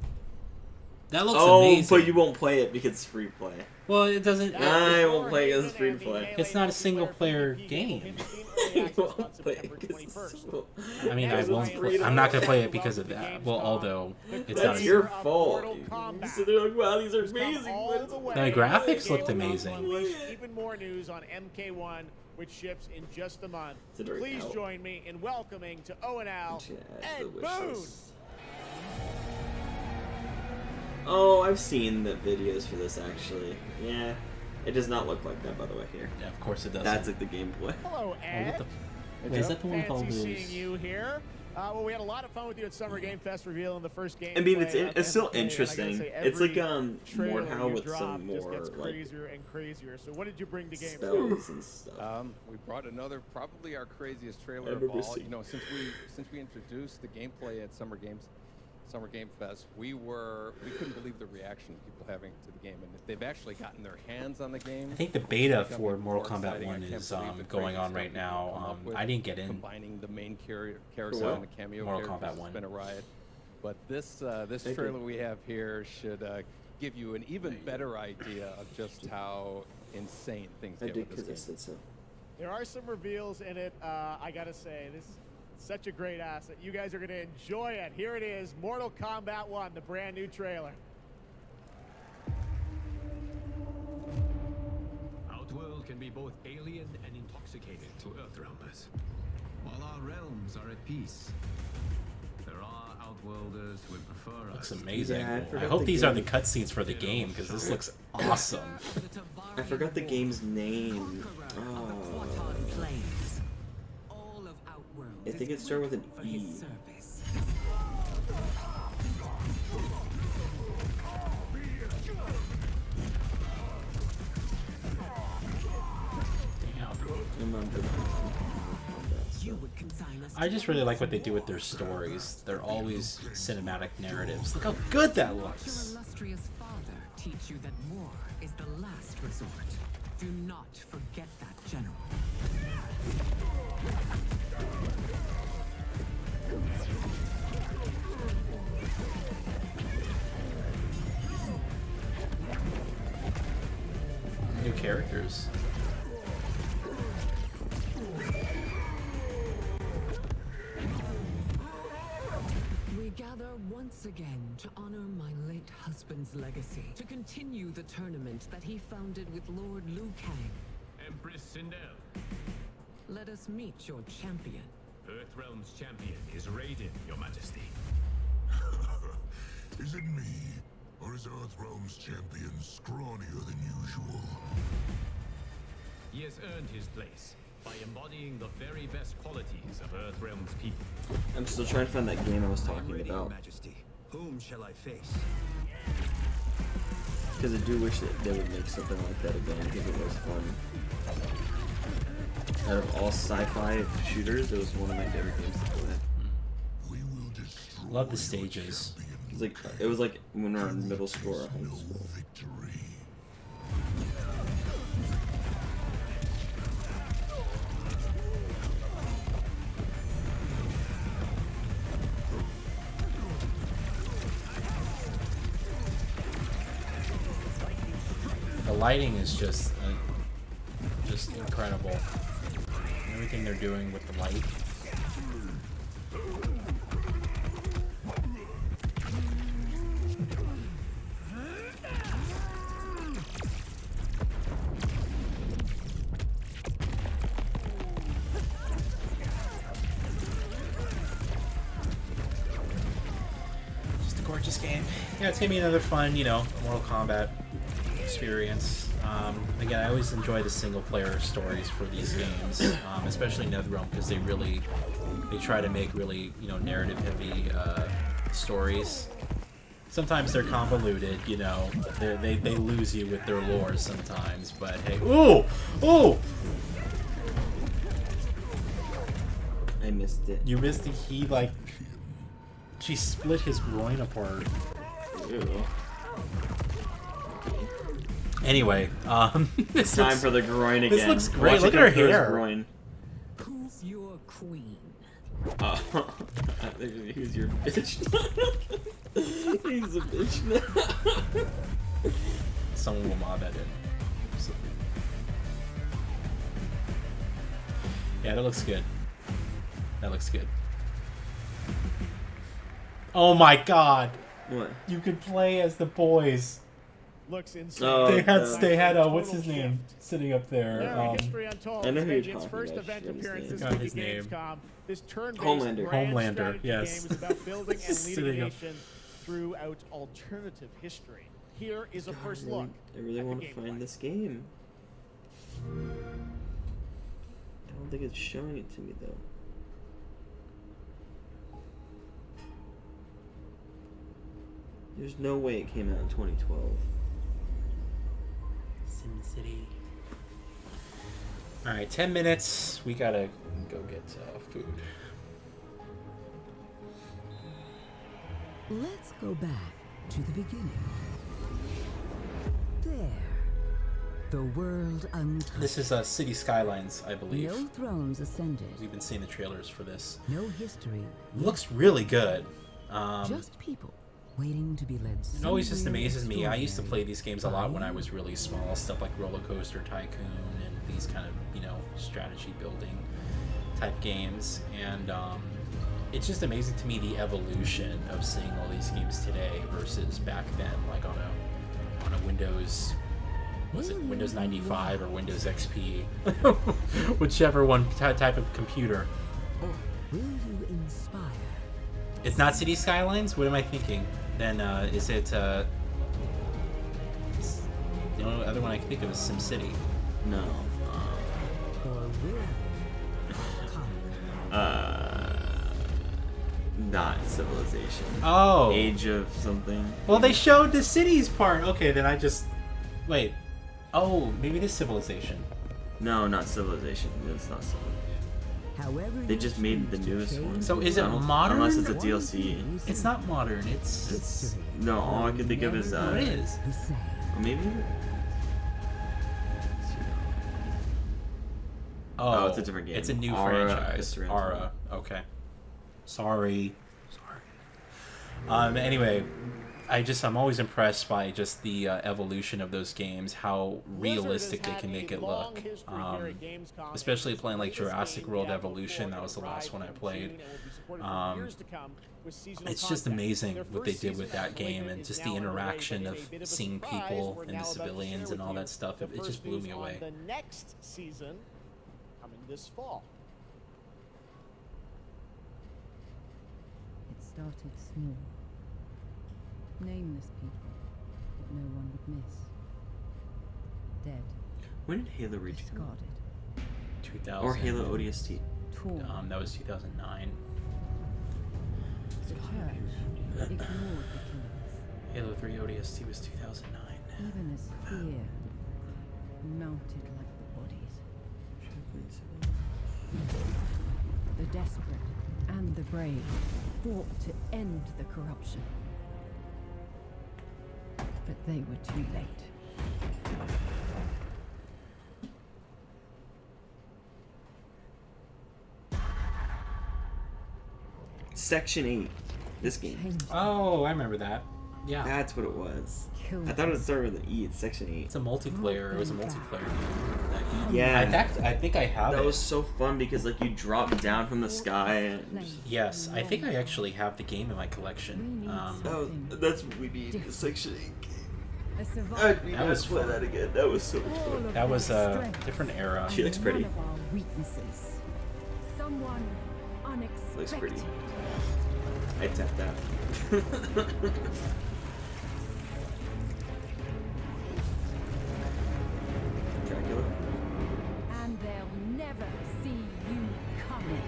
That looks Oh, amazing. but you won't play it because it's free play. Well, it doesn't. I won't play because it's free play. It's not a single player game. I mean, I won't. I'm not gonna play it because of that. Well, although it's That's not. your fault. So they're like, wow, these are amazing. The graphics looked amazing. Even more news on MK1, which ships in just a month. Please join me in welcoming to ONL Ed Boon. Oh, I've seen the videos for this actually. Yeah, it does not look like that, by the way. Here. Yeah, of course it doesn't. That's like the gameplay. Hello, Ed. Wait, is that the one called Fancy seeing you here. Well, we had a lot of fun with you at Summer Game Fest revealing the first game. I mean, it's still interesting. It's like Mordhau with some more gets like crazier and crazier. So, what did you bring to Gamescom? spells and stuff. We brought another, probably our craziest trailer I of remember all. seeing You know, since we introduced the gameplay at Summer Game Fest, we couldn't believe the reaction people having to the game, and they've actually gotten their hands on the game. I think the beta for Mortal Kombat 1 is going on right now. I didn't get in. Combining the main carousel and the cameo Mortal characters Kombat 1. has been a riot. But this trailer we have here should give you an even better idea of just how insane things get with this game. I said so. There are some reveals in it. I gotta say, this is such a great asset. You guys are gonna enjoy it. Here it is, Mortal Kombat 1, the brand new trailer. Outworld can be both alien and intoxicating to Earthrealmers. While our realms are at peace, there are Outworlders who would prefer Looks us. amazing. Yeah, I hope these are the cutscenes for the game because this looks awesome. I forgot the game's name. I think it started with an E. I just really like what they do with their stories. They're always cinematic narratives. Look how good that looks. Your illustrious father teach you that war is the last resort. Do not forget that, General. New characters. We gather once again to honor my late husband's legacy, to continue the tournament that he founded with Lord Liu Kang. Empress Sindel, Let us meet your champion. Earthrealm's champion is Raiden, Your Majesty. Is it me, or is Earthrealm's champion scrawnier than usual? He has earned his place by embodying the very best qualities of Earthrealm's people. I'm still trying to find that game I was talking Ready, Your about. Majesty. Whom shall I face? Because I do wish that they would make something like that again, because it was fun. Out of all sci-fi shooters, it was one of my favorite games to play. Love the stages. It was like when we were in middle school or high school. The lighting is just incredible. Everything they're doing with the light. Just a gorgeous game. Yeah, it's gonna be another fun, Mortal Kombat experience. Again, I always enjoy the single-player stories for these games, especially NetherRealm, because they try to make really, narrative-heavy stories. Sometimes they're convoluted, they lose you with their lore sometimes, but hey, ooh! I missed it. You missed it. She split his groin apart. Ew. Anyway, it's time for the groin again. This looks great. Look at her hair. Groin. Who's your queen? Who's your bitch? He's a bitch now. Someone will mob that in. Yeah, that looks good. That looks good. Oh my god! What? You could play as the boys. Looks insane. They had what's his name sitting up there? History Untold. I know who you're Its talking first about. event appearance this Got week his at name. Gamescom. This turn-based Homelander. grand Homelander, strategy yes. game is about building and Sitting leading a up. nation throughout alternative history. Here is a first I look. really at want the to gameplay. find this game. I don't think it's showing it to me though. There's no way it came out in 2012. SimCity. All right, 10 minutes. We gotta go get food. Let's go back to the beginning. There. The world untouched. This is City Skylines, I believe. No thrones ascended. We've been seeing the trailers for this. No history. It looks really good. Just people waiting to be led. It always just somewhere amazes me. I used to play extraordinary. these games a lot when I was really small. Stuff like Roller Coaster Tycoon and these kind of, strategy building type games. And it's just amazing to me the evolution of seeing all these games today versus back then, like on a Windows. Was it Windows 95 or Windows XP? Whichever one type of computer. Will you inspire? It's not City Skylines? What am I thinking? Then is it the only other one I can think of is SimCity. No. Or will Not Civilization. Oh. Age of something. Well, they showed the cities part. Okay, then I just wait. Oh, maybe it is Civilization. No, not Civilization. It's not Civilization. However They just made the newest one. So is it modern? Unless it's a DLC. It's not modern. It's No, all I can think of is it is. Or maybe. Oh, it's a different game. It's a new Aura franchise. is Gran Aura. Okay. Sorry. Anyway, I'm always impressed by just the evolution of those games, how realistic they can make it look. Especially playing like Jurassic World Evolution. That was the last one I played. It's just amazing what they did with that game, and just the interaction of seeing people and the civilians and all that stuff. It just blew me away. The next season coming this fall. It started small. Nameless people that no one would miss. Dead. When did Halo reach? Discarded. 2000. Or Halo ODST. That was 2009. The church ignored the killings. Halo 3 ODST was 2009. even as fear mounted like the bodies. The desperate and the brave fought to end the corruption. But they were too late. Section 8. This game. Oh, I remember that. Yeah. That's what it was. I thought it started with an E. It's Section 8. It's a multiplayer. It was a multiplayer game. Yeah. I think I have it. That was so fun because like you drop down from the sky and Yes, I think I actually have the game in my collection. that's what we need. A Section 8 game. That was play that again. That was so much fun. That was a different era. She looks pretty. Weaknesses. Someone unexpected. Looks pretty. I tapped that. Dracula. And they'll never see you coming.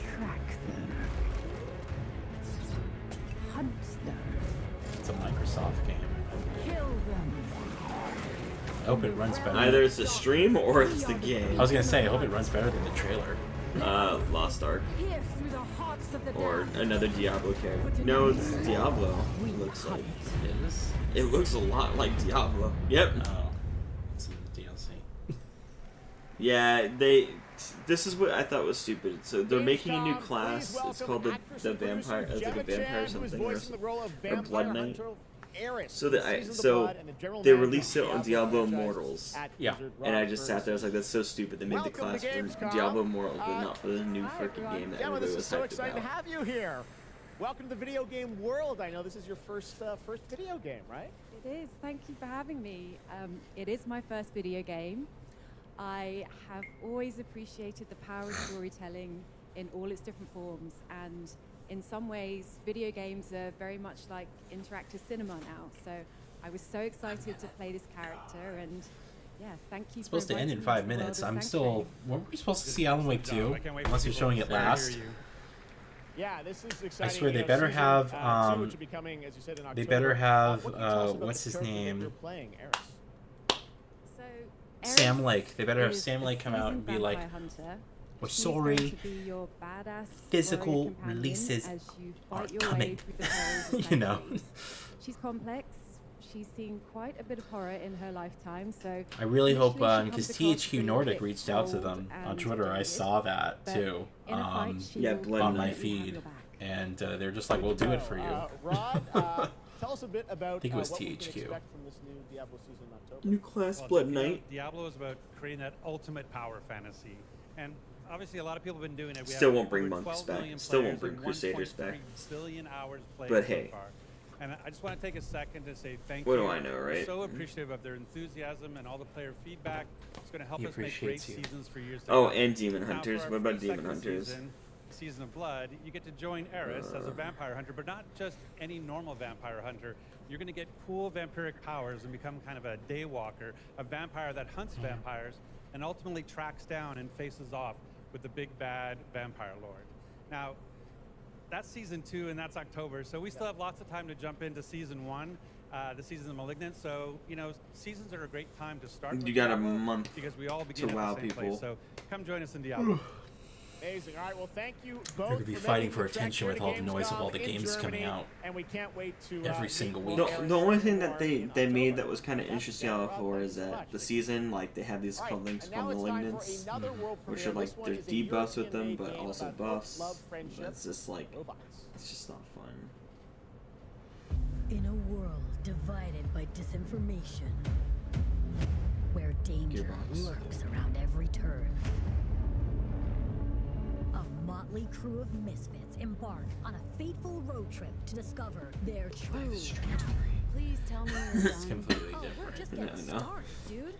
Track them. Hunt them. It's a Microsoft game. Kill them. I hope it runs better. Either it's the stream or it's the game. I was gonna say, I hope it runs better than the trailer. Lost Ark. Pierce through the hearts of the Or damned. another Diablo character. No, it's Diablo. It looks like. It is? It looks a lot like Diablo. Yep. Oh. It's in the DLC. Yeah, this is what I thought was stupid. So they're making a new class. It's called the vampire. It's like a vampire or something, or Blood Knight. So they released it on Diablo Immortals. Yeah. And I just sat there. I was like, that's so stupid. They made the class for Diablo Immortals, but not for the new freaking game that everybody was so hyped excited about. to have you here. Welcome to the video game world. I know this is your first video game, right? It is. Thank you for having me. It is my first video game. I have always appreciated the power of storytelling in all its different forms, and in some ways, video games are very much like interactive cinema now. So I was so excited to play this character, and yeah, thank you. It's supposed to end in 5 minutes. I'm Sanctuary. still. Weren't we supposed to see Alan Wake 2? Unless you're showing it last. Yeah, this is exciting. I swear they better have. They better have. What's his name? So Sam Lake. They better have is Sam a Lake come out and be seasoned like, vampire hunter. we're She's going sorry, to be your badass physical warrior companion releases as you are fight your coming. way through the perils of You know. Sanctuary. She's complex. She's seen quite a bit of horror in her lifetime, so I really hope, initially she because comes across THQ as a little Nordic bit reached out to cold them on and Twitter. I dogged, saw that but too. in a fight, she Yeah, will Blood on my Knight. feed, and they're just like, we'll do it for you. Rod, tell us a bit about I think it was what we can THQ. expect from this new Diablo season in October. New class, Well, Blood you know, Knight. Diablo is about creating that ultimate power fantasy, and obviously a lot of people have been doing it. We Still have won't bring over monks 12 back. million Still won't players bring and Crusaders back. 1.3 billion hours played But so hey. far. And I just want to take a second to say thank What you. do I know, right? We're so appreciative of their enthusiasm and all the player feedback. It's going to help He us make great appreciates you. seasons for years to Oh, come. and Demon Now, for Hunters. our What about free Demon second Hunters? Season of Blood, you get to join Eris as a vampire hunter, but not just any normal vampire hunter. You're going to get cool vampiric powers and become kind of a daywalker, a vampire that hunts vampires and ultimately tracks down and faces off with the big bad vampire lord. Now, that's season 2 and that's October, so we still have lots of time to jump into season 1. The season of Malignant, so you know seasons are a great time to start. You with got a Diablo month because we all begin to at wow the same people. place. So come join us in Diablo. Amazing. All right. Well, thank you both. They're gonna be for fighting making for the trek attention here with to all the noise of Gamescom all the in games coming Germany, out and we can't wait to every single week. The only thing that they made that was kind of interesting out of 4 is that the season, like they have these called links called Malignants, which are like there's debuffs with them, but also buffs. That's just like it's just not fun. In a world divided by disinformation, where danger Gearbox. lurks around every turn, a motley crew of misfits embark on a fateful road trip to discover their true. Please tell me you're It's done. completely Oh, we're different. just No, getting no. started, dude.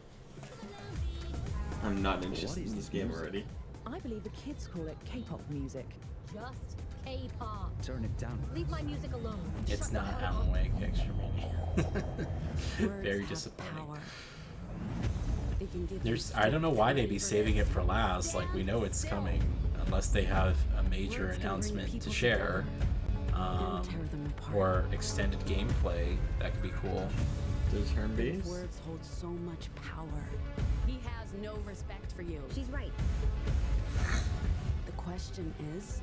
I'm not interested in this game already. I believe the kids call it K-pop music. Just K-pop. Turn it down. Leave my music alone. It's Shut not the hell Alan up. Wake Extremania. Very Words have disappointing. power. They can give you There's, I don't know why they'd be saving it for last. Like we know it's coming, unless they have a major announcement to share. or extended gameplay. That could be cool. Those turn These based. words hold so much power. He has no respect for you. She's right. The question is,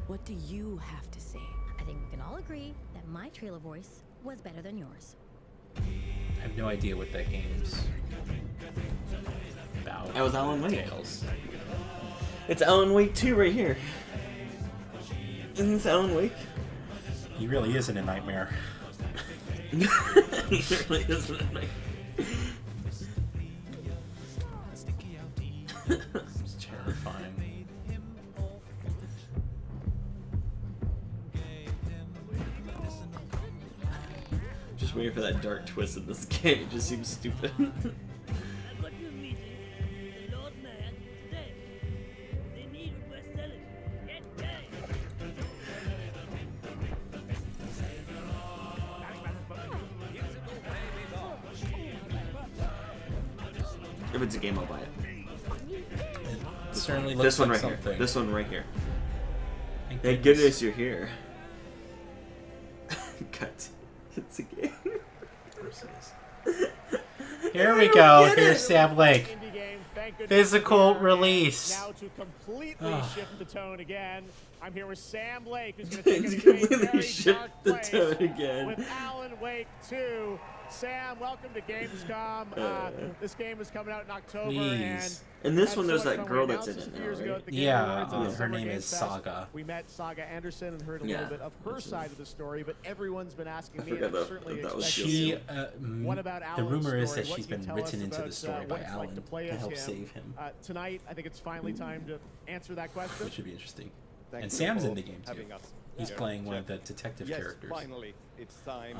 what do you have to say? I think we can all agree that my trailer voice was better than yours. I have no idea what that game's about. That was Alan Wake. Details. It's Alan Wake 2 right here. Isn't this Alan Wake? He really isn't a nightmare. He really isn't a nightmare. It's terrifying. Just waiting for that dark twist in this game. It just seems stupid. If it's a game, I'll buy it. It certainly looks This one like right something. here. This one right here. Thank Thank goodness. goodness you're here. Cut. It's a game. Here we go. get Here's it. Sam Lake. Indie game, thank goodness Physical we're release. Now to completely Ugh. shift the tone again. I'm here with Sam Lake, who's going to take us It's to a completely very shift dark the place tone again. with Alan Wake 2. Sam, welcome to Gamescom. This game is coming out in October, Please. And this had one, so there's much that fun. girl We that's in announced it this a few years now, ago right? at the Game Yeah, Awards and the her Summer name Game is Fest. Saga. We met Saga Anderson and heard a Yeah, little bit of her that's side it. of the story, but everyone's been asking I me, and forgot I'm that- certainly that was expecting She, you. What about the Alan's rumor is story? that What she's can you been tell written us into the about, story what by it's like Alan to play to as help him? save him. Tonight, I think it's finally time to answer that question. Which should be interesting. Thank And you Sam's for in the game too. having us He's here, playing one Jeff. of the detective Yes, characters. finally, it's time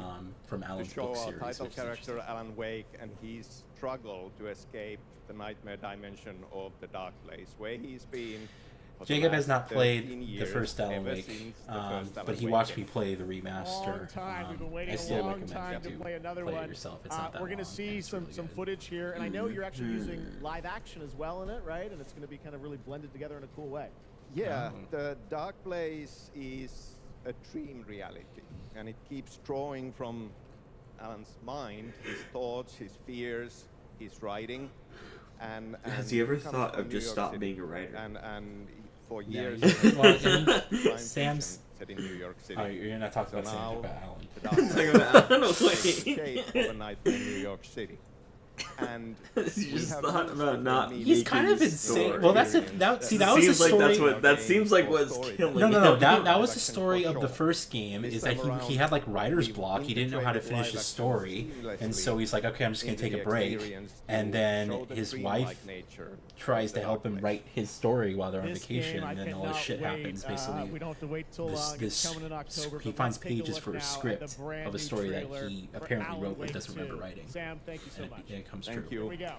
from to Alan's show book our series. title which is character Alan Wake and his struggle to escape the nightmare dimension of the dark place, where he's been. For the Jacob has last not 13 played the years, first Alan ever Wake, since the first but Alan he Wake watched game. me play the remaster. Long time. We've been waiting I a still long recommend time to you play another play one. it yourself. It's not that We're going to long, see and it's some really some good. footage here, and I know you're actually using Mm-hmm. live action as well in it, right? And it's going to be kind of really blended together in a cool way. Yeah, the dark place is a dream reality, and it keeps drawing from Alan's mind, his thoughts, his fears, his writing. And Has he ever comes thought from of New just York stop City. being a writer? And for Yeah, years, he- well, he's been and crime fiction Sam's- set in New York City. Oh, you're not talking about Sam, now, you're about Alan. the dark Talking place about Alan, is the wait. escape of a nightmare in New York City. And You we just have thought used about the not. media He's kind of making insane. story. Well, that's it. That see, that was the seems like story. that's what. That seems like what's killing. No. him. That was the story of the first game. Is that he had like writer's block. He didn't know how to finish his story, and so he's like, okay, I'm just gonna take a break. And then his wife tries to help him write his story while they're on This vacation, game, I and then all this cannot shit wait. happens. Basically, We don't have to wait till this, it's this coming in October. he but finds let's take a pages look for a now at script the brand of a new story that trailer he for apparently Alan wrote but Wake doesn't 2. remember writing. Sam, thank you so And much. it comes Thank true. you. Here we go.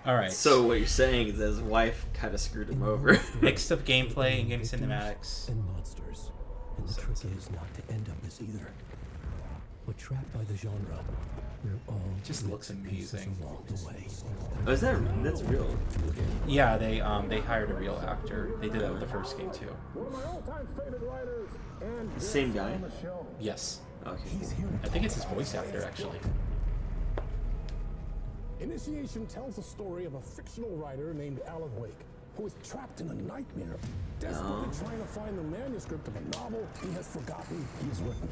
All right. So what you're saying is that his wife kind of screwed him over. Mixed up gameplay and game cinematics. And monsters. And the trick is not to end up as either. We're trapped by the genre. We're all Just looks amazing. along the way. Oh, is that's real? Yeah, they hired a real actor. They did that with the first game too. The same guy? Yes. Okay. I think it's his voice actor actually. Initiation tells the story of a fictional writer named Alan Wake, who is trapped in a nightmare, desperately trying to find the manuscript of a novel he has forgotten he's written.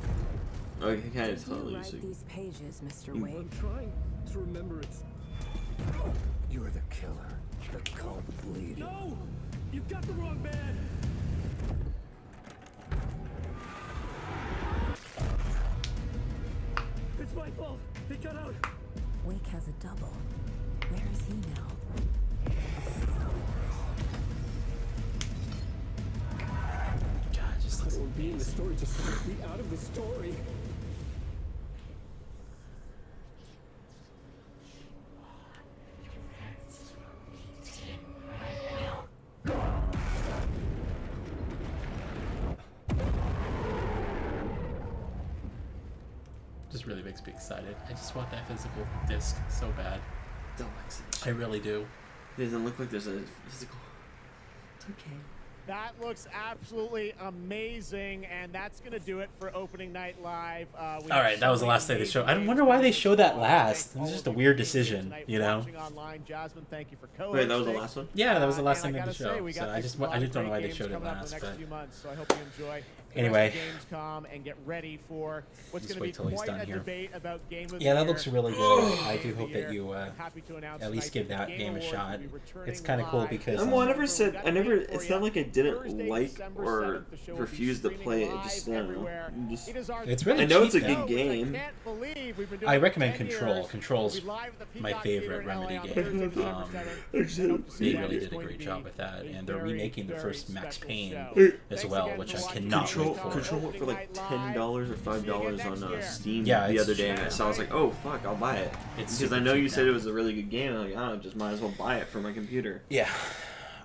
Okay, kind of Did you totally. write these pages, Mr. Mm. Wake? I'm trying to remember it. You're the killer, the cult leader. No! You've got the wrong man! It's my fault! He got out! Wake has a double. Where is he now? God, it just looks I don't want to be in the story, just want to be out of the story. just really makes me excited. I just want that physical disc so bad. Deluxe. I really do. It doesn't look like there's a physical. It's okay. That looks absolutely amazing, and that's going to do it for Opening Night Live. All right, that was the last day of the show. I wonder why they showed that last. It was just a weird decision, you know? Jasmine, thank you for Wait, that was the last one? Yeah, that was the last thing of the say, show. So I just don't know why they showed it last. But so I hope you enjoy anyway, Gamescom and get ready for what's going to be quite a debate about Game of the yeah, that Year. looks really good. I do hope that you at least give that game a shot. It's kind of cool because it's not like I didn't like or refuse to play it. Just, I don't know. It's really I know cheap, it's a good game. I recommend Control. Control's my favorite Remedy game. They really did a great job with that, and they're remaking the first Max Payne as well, which I cannot wait for. Control went for like $10 or $5 on Steam the other day, so I was like, oh fuck, I'll buy it. Because I know you said it was a really good game. I'm like, oh, just might as well buy it for my computer. Yeah.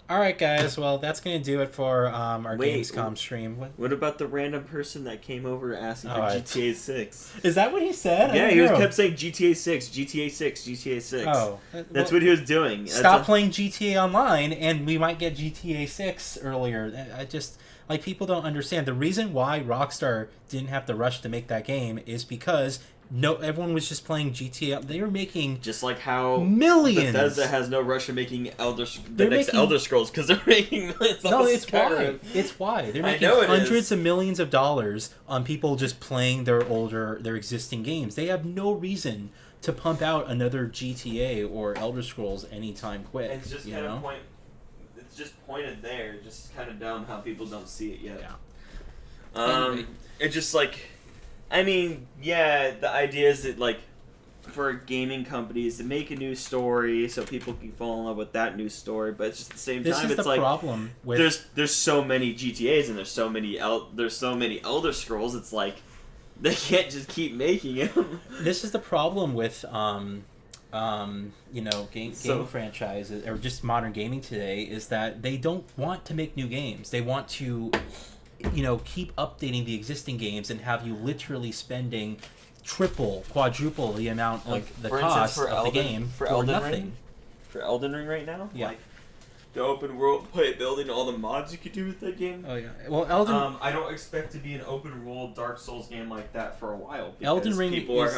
All right, guys. Well, that's going to do it for our Gamescom stream. What about the random person that came over asking for GTA 6? Is that what he said? Yeah, he kept saying GTA 6, GTA 6, GTA 6. Oh. That's what he was doing. Stop playing GTA Online, and we might get GTA 6 earlier. I just... Like, people don't understand. The reason why Rockstar didn't have to rush to make that game is because everyone was just playing GTA. They were making just like how millions. Bethesda has no rush in making Elder Scrolls because they're making millions. No, it's why. It's why they're making hundreds of millions of dollars on people just playing their existing games. They have no reason to pump out another GTA or Elder Scrolls anytime quick. It's just kind of It's just pointed there. Just kind of dumb how people don't see it yet. Yeah. It's just like, I mean, yeah, the idea is that like, for gaming companies to make a new story so people can fall in love with that new story, but it's just at the same time, it's like problem with... there's so many GTAs and there's so many Elder Scrolls. It's like they can't just keep making them. This is the problem with game franchises or just modern gaming today is that they don't want to make new games. They want to, keep updating the existing games and have you literally spending triple, quadruple the amount of the cost of the game for nothing. For Elden Ring right now? Yeah. Like, the open world building, all the mods you could do with that game. Oh yeah. Well, Elden. I don't expect to be an open world Dark Souls game like that for a while. Elden Ring because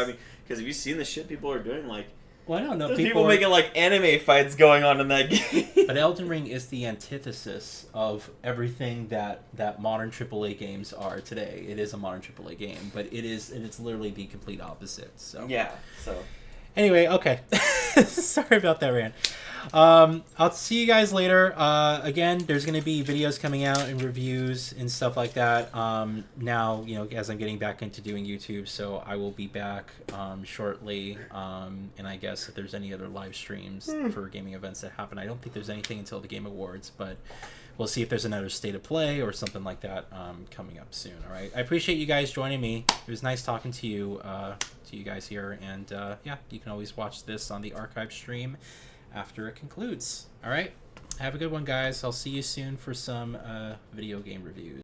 have you seen the shit people are doing? Like, well, I don't know. There's people making like anime fights going on in that game. But Elden Ring is the antithesis of everything that modern AAA games are today. It is a modern AAA game, but it's literally the complete opposite. So yeah. So anyway, okay. Sorry about that rant. I'll see you guys later. Again, there's going to be videos coming out and reviews and stuff like that. Now, as I'm getting back into doing YouTube, so I will be back shortly. And I guess if there's any other live streams for gaming events that happen, I don't think there's anything until the Game Awards, but we'll see if there's another State of Play or something like that coming up soon. All right. I appreciate you guys joining me. It was nice talking to you guys here. And yeah, you can always watch this on the archive stream after it concludes. All right. Have a good one, guys. I'll see you soon for some video game reviews.